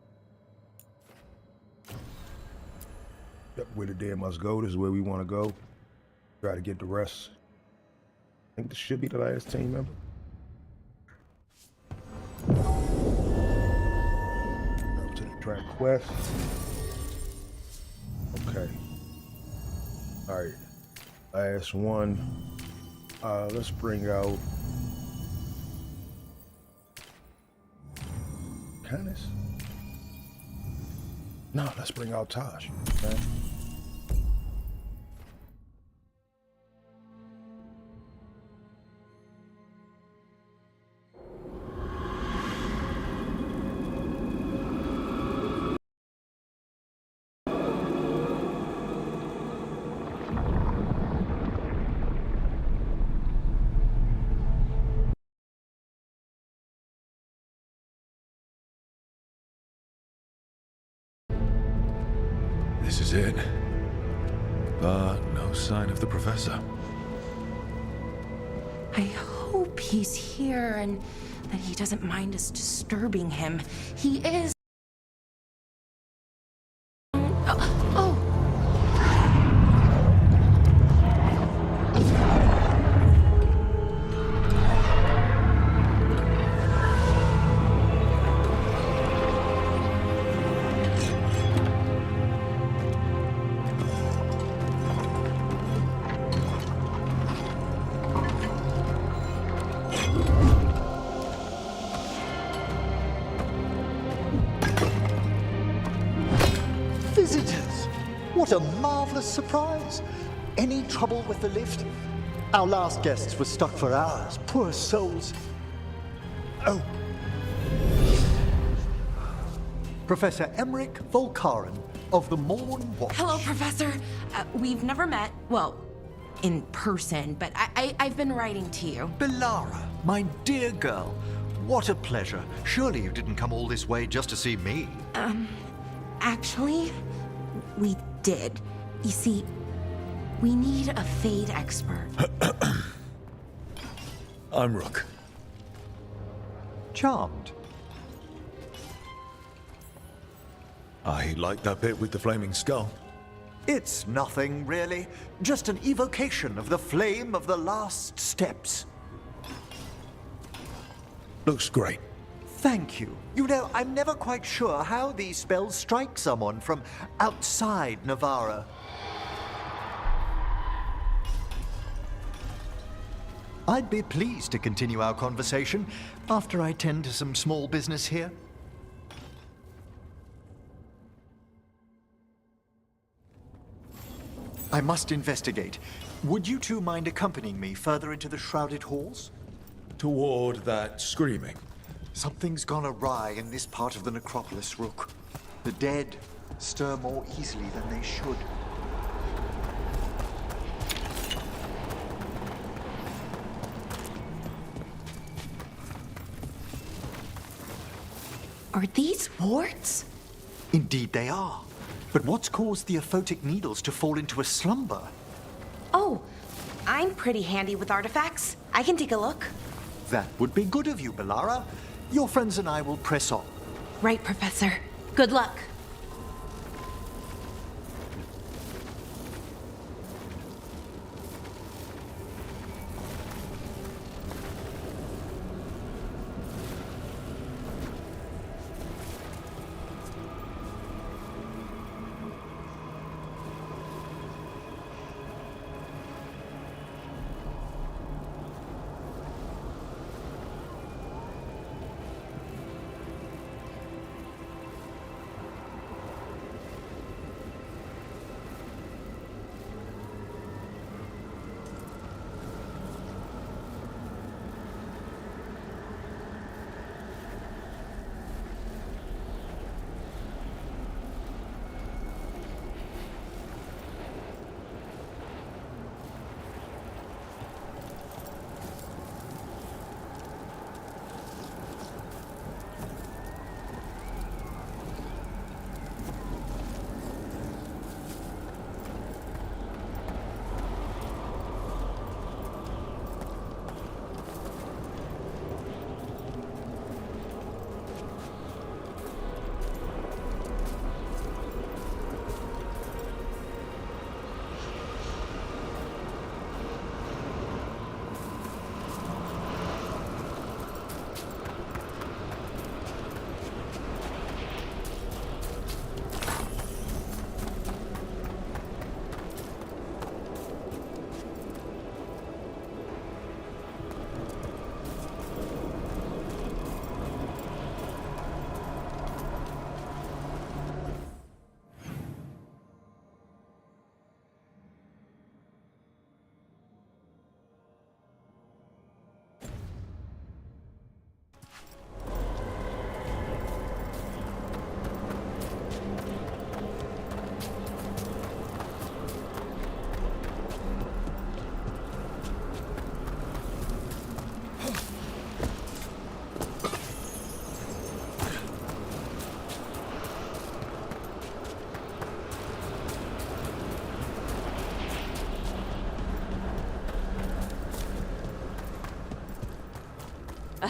Speaker 1: Yep, where the dead must go. This is where we want to go. Try to get the rest. I think this should be the last team member. Up to the track quest. Okay. Alright. Last one. Let's bring out Canis. No, let's bring out Tosh. Okay.
Speaker 2: This is it. But no sign of the professor.
Speaker 4: I hope he's here and that he doesn't mind us disturbing him. He is. Oh.
Speaker 9: Visitors! What a marvelous surprise! Any trouble with the lift? Our last guests were stuck for hours. Poor souls. Oh. Professor Emmerich Volkaren of the Morn Watch.
Speaker 4: Hello, Professor. We've never met. Well, in person, but I've been writing to you.
Speaker 9: Belara, my dear girl. What a pleasure. Surely you didn't come all this way just to see me.
Speaker 4: Actually, we did. You see, we need a Fade expert.
Speaker 2: I'm Rook.
Speaker 9: Charmed.
Speaker 2: I like that bit with the flaming skull.
Speaker 9: It's nothing, really. Just an evocation of the flame of the last steps.
Speaker 2: Looks great.
Speaker 9: Thank you. You know, I'm never quite sure how these spells strike someone from outside Navarra. I'd be pleased to continue our conversation after I tend to some small business here. I must investigate. Would you two mind accompanying me further into the shrouded halls?
Speaker 2: Toward that screaming.
Speaker 9: Something's gone awry in this part of the necropolis, Rook. The dead stir more easily than they should.
Speaker 4: Are these warts?
Speaker 9: Indeed they are. But what's caused the aphotic needles to fall into a slumber?
Speaker 4: Oh, I'm pretty handy with artifacts. I can take a look.
Speaker 9: That would be good of you, Belara. Your friends and I will press on.
Speaker 4: Right, Professor. Good luck.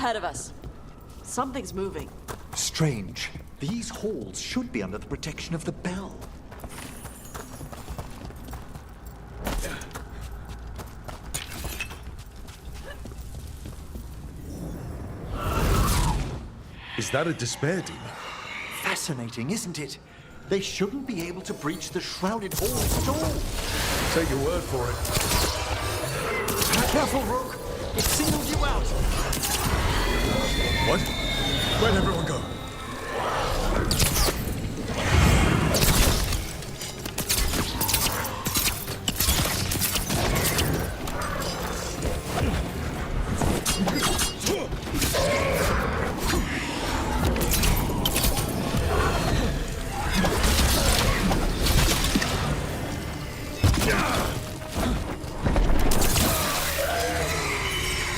Speaker 6: ahead of us. Something's moving.
Speaker 9: Strange. These halls should be under the protection of the bell.
Speaker 2: Is that a despair demon?
Speaker 9: Fascinating, isn't it? They shouldn't be able to breach the shrouded halls at all.
Speaker 2: Take your word for it.
Speaker 9: Careful, Rogue. It singled you out.
Speaker 2: What? Where'd everyone go?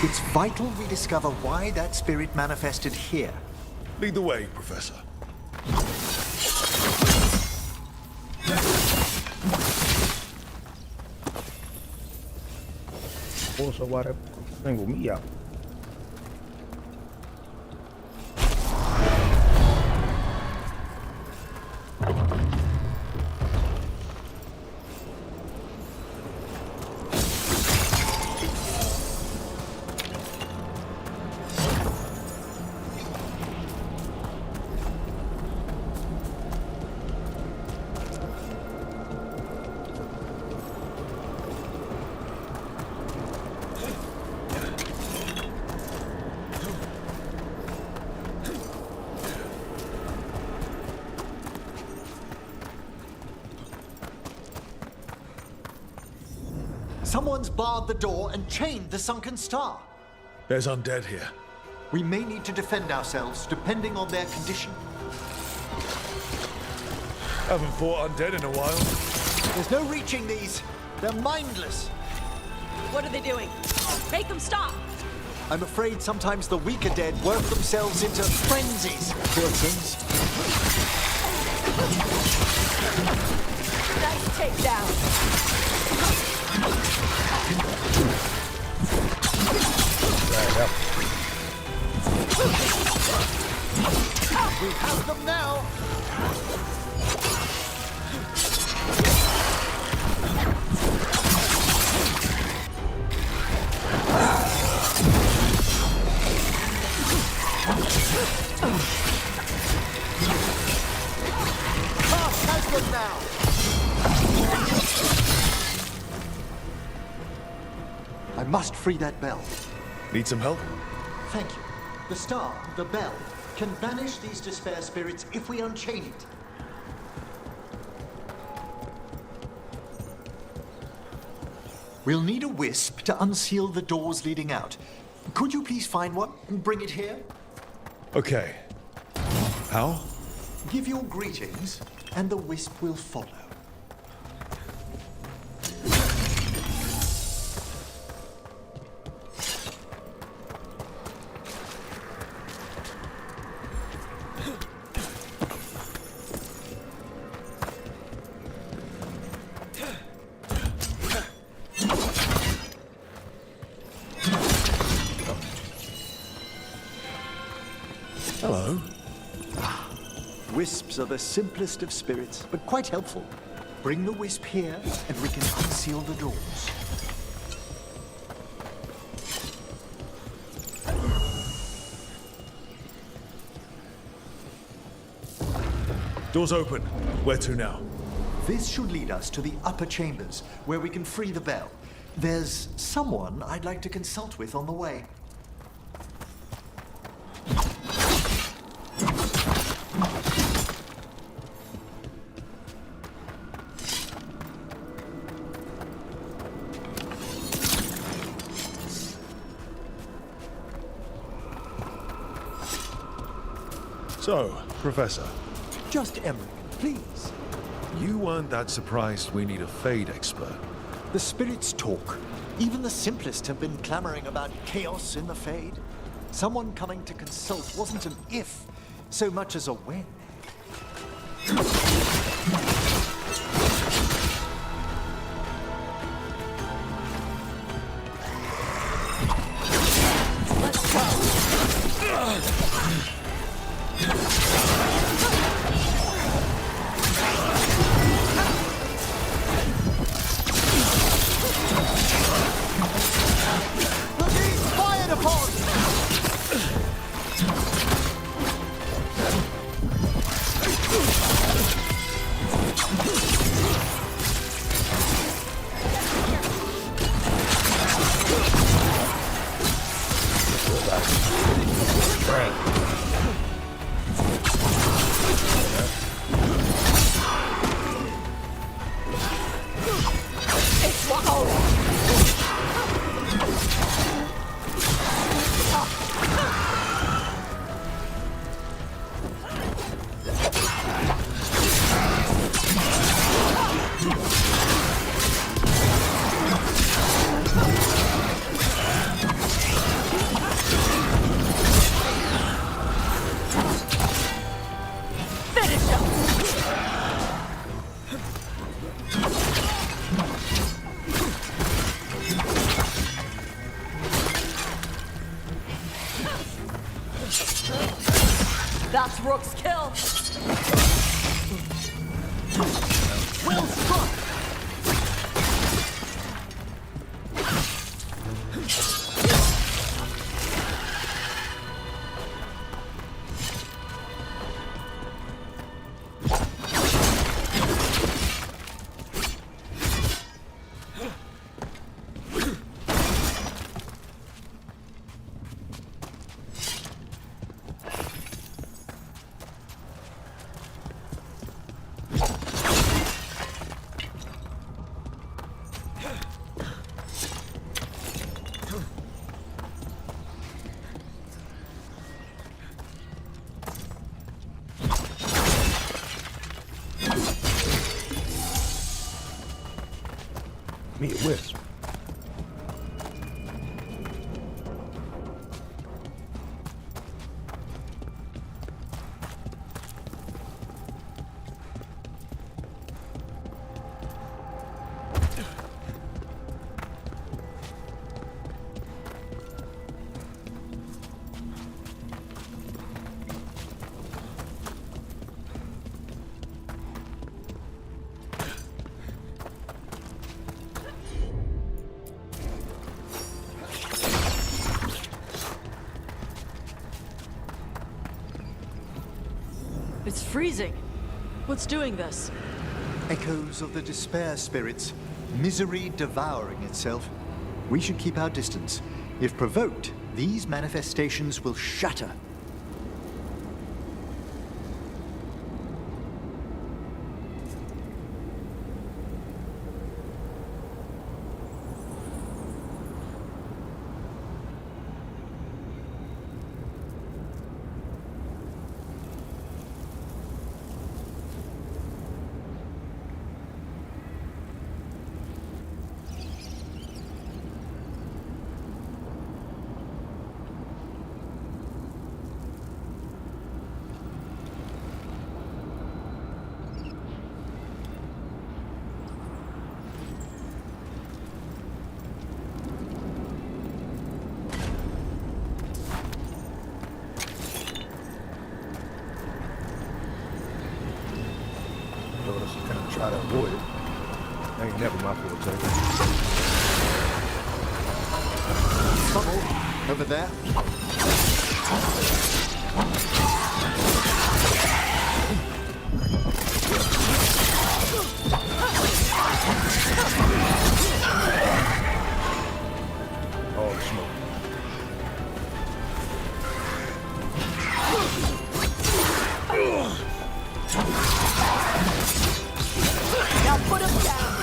Speaker 9: It's vital we discover why that spirit manifested here.
Speaker 2: Lead the way, Professor.
Speaker 1: Also, why that single me out?
Speaker 9: Someone's barred the door and chained the sunken star.
Speaker 2: There's undead here.
Speaker 9: We may need to defend ourselves, depending on their condition.
Speaker 2: Haven't fought undead in a while.
Speaker 9: There's no reaching these. They're mindless.
Speaker 6: What are they doing? Make them stop!
Speaker 9: I'm afraid sometimes the weaker dead work themselves into frenzies. Poor things.
Speaker 6: Nice takedown.
Speaker 9: We have them now. Task has them now. I must free that bell.
Speaker 2: Need some help?
Speaker 9: Thank you. The star, the bell, can banish these despair spirits if we unchain it. We'll need a wisp to unseal the doors leading out. Could you please find one and bring it here?
Speaker 2: Okay. How?
Speaker 9: Give your greetings, and the wisp will follow.
Speaker 2: Hello.
Speaker 9: Wisps are the simplest of spirits, but quite helpful. Bring the wisp here, and we can unseal the doors.
Speaker 2: Doors open. Where to now?
Speaker 9: This should lead us to the upper chambers, where we can free the bell. There's someone I'd like to consult with on the way.
Speaker 2: So, Professor.
Speaker 9: Just Emmerich, please.
Speaker 2: You weren't that surprised we need a Fade expert.
Speaker 9: The spirits talk. Even the simplest have been clamoring about chaos in the Fade. Someone coming to consult wasn't an if, so much as a when.
Speaker 6: Let's go. Rook's kill!
Speaker 15: Well struck!
Speaker 1: Me a wisp.
Speaker 6: It's freezing. What's doing this?
Speaker 9: Echoes of the despair spirits, misery devouring itself. We should keep our distance. If provoked, these manifestations will shatter.
Speaker 1: Try to avoid it. That ain't never my forte.
Speaker 9: Trouble over there.
Speaker 1: All the smoke.
Speaker 6: Now put him down!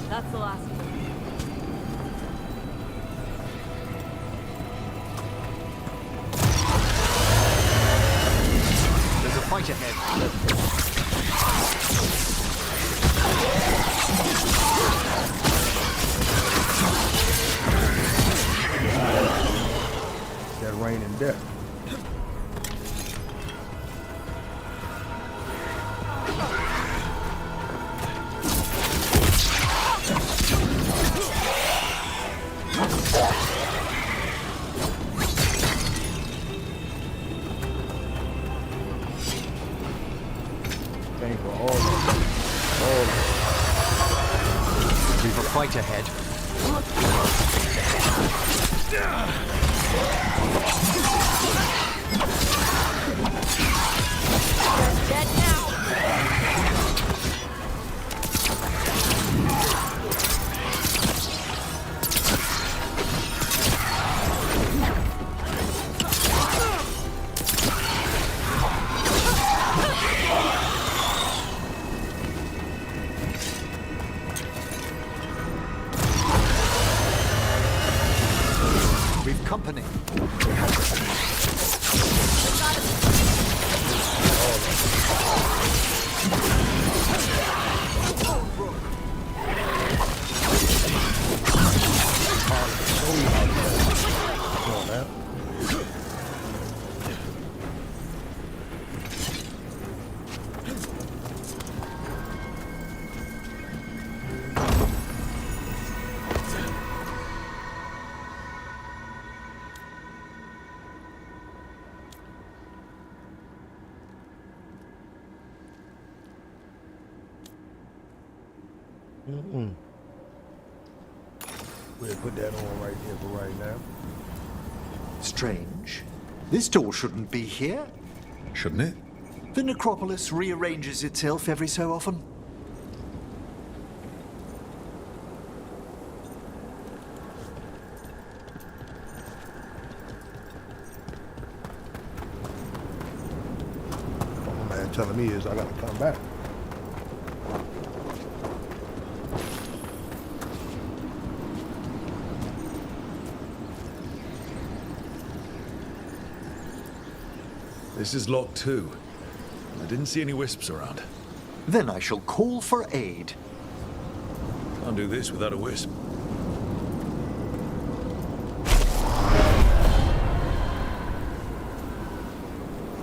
Speaker 6: That's the last one.
Speaker 9: There's a fight ahead.
Speaker 1: That rain and death. ain't for all of them. All of them.
Speaker 9: We've a fight ahead.
Speaker 14: Dead now.
Speaker 9: We've company.
Speaker 1: We'll put that on right here for right now.
Speaker 9: Strange. This door shouldn't be here.
Speaker 2: Shouldn't it?
Speaker 9: The necropolis rearranges itself every so often.
Speaker 1: All my man telling me is I gotta come back.
Speaker 2: This is locked too. I didn't see any wisps around.
Speaker 9: Then I shall call for aid.
Speaker 2: Can't do this without a wisp.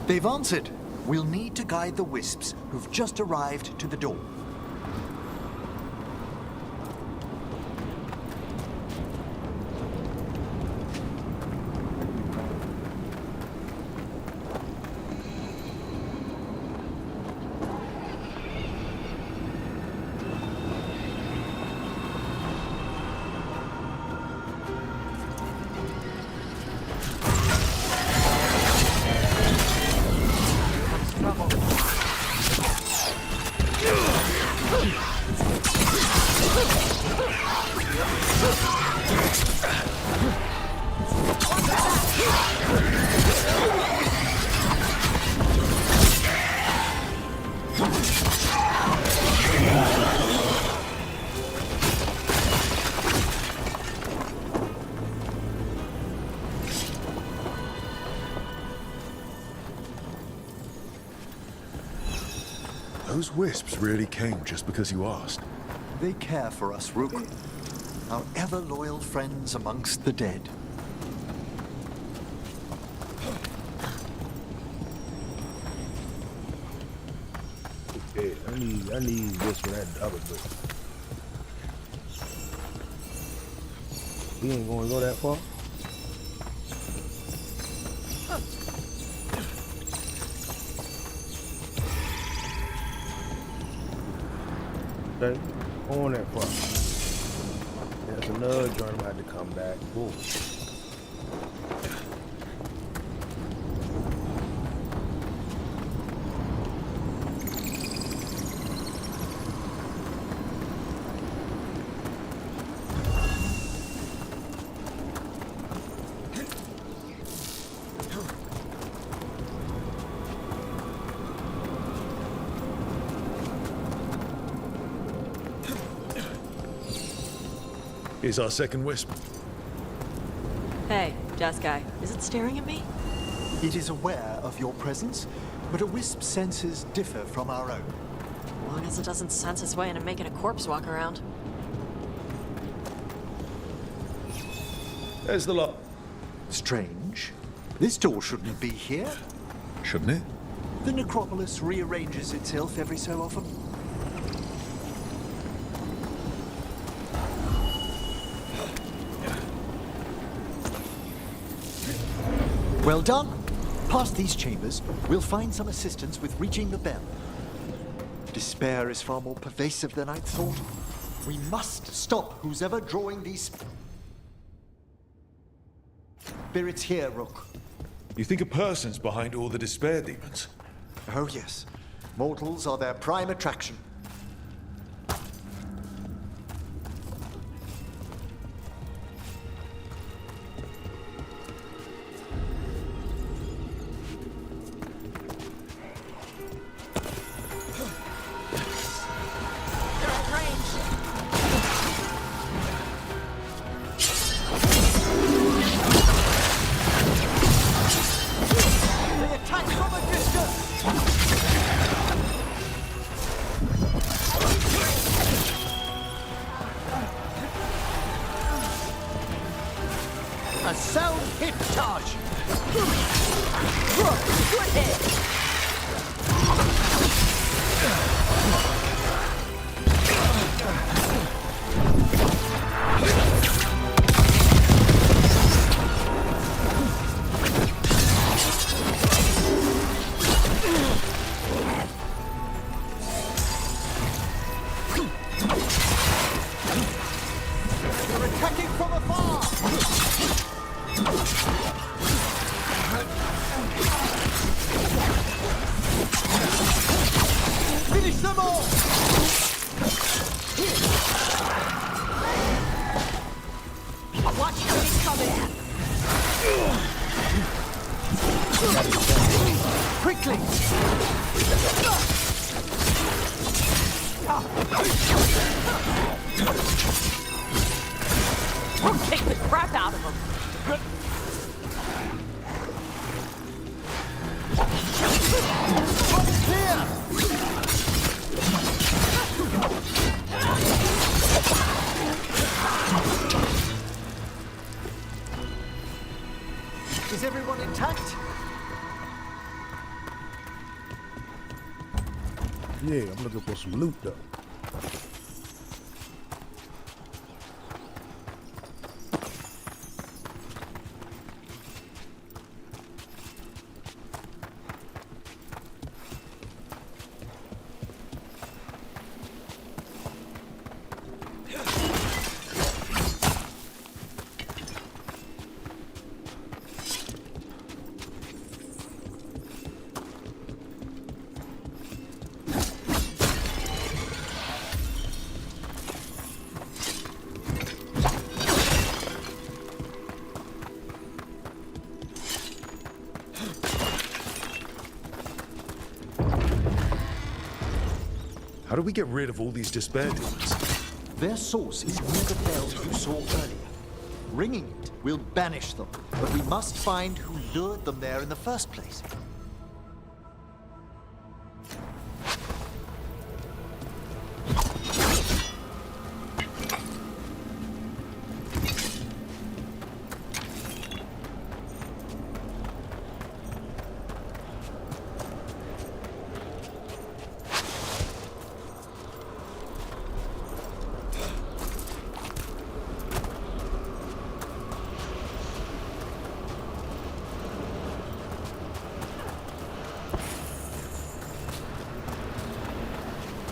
Speaker 9: They've answered. We'll need to guide the wisps who've just arrived to the door.
Speaker 2: Those wisps really came just because you asked.
Speaker 9: They care for us, Rook. Our ever-loyal friends amongst the dead.
Speaker 1: Okay, I need this for that other book. We ain't gonna go that far. Okay, on that far. There's another joint I'm gonna have to come back. Ooh.
Speaker 2: Here's our second wisp.
Speaker 6: Hey, desk guy. Is it staring at me?
Speaker 9: It is aware of your presence, but a wisp's senses differ from our own.
Speaker 6: As long as it doesn't sense its way into making a corpse walk around.
Speaker 2: There's the lock.
Speaker 9: Strange. This door shouldn't be here.
Speaker 2: Shouldn't it?
Speaker 9: The necropolis rearranges itself every so often. Well done. Past these chambers, we'll find some assistance with reaching the bell. Despair is far more pervasive than I'd thought. We must stop who's ever drawing these spirits here, Rook.
Speaker 2: You think a person's behind all the despair demons?
Speaker 9: Oh yes. Mortals are their prime attraction.
Speaker 15: A sound hit charge!
Speaker 12: Good hit!
Speaker 15: They're attacking from afar! Finish them all!
Speaker 12: Watch how he's coming!
Speaker 15: Quickly!
Speaker 12: We'll kick the crap out of him!
Speaker 15: Is everyone intact?
Speaker 1: Yeah, I'm looking for some loot though.
Speaker 2: How do we get rid of all these despair demons?
Speaker 9: Their source is near the bell you saw earlier. Ringing it will banish them, but we must find who lured them there in the first place.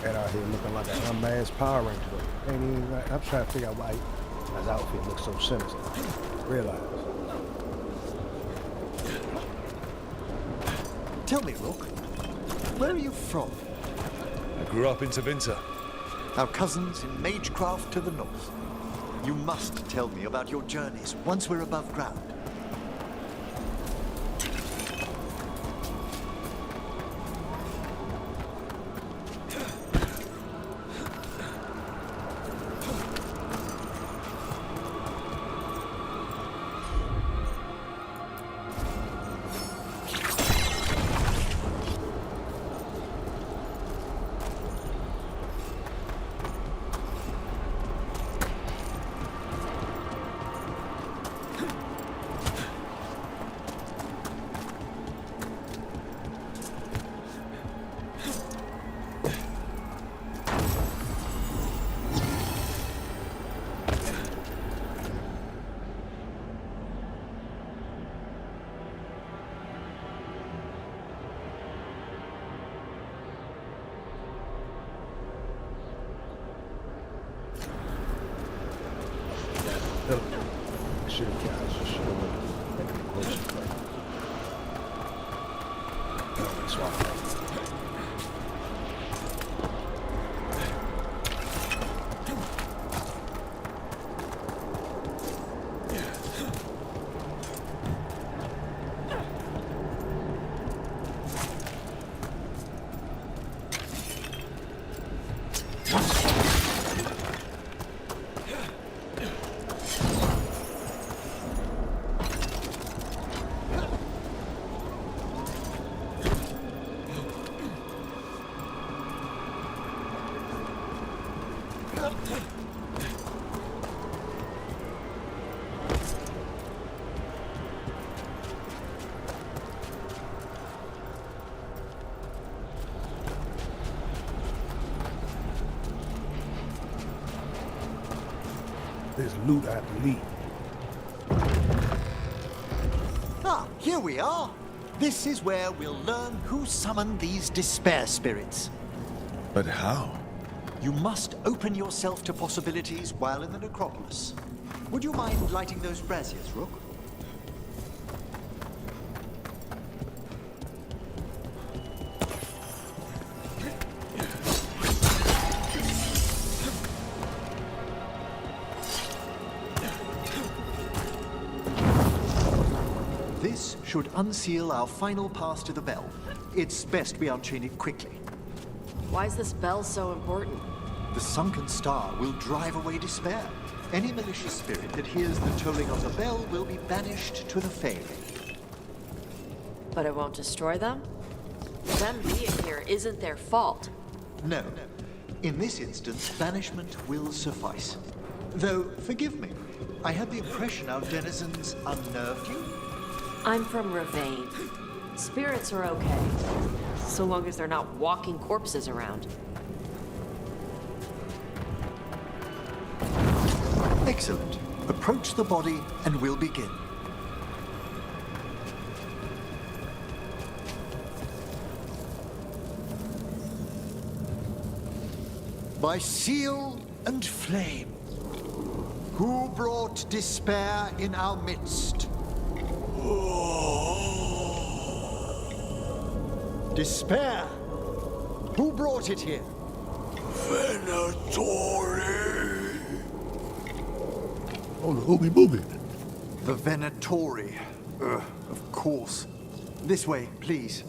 Speaker 9: Out here looking like an unmasked Power Ranger. Ain't even right. I'm trying to figure out why his outfit looks so sinister. Realize. Tell me, Rook, where are you from?
Speaker 2: I grew up in Tevinter.
Speaker 9: Our cousins in Magecraft to the north. You must tell me about your journeys once we're above ground.
Speaker 1: City Council should have been a closer thing. Anyway, swap that. There's loot I have to leave.
Speaker 9: Ah, here we are. This is where we'll learn who summoned these despair spirits.
Speaker 2: But how?
Speaker 9: You must open yourself to possibilities while in the necropolis. Would you mind lighting those braziers, Rook? This should unseal our final path to the bell. It's best we unchain it quickly.
Speaker 6: Why is this bell so important?
Speaker 9: The sunken star will drive away despair. Any malicious spirit that hears the tolling of the bell will be banished to the Fae.
Speaker 6: But it won't destroy them? Them being here isn't their fault.
Speaker 9: No. In this instance, banishment will suffice. Though, forgive me, I had the impression our denizens unnerved you.
Speaker 6: I'm from Revamp. Spirits are okay, so long as they're not walking corpses around.
Speaker 9: Excellent. Approach the body and we'll begin. By seal and flame, who brought despair in our midst? Despair! Who brought it here?
Speaker 19: Venatori!
Speaker 1: Oh, the ooby booby.
Speaker 9: The Venatori. Of course. This way, please.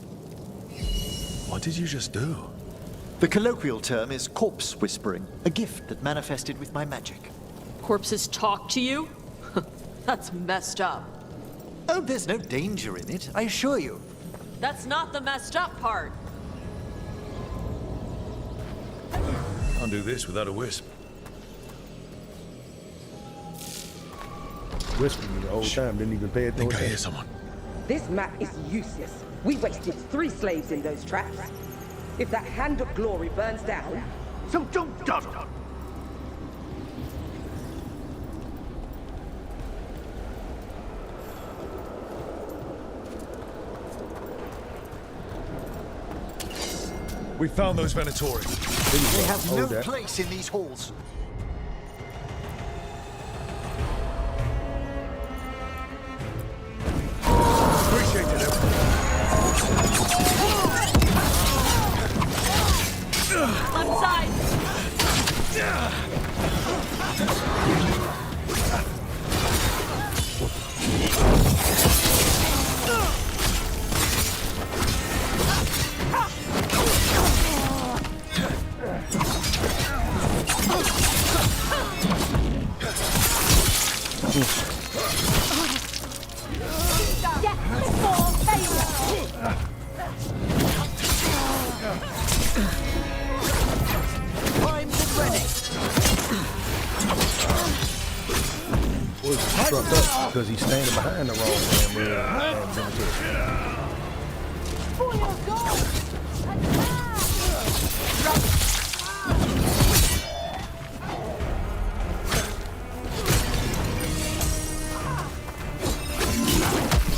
Speaker 2: What did you just do?
Speaker 9: The colloquial term is corpse whispering, a gift that manifested with my magic.
Speaker 6: Corpses talk to you? That's messed up.
Speaker 9: Oh, there's no danger in it, I assure you.
Speaker 6: That's not the messed up part.
Speaker 2: Can't do this without a wisp.
Speaker 1: Whispering the whole time, didn't even pay attention.
Speaker 2: I think I hear someone.
Speaker 7: This map is useless. We wasted 3 slaves in those traps. If that Hand of Glory burns down, so don't dawdle.
Speaker 2: We found those Venatori.
Speaker 9: They have no place in these halls.
Speaker 2: Appreciate it,
Speaker 6: Left side!
Speaker 1: Struck up because he's standing behind the wrong damn cemetery.
Speaker 14: For your God!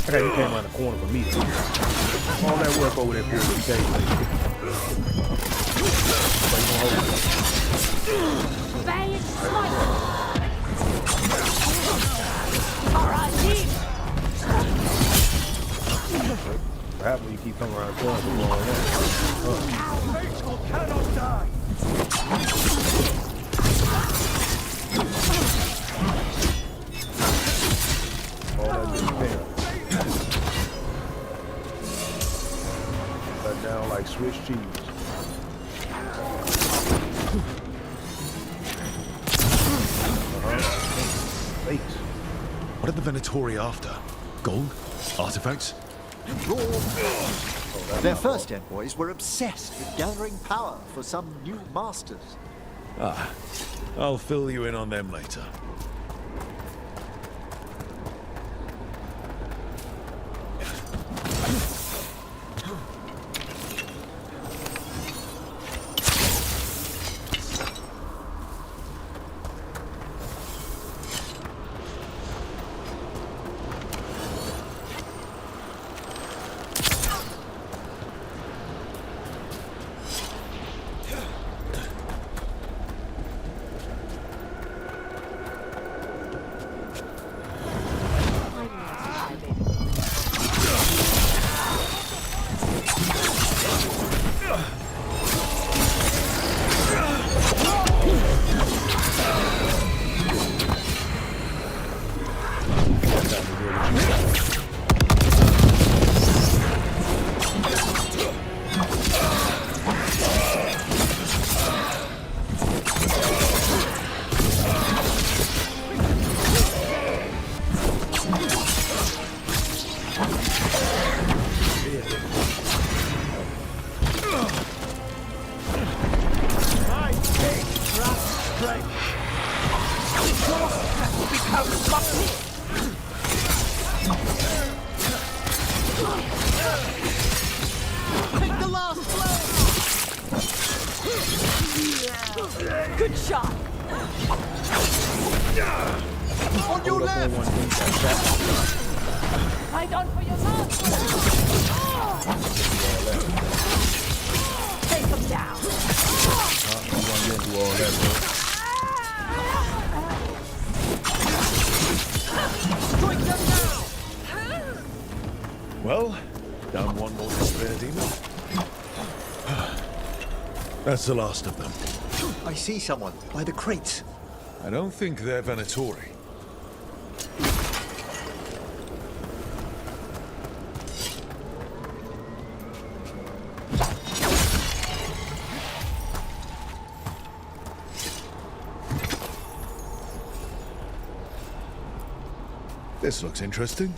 Speaker 1: I got you came around the corner for me. All that work over there for 3 days.
Speaker 14: Valiant sniper!
Speaker 1: Come around the corner for all that.
Speaker 15: Faithful cannot die!
Speaker 1: All that didn't fail. Cut down like Swiss cheese. Fakes.
Speaker 2: What are the Venatori after? Gold? Artifacts?
Speaker 9: Their first envoys were obsessed with gathering power for some new masters.
Speaker 2: Ah, I'll fill you in on them later.
Speaker 14: Good shot.
Speaker 15: On your left.
Speaker 14: Right on for your last. Take him down.
Speaker 1: I'm gonna get into all that,
Speaker 15: Strike them now.
Speaker 2: Well, down one more despair demon. That's the last of them.
Speaker 9: I see someone by the crates.
Speaker 2: I don't think they're Venatori. This looks interesting.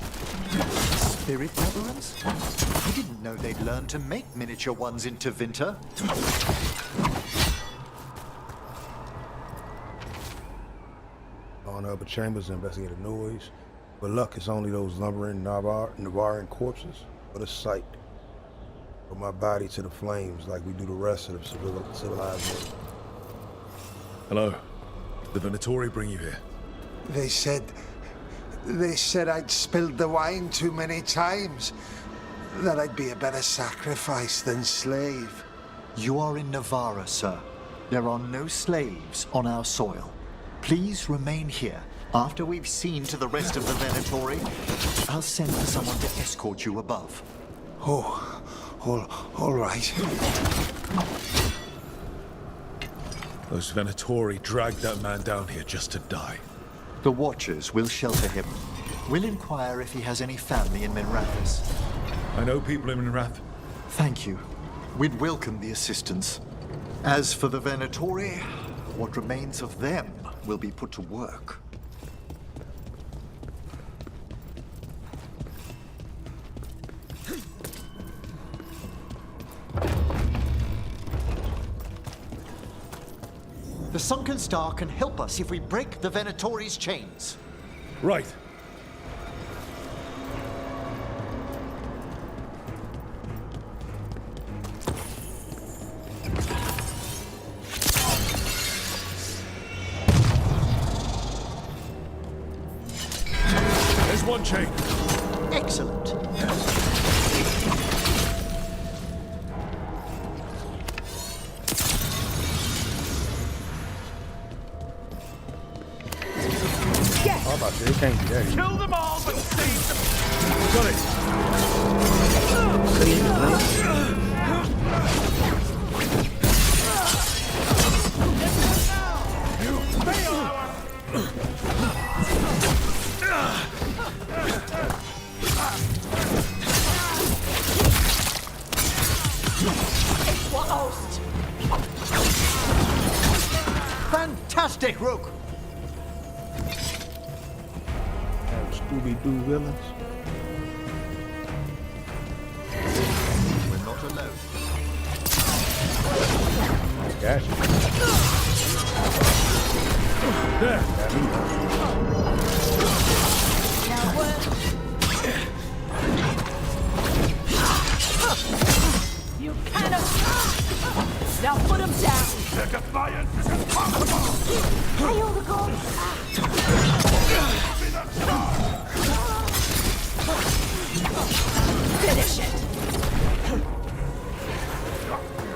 Speaker 9: Spirit labyrinths? I didn't know they'd learned to make miniature ones in Tevinter.
Speaker 1: On the upper chambers to investigate the noise. But luck, it's only those lumbering Navaran corpses. What a sight. Put my body to the flames like we do the rest of the civilized world.
Speaker 2: Hello. The Venatori bring you here?
Speaker 16: They said I'd spilled the wine too many times. That I'd be a better sacrifice than slave.
Speaker 9: You are in Navarra, sir. There are no slaves on our soil. Please remain here. After we've seen to the rest of the Venatori, I'll send for someone to escort you above.
Speaker 16: Oh, all right.
Speaker 2: Those Venatori dragged that man down here just to die.
Speaker 9: The Watchers will shelter him. We'll inquire if he has any family in Minrathous.
Speaker 2: I know people in Minrath.
Speaker 9: Thank you. We'd welcome the assistance. As for the Venatori, what remains of them will be put to work. The Sunken Star can help us if we break the Venatori's chains.
Speaker 2: Right. There's one chain.
Speaker 9: Excellent.
Speaker 1: How about that? It can't be that easy.
Speaker 15: Kill them all, but save them.
Speaker 2: Got it.
Speaker 1: save it, man.
Speaker 9: Fantastic, Rook!
Speaker 1: Scooby-Doo villains.
Speaker 9: We're not alone.
Speaker 1: Gotcha. There.
Speaker 12: You cannot. Now put him down.
Speaker 15: The defiance is impossible!
Speaker 12: Hail the gods. Finish it.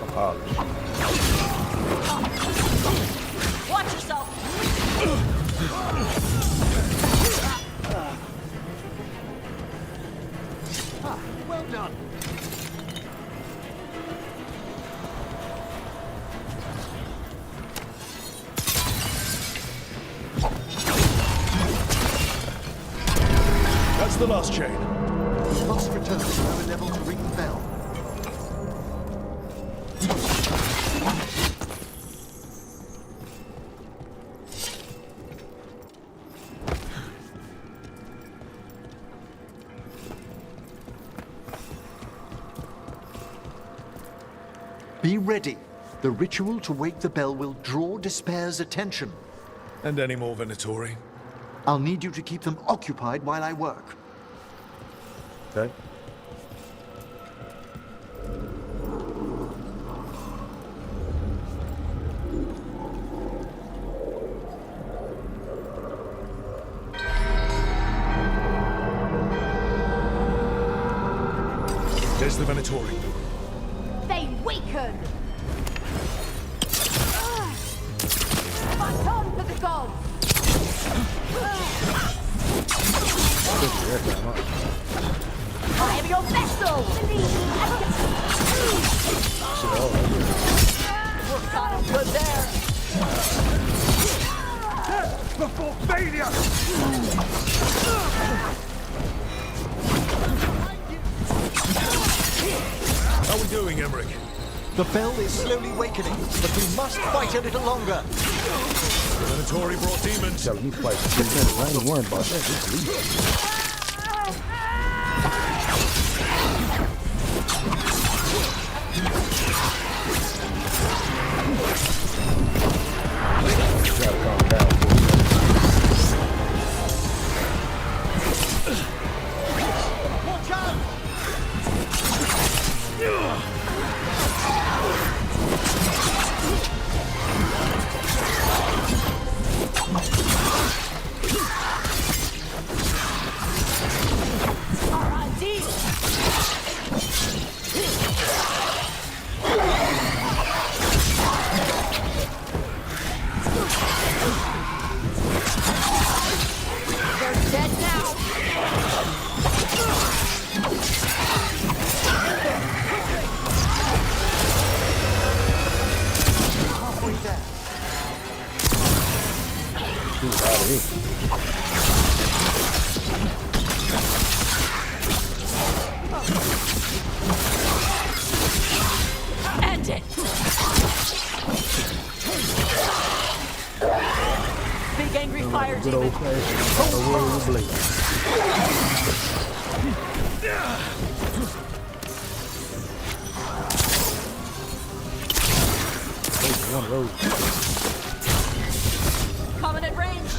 Speaker 1: Apologies.
Speaker 12: Watch yourself.
Speaker 9: Well done.
Speaker 2: That's the last chain.
Speaker 9: We must return to lower level to ring the bell. Be ready. The ritual to wake the bell will draw Despair's attention.
Speaker 2: And any more Venatori?
Speaker 9: I'll need you to keep them occupied while I work.
Speaker 1: Okay.
Speaker 2: There's the Venatori.
Speaker 12: They weaken. Baton to the gods. I am your vessel. What kind of good there?
Speaker 15: Death before failure!
Speaker 2: How are we doing, Emmerich?
Speaker 9: The bell is slowly wakening, but we must fight a little longer.
Speaker 2: The Venatori brought demons.
Speaker 1: Tell me fight for 10 minutes. I ain't worried about that. Just leave. Gotta calm down for a second.
Speaker 9: Watch out!
Speaker 12: They're dead now.
Speaker 9: Halfway there.
Speaker 1: He's out of here.
Speaker 12: End it. Big angry fire
Speaker 1: Good old fashioned blade. One of those.
Speaker 12: Coming at range.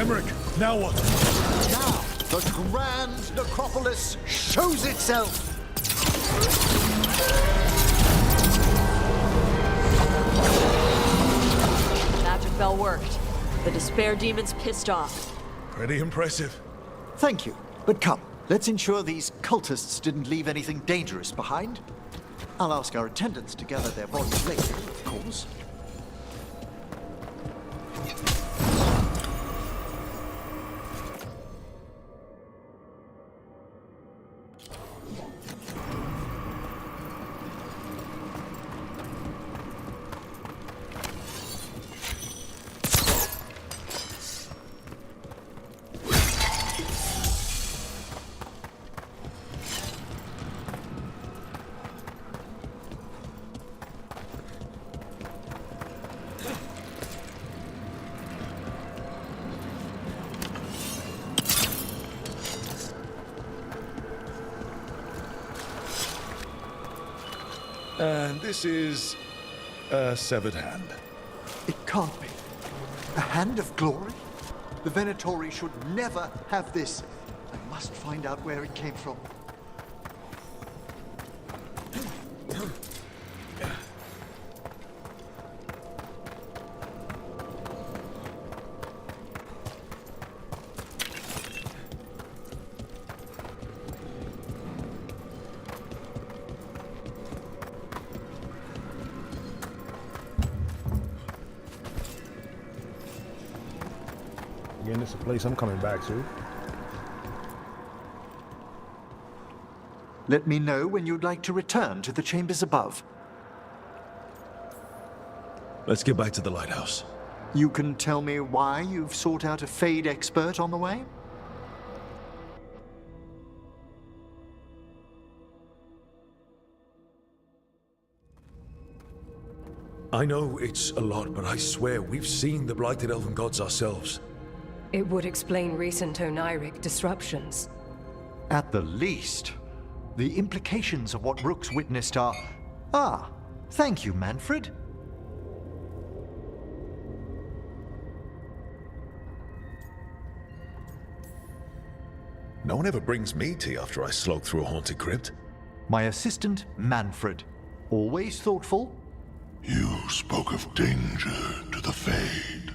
Speaker 2: Emmerich, now what?
Speaker 9: Now, the grand necropolis shows itself!
Speaker 6: Magic bell worked. The despair demon's pissed off.
Speaker 2: Pretty impressive.
Speaker 9: Thank you, but come, let's ensure these cultists didn't leave anything dangerous behind. I'll ask our attendants to gather their bodies later, of course.
Speaker 2: And this is a severed hand.
Speaker 9: It can't be. A hand of glory? The Venatori should never have this. I must find out where it came from.
Speaker 1: Again, it's a place I'm coming back to.
Speaker 9: Let me know when you'd like to return to the chambers above.
Speaker 2: Let's get back to the lighthouse.
Speaker 9: You can tell me why you've sought out a Fade expert on the way?
Speaker 2: I know it's a lot, but I swear we've seen the blighted elven gods ourselves.
Speaker 21: It would explain recent Oniric disruptions.
Speaker 9: At the least. The implications of what Rook's witnessed are... Ah, thank you, Manfred.
Speaker 2: No one ever brings me tea after I slog through a haunted crypt.
Speaker 9: My assistant, Manfred. Always thoughtful.
Speaker 5: You spoke of danger to the Fade.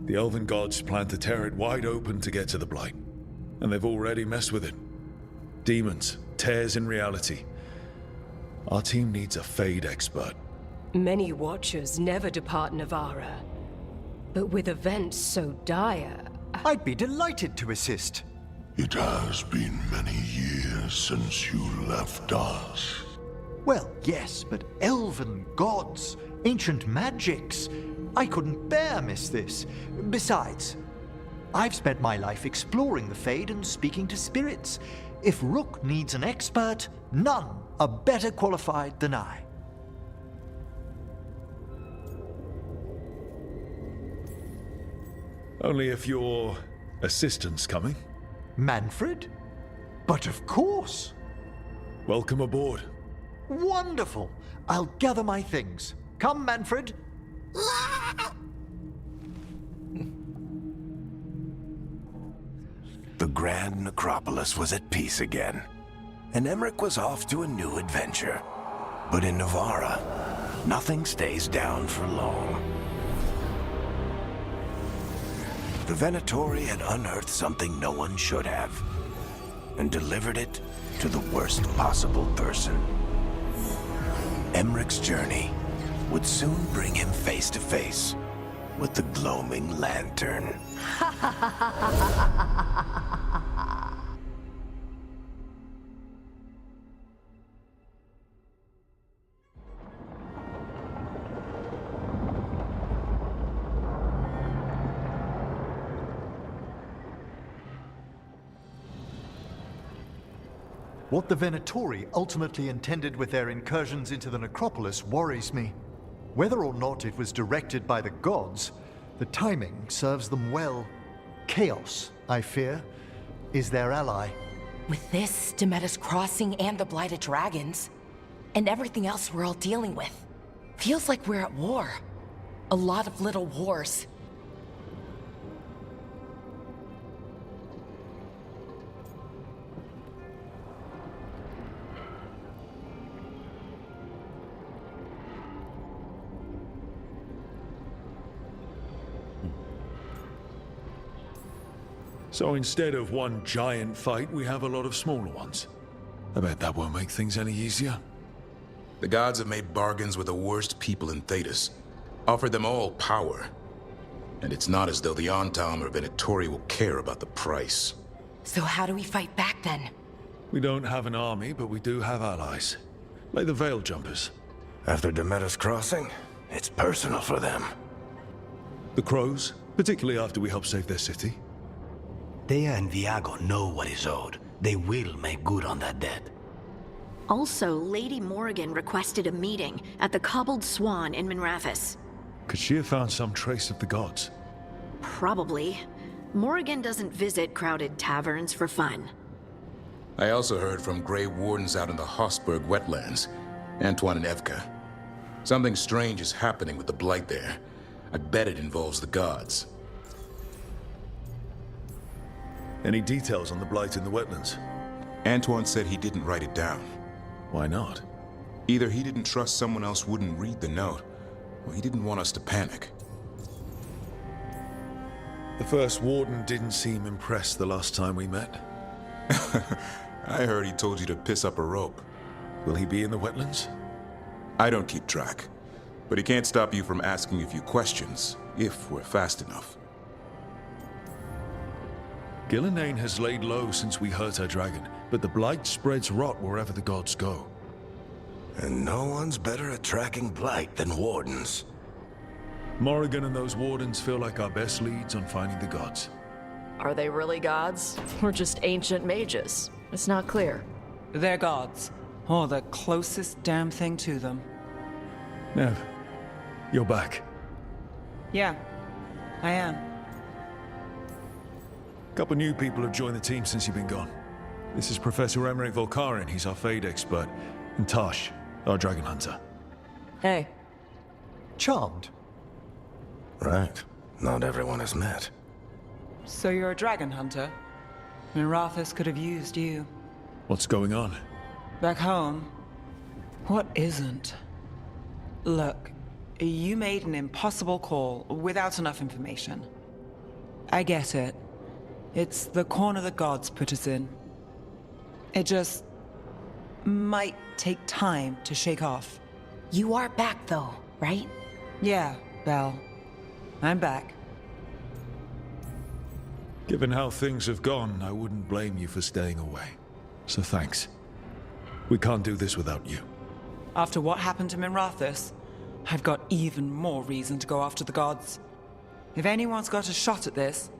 Speaker 2: The elven gods plan to tear it wide open to get to the Blight. And they've already messed with it. Demons, tears in reality. Our team needs a Fade expert.
Speaker 21: Many Watchers never depart Navarra. But with events so dire...
Speaker 9: I'd be delighted to assist.
Speaker 5: It has been many years since you left us.
Speaker 9: Well, yes, but elven gods, ancient magics. I couldn't bear miss this. Besides, I've spent my life exploring the Fade and speaking to spirits. If Rook needs an expert, none are better qualified than I.
Speaker 2: Only if your assistant's coming.
Speaker 9: Manfred? But of course!
Speaker 2: Welcome aboard.
Speaker 9: Wonderful! I'll gather my things. Come, Manfred.
Speaker 19: The Grand Necropolis was at peace again, and Emmerich was off to a new adventure. But in Navarra, nothing stays down for long. The Venatori had unearthed something no one should have, and delivered it to the worst possible person. Emmerich's journey would soon bring him face to face with the gloaming lantern.
Speaker 9: What the Venatori ultimately intended with their incursions into the necropolis worries me. Whether or not it was directed by the gods, the timing serves them well. Chaos, I fear, is their ally.
Speaker 4: With this, Demeter's Crossing and the Blighted Dragons, and everything else we're all dealing with, feels like we're at war. A lot of little wars.
Speaker 2: So instead of one giant fight, we have a lot of smaller ones. I bet that won't make things any easier.
Speaker 11: The gods have made bargains with the worst people in Thetis, offered them all power. And it's not as though the Antam or Venatori will care about the price.
Speaker 4: So how do we fight back then?
Speaker 2: We don't have an army, but we do have allies. Like the Veil Jumpers.
Speaker 19: After Demeter's crossing, it's personal for them.
Speaker 2: The Crows, particularly after we help save their city.
Speaker 13: Thea and Viago know what is owed. They will make good on that debt.
Speaker 3: Also, Lady Morrigan requested a meeting at the Cobbled Swan in Minrathous.
Speaker 2: Could she have found some trace of the gods?
Speaker 3: Probably. Morrigan doesn't visit crowded taverns for fun.
Speaker 11: I also heard from Grey Wardens out in the Hossberg wetlands, Antoine and Evka. Something strange is happening with the Blight there. I bet it involves the gods.
Speaker 2: Any details on the Blight in the wetlands?
Speaker 11: Antoine said he didn't write it down.
Speaker 2: Why not?
Speaker 11: Either he didn't trust someone else wouldn't read the note, or he didn't want us to panic.
Speaker 2: The first Warden didn't seem impressed the last time we met.
Speaker 11: I heard he told you to piss up a rope.
Speaker 2: Will he be in the wetlands?
Speaker 11: I don't keep track, but he can't stop you from asking a few questions, if we're fast enough.
Speaker 2: Gillenane has laid low since we hurt her dragon, but the Blight spreads rot wherever the gods go.
Speaker 19: And no one's better at tracking Blight than Wardens.
Speaker 2: Morrigan and those Wardens feel like our best leads on finding the gods.
Speaker 6: Are they really gods? Or just ancient mages? It's not clear.
Speaker 17: They're gods. Or the closest damn thing to them.
Speaker 2: Nev, you're back.
Speaker 17: Yeah, I am.
Speaker 2: A couple new people have joined the team since you've been gone. This is Professor Emmerich Volkarin, he's our Fade expert, and Tosh, our Dragon Hunter.
Speaker 6: Hey.
Speaker 9: Charmed.
Speaker 19: Right. Not everyone has met.
Speaker 17: So you're a dragon hunter? Minrathous could have used you.
Speaker 2: What's going on?
Speaker 17: Back home, what isn't? Look, you made an impossible call without enough information. I get it. It's the corner the gods put us in. It just might take time to shake off.
Speaker 4: You are back though, right?
Speaker 17: Yeah, Belle. I'm back.
Speaker 2: Given how things have gone, I wouldn't blame you for staying away. So thanks. We can't do this without you.
Speaker 17: After what happened to Minrathous, I've got even more reason to go after the gods. If anyone's got a shot at this,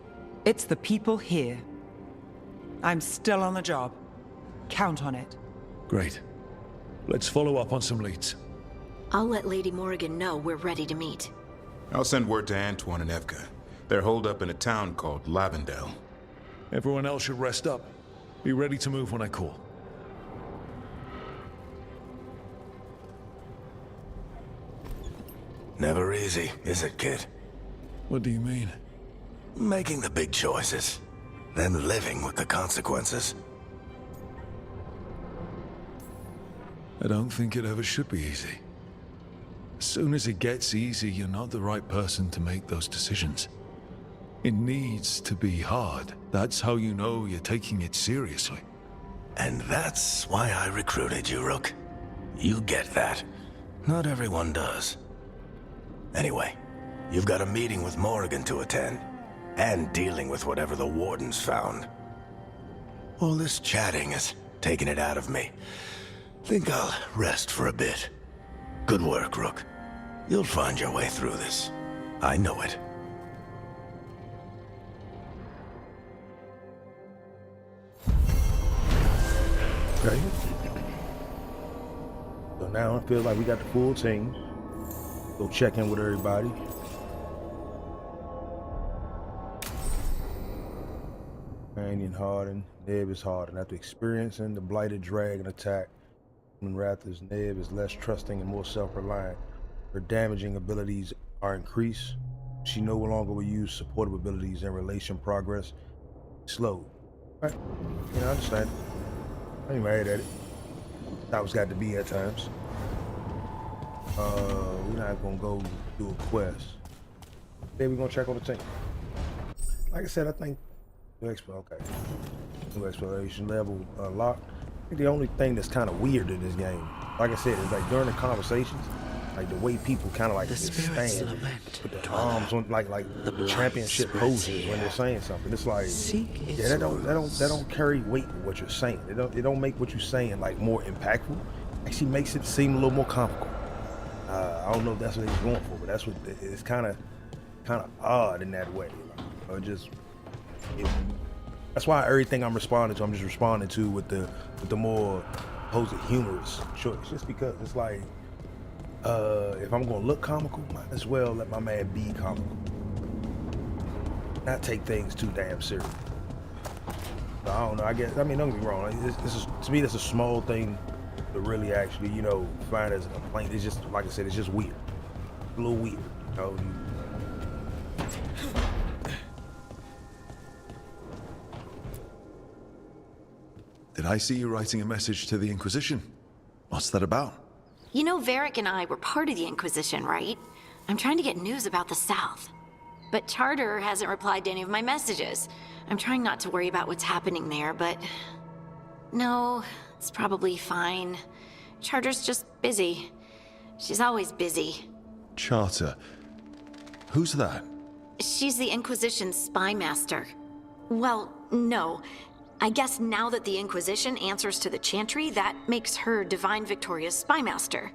Speaker 17: it's the people here. I'm still on the job. Count on it.
Speaker 2: Great. Let's follow up on some leads.
Speaker 3: I'll let Lady Morrigan know we're ready to meet.
Speaker 11: I'll send word to Antoine and Evka. They're holed up in a town called Lavendale.
Speaker 2: Everyone else should rest up. Be ready to move when I call.
Speaker 19: Never easy, is it, kid?
Speaker 2: What do you mean?
Speaker 19: Making the big choices, then living with the consequences.
Speaker 2: I don't think it ever should be easy. As soon as it gets easy, you're not the right person to make those decisions. It needs to be hard. That's how you know you're taking it seriously.
Speaker 19: And that's why I recruited you, Rook. You get that. Not everyone does. Anyway, you've got a meeting with Morrigan to attend, and dealing with whatever the Wardens found. All this chatting is taking it out of me. Think I'll rest for a bit. Good work, Rook. You'll find your way through this. I know it.
Speaker 1: Okay. So now I feel like we got the full team. Go check in with everybody. Companion hardened, Neb is hardened. After experiencing the blighted dragon attack, Minrathous, Neb is less trusting and more self-reliant. Her damaging abilities are increased. She no longer will use supportive abilities in relation progress. Slow. Right. Yeah, I understand. I ain't mad at it. That was got to be at times. We're not gonna go do a quest. Then we're gonna check on the team. Like I said, I think Okay. New exploration level unlocked. I think the only thing that's kind of weird in this game, like I said, is like during the conversations, like the way people kind of like just stand, put their arms on like the championship poses when they're saying something. It's like, yeah, that don't carry weight with what you're saying. It don't make what you're saying like more impactful. Actually makes it seem a little more comical. I don't know if that's what he's going for, but that's what it's kind of odd in that way. Like, that's why everything I'm responding to, I'm just responding to with the more supposed humorous choice, just because it's like, if I'm gonna look comical, might as well let my man be comical, not take things too damn serious. So, I don't know. I mean, don't get me wrong. This is to me, that's a small thing to really actually, find as a complaint. It's just, like I said, it's just weird, a little weird.
Speaker 2: Did I see you writing a message to the Inquisition? What's that about?
Speaker 3: You know, Varric and I were part of the Inquisition, right? I'm trying to get news about the South. But Charter hasn't replied to any of my messages. I'm trying not to worry about what's happening there, but... No, it's probably fine. Charter's just busy. She's always busy.
Speaker 2: Charter? Who's that?
Speaker 3: She's the Inquisition's spy master. Well, no. I guess now that the Inquisition answers to the Chantry, that makes her Divine Victoria's spy master.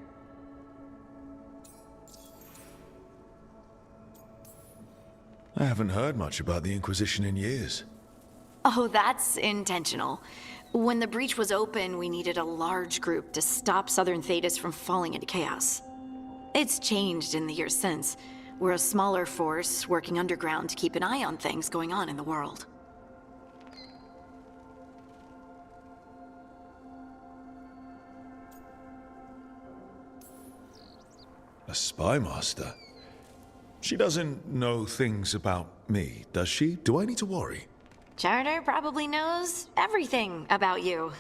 Speaker 2: I haven't heard much about the Inquisition in years.
Speaker 3: Oh, that's intentional. When the breach was open, we needed a large group to stop Southern Thedas from falling into chaos. It's changed in the years since. We're a smaller force working underground to keep an eye on things going on in the world.
Speaker 2: A spy master? She doesn't know things about me, does she? Do I need to worry?
Speaker 3: Charter probably knows everything about you.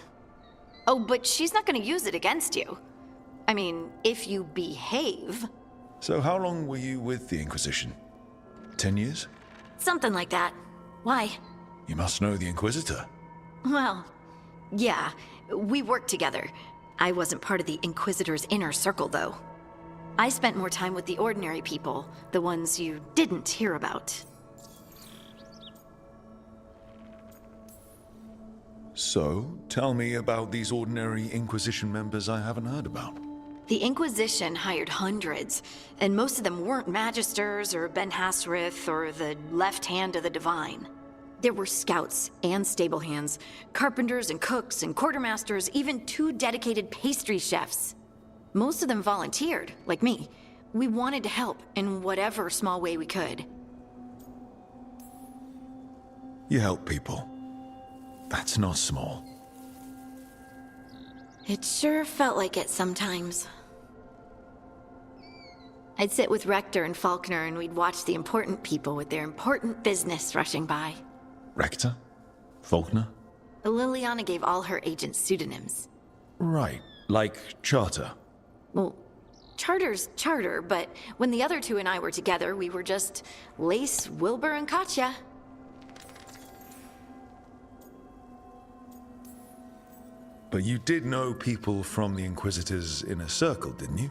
Speaker 3: Oh, but she's not gonna use it against you. I mean, if you behave.
Speaker 2: So how long were you with the Inquisition? 10 years?
Speaker 3: Something like that. Why?
Speaker 2: You must know the Inquisitor.
Speaker 3: Well, yeah, we worked together. I wasn't part of the Inquisitor's inner circle, though. I spent more time with the ordinary people, the ones you didn't hear about.
Speaker 2: So, tell me about these ordinary Inquisition members I haven't heard about.
Speaker 3: The Inquisition hired hundreds, and most of them weren't Magisters or Ben Hasrith or the left hand of the Divine. There were scouts and stable hands, carpenters and cooks and quartermasters, even 2 dedicated pastry chefs. Most of them volunteered, like me. We wanted to help in whatever small way we could.
Speaker 2: You help people. That's not small.
Speaker 3: It sure felt like it sometimes. I'd sit with Rector and Faulkner and we'd watch the important people with their important business rushing by.
Speaker 2: Rector? Faulkner?
Speaker 3: Liliana gave all her agents pseudonyms.
Speaker 2: Right, like Charter.
Speaker 3: Well, Charter's Charter, but when the other 2 and I were together, we were just Lace, Wilbur, and Katya.
Speaker 2: But you did know people from the Inquisitor's inner circle, didn't you?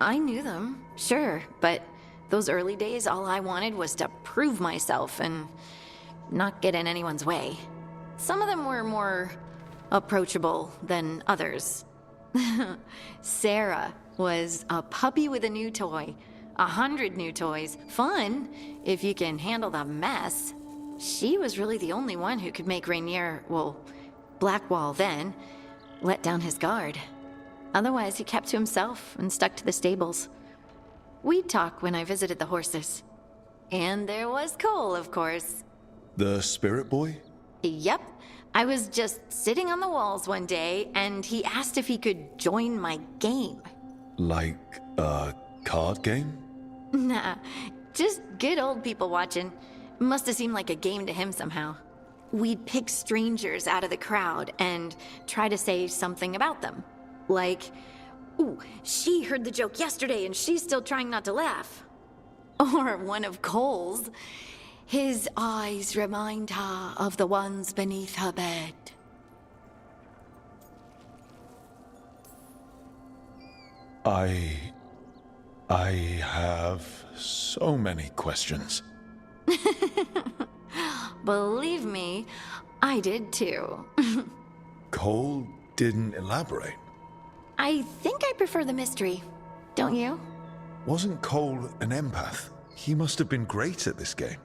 Speaker 3: I knew them, sure, but those early days, all I wanted was to prove myself and not get in anyone's way. Some of them were more approachable than others. Sarah was a puppy with a new toy. 100 new toys. Fun, if you can handle the mess. She was really the only one who could make Rainier, well, Blackwall then, let down his guard. Otherwise, he kept to himself and stuck to the stables. We'd talk when I visited the horses. And there was Cole, of course.
Speaker 2: The spirit boy?
Speaker 3: Yep. I was just sitting on the walls one day, and he asked if he could join my game.
Speaker 2: Like a card game?
Speaker 3: Nah, just good old people watching. Must have seemed like a game to him somehow. We'd pick strangers out of the crowd and try to say something about them. Like, ooh, she heard the joke yesterday and she's still trying not to laugh. Or one of Cole's. His eyes remind her of the ones beneath her bed.
Speaker 2: I have so many questions.
Speaker 3: Believe me, I did too.
Speaker 2: Cole didn't elaborate.
Speaker 3: I think I prefer the mystery. Don't you?
Speaker 2: Wasn't Cole an empath? He must have been great at this game.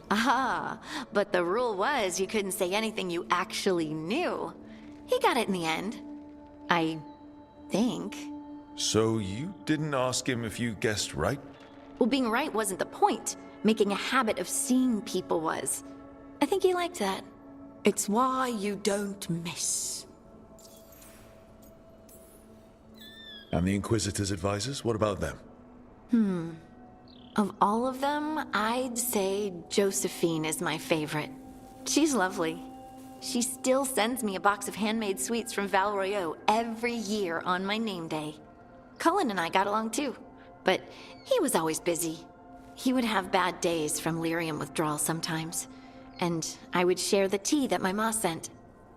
Speaker 3: Aha, but the rule was you couldn't say anything you actually knew. He got it in the end. I think.
Speaker 2: So you didn't ask him if you guessed right?
Speaker 3: Well, being right wasn't the point. Making a habit of seeing people was. I think he liked that. It's why you don't miss.
Speaker 2: And the Inquisitor's advisors, what about them?
Speaker 3: Of all of them, I'd say Josephine is my favorite. She's lovely. She still sends me a box of handmade sweets from Val Royeaux every year on my name day. Cullen and I got along too, but he was always busy. He would have bad days from lyrium withdrawal sometimes, and I would share the tea that my ma sent.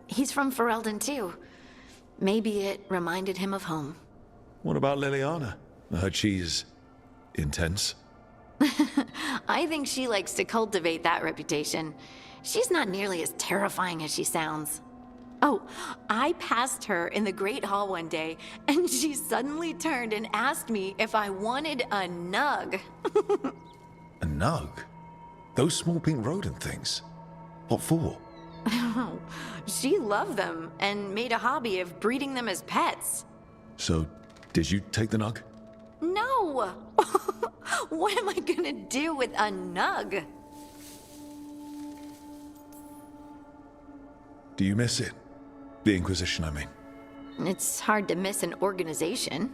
Speaker 3: He's from Ferelden too. Maybe it reminded him of home.
Speaker 2: What about Liliana? I heard she's intense.
Speaker 3: I think she likes to cultivate that reputation. She's not nearly as terrifying as she sounds. Oh, I passed her in the Great Hall one day, and she suddenly turned and asked me if I wanted a nug.
Speaker 2: A nug? Those small pink rodent things? What for?
Speaker 3: She loved them and made a hobby of breeding them as pets.
Speaker 2: So, did you take the nug?
Speaker 3: No! What am I gonna do with a nug?
Speaker 2: Do you miss it? The Inquisition, I mean.
Speaker 3: It's hard to miss an organization.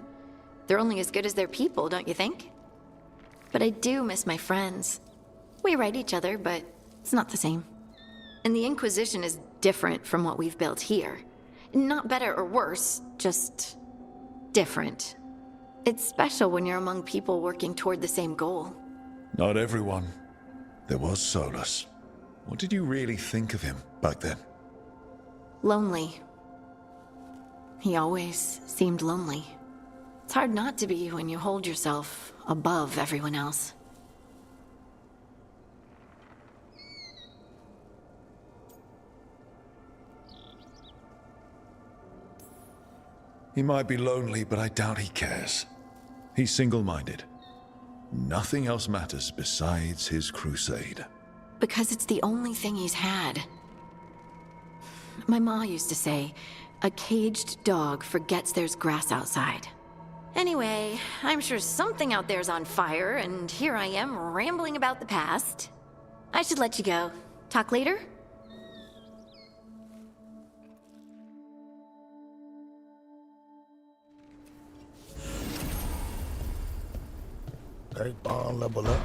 Speaker 3: They're only as good as their people, don't you think? But I do miss my friends. We write each other, but it's not the same. And the Inquisition is different from what we've built here. Not better or worse, just different. It's special when you're among people working toward the same goal.
Speaker 2: Not everyone. There was Solus. What did you really think of him back then?
Speaker 3: Lonely. He always seemed lonely. It's hard not to be when you hold yourself above everyone else.
Speaker 2: He might be lonely, but I doubt he cares. He's single-minded. Nothing else matters besides his crusade.
Speaker 3: Because it's the only thing he's had. My ma used to say, a caged dog forgets there's grass outside. Anyway, I'm sure something out there's on fire, and here I am rambling about the past. I should let you go. Talk later?
Speaker 1: Okay, bond level up.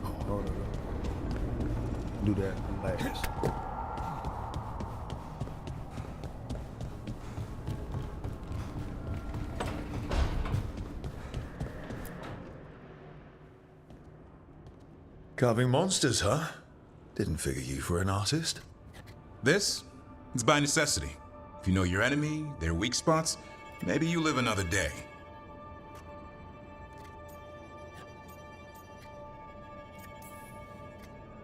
Speaker 1: Hold on. Do that last.
Speaker 2: Carving monsters, huh? Didn't figure you for an artist.
Speaker 11: This? It's by necessity. If you know your enemy, their weak spots, maybe you live another day.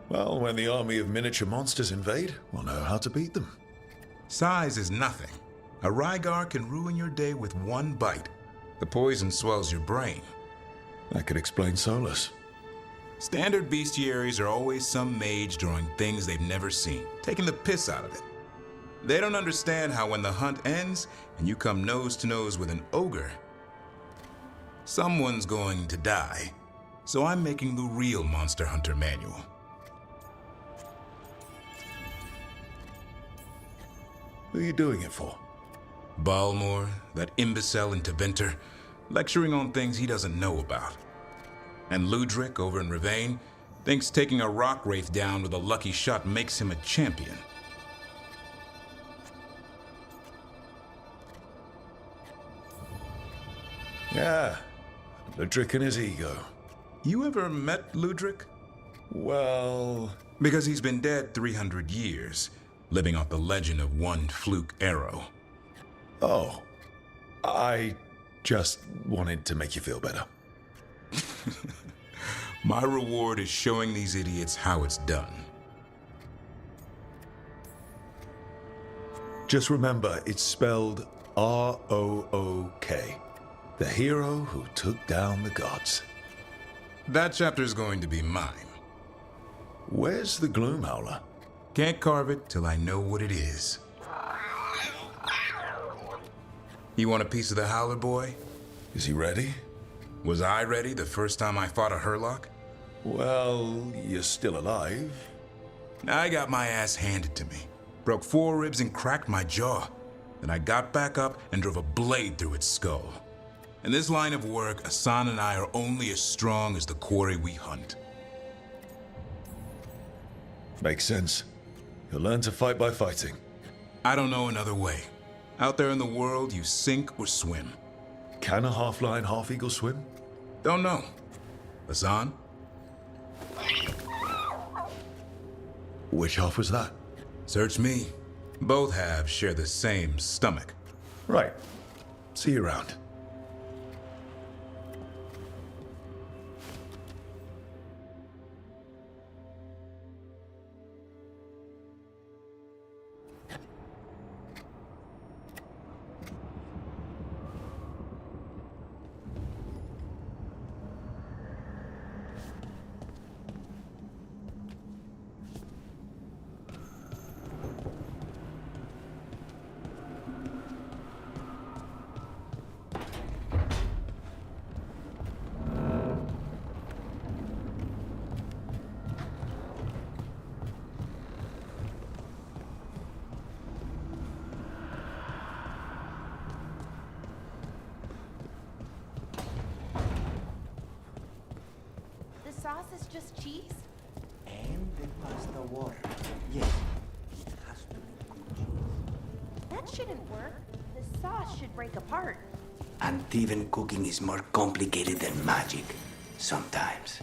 Speaker 2: Well, when the army of miniature monsters invade, we'll know how to beat them.
Speaker 11: Size is nothing. A Rygar can ruin your day with one bite. The poison swells your brain.
Speaker 2: That could explain Solus.
Speaker 11: Standard bestiaries are always some mage drawing things they've never seen, taking the piss out of it. They don't understand how when the hunt ends and you come nose to nose with an ogre, someone's going to die. So I'm making the real Monster Hunter manual.
Speaker 2: Who are you doing it for?
Speaker 11: Balmor, that imbecile in Teventer, lecturing on things he doesn't know about. And Ludric over in Ravane, Thinks taking a rock wraith down with a lucky shot makes him a champion.
Speaker 2: Yeah, Ludric and his ego.
Speaker 11: You ever met Ludric?
Speaker 2: Well...
Speaker 11: Because he's been dead 300 years, living off the legend of one fluke arrow.
Speaker 2: Oh, I just wanted to make you feel better.
Speaker 11: My reward is showing these idiots how it's done.
Speaker 2: Just remember, it's spelled R-O-O-K. The hero who took down the gods.
Speaker 11: That chapter's going to be mine.
Speaker 2: Where's the Gloom Howler?
Speaker 11: Can't carve it till I know what it is. You want a piece of the Howler, boy?
Speaker 2: Is he ready?
Speaker 11: Was I ready the first time I fought a Hurlock?
Speaker 2: Well, you're still alive.
Speaker 11: I got my ass handed to me. Broke 4 ribs and cracked my jaw. Then I got back up and drove a blade through its skull. In this line of work, Asan and I are only as strong as the quarry we hunt.
Speaker 2: Makes sense. You'll learn to fight by fighting.
Speaker 11: I don't know another way. Out there in the world, you sink or swim.
Speaker 2: Can a half-lion, half-eagle swim?
Speaker 11: Don't know. Asan?
Speaker 2: Which half was that?
Speaker 11: Search me. Both halves share the same stomach.
Speaker 2: Right. See you around.
Speaker 4: Sauce is just cheese?
Speaker 13: And the pasta water. Yes, it has to be good cheese.
Speaker 4: That shouldn't work. The sauce should break apart.
Speaker 13: And even cooking is more complicated than magic, sometimes.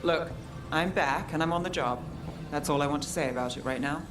Speaker 17: Look, I'm back and I'm on the job. That's all I want to say about it right now.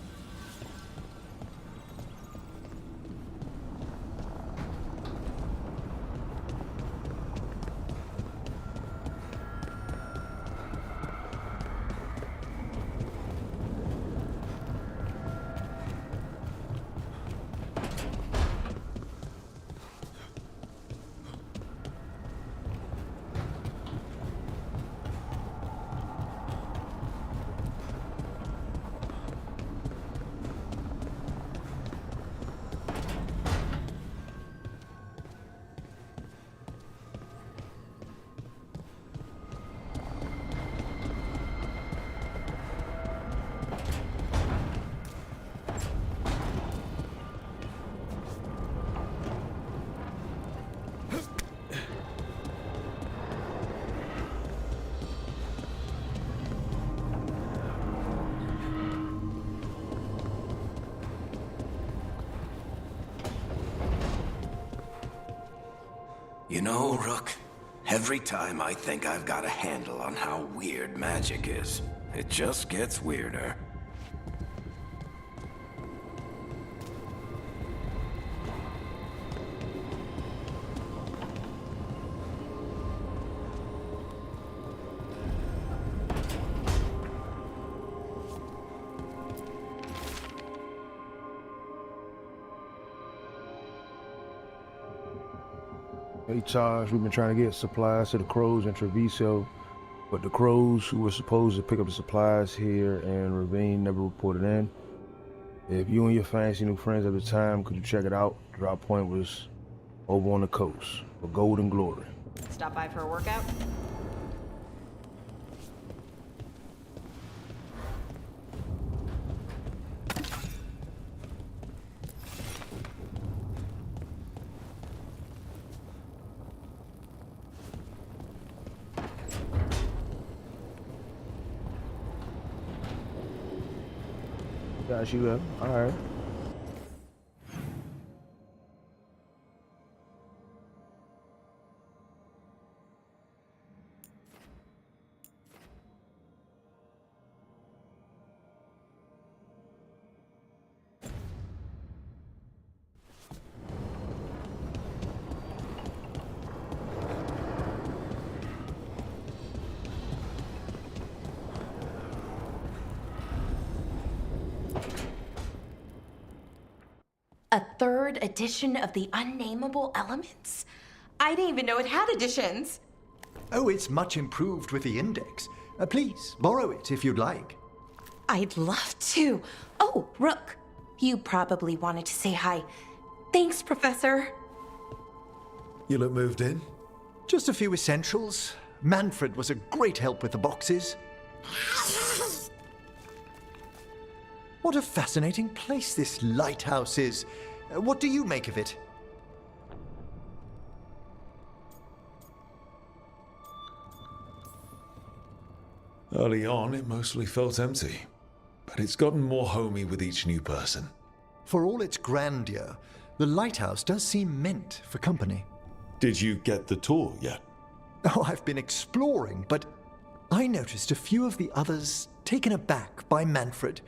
Speaker 19: You know, Rook, every time I think I've got a handle on how weird magic is, it just gets weirder.
Speaker 1: Hey Taj, we've been trying to get supplies to the crows in Treviso, but the crows who were supposed to pick up the supplies here in Ravine never reported in. If you and your fancy new friends at the time, could you check it out? Drop point was over on the coast for Golden Glory.
Speaker 6: Stop by for a workout?
Speaker 1: Got you up. All right.
Speaker 4: A third edition of the Unnameable Elements? I didn't even know it had editions.
Speaker 9: Oh, it's much improved with the index. Please, borrow it if you'd like.
Speaker 4: I'd love to. Oh, Rook, you probably wanted to say hi. Thanks, Professor.
Speaker 2: You look moved in?
Speaker 9: Just a few essentials. Manfred was a great help with the boxes. What a fascinating place this lighthouse is. What do you make of it?
Speaker 2: Early on, it mostly felt empty, but it's gotten more homey with each new person.
Speaker 9: For all its grandeur, the lighthouse does seem meant for company.
Speaker 2: Did you get the tour yet?
Speaker 9: Oh, I've been exploring, but I noticed a few of the others taken aback by Manfred,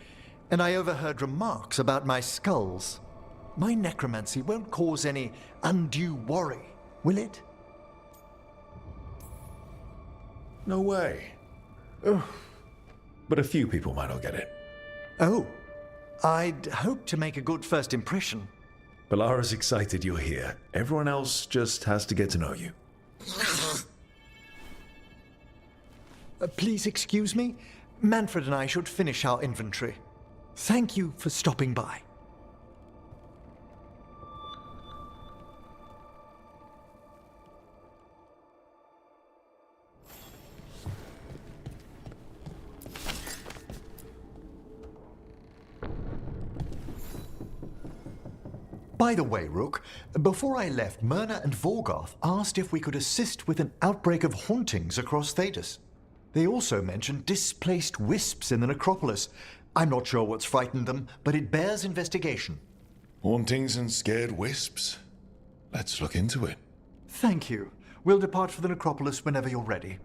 Speaker 9: and I overheard remarks about my skulls. My necromancy won't cause any undue worry, will it?
Speaker 2: No way. Ugh. But a few people might not get it.
Speaker 9: Oh, I'd hope to make a good first impression.
Speaker 2: Balara's excited you're here. Everyone else just has to get to know you.
Speaker 9: Please excuse me. Manfred and I should finish our inventory. Thank you for stopping by. By the way, Rook, before I left, Myrna and Vorgoth asked if we could assist with an outbreak of hauntings across Thedas. They also mentioned displaced wisps in the necropolis. I'm not sure what's frightened them, but it bears investigation.
Speaker 2: Hauntings and scared wisps? Let's look into it.
Speaker 9: Thank you. We'll depart for the necropolis whenever you're ready.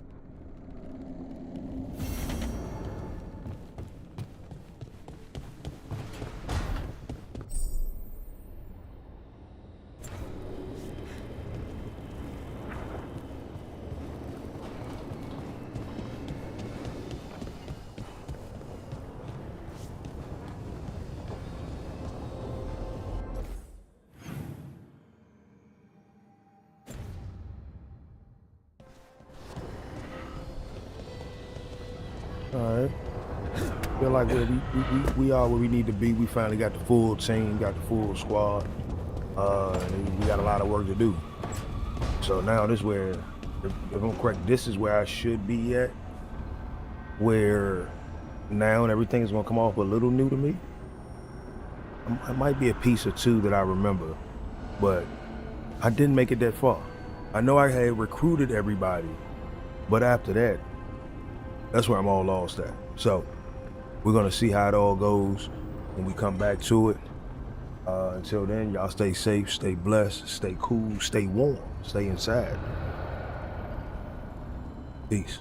Speaker 1: Alright. Feel like we are where we need to be. We finally got the full team, got the full squad. And we got a lot of work to do. So now this is where, if I'm correct, this is where I should be at. Where now everything is gonna come off a little new to me. It might be a piece or two that I remember, but I didn't make it that far. I know I had recruited everybody, but after that, that's where I'm all lost at. So we're gonna see how it all goes when we come back to it. Until then, y'all stay safe, stay blessed, stay cool, stay warm, stay inside. Peace.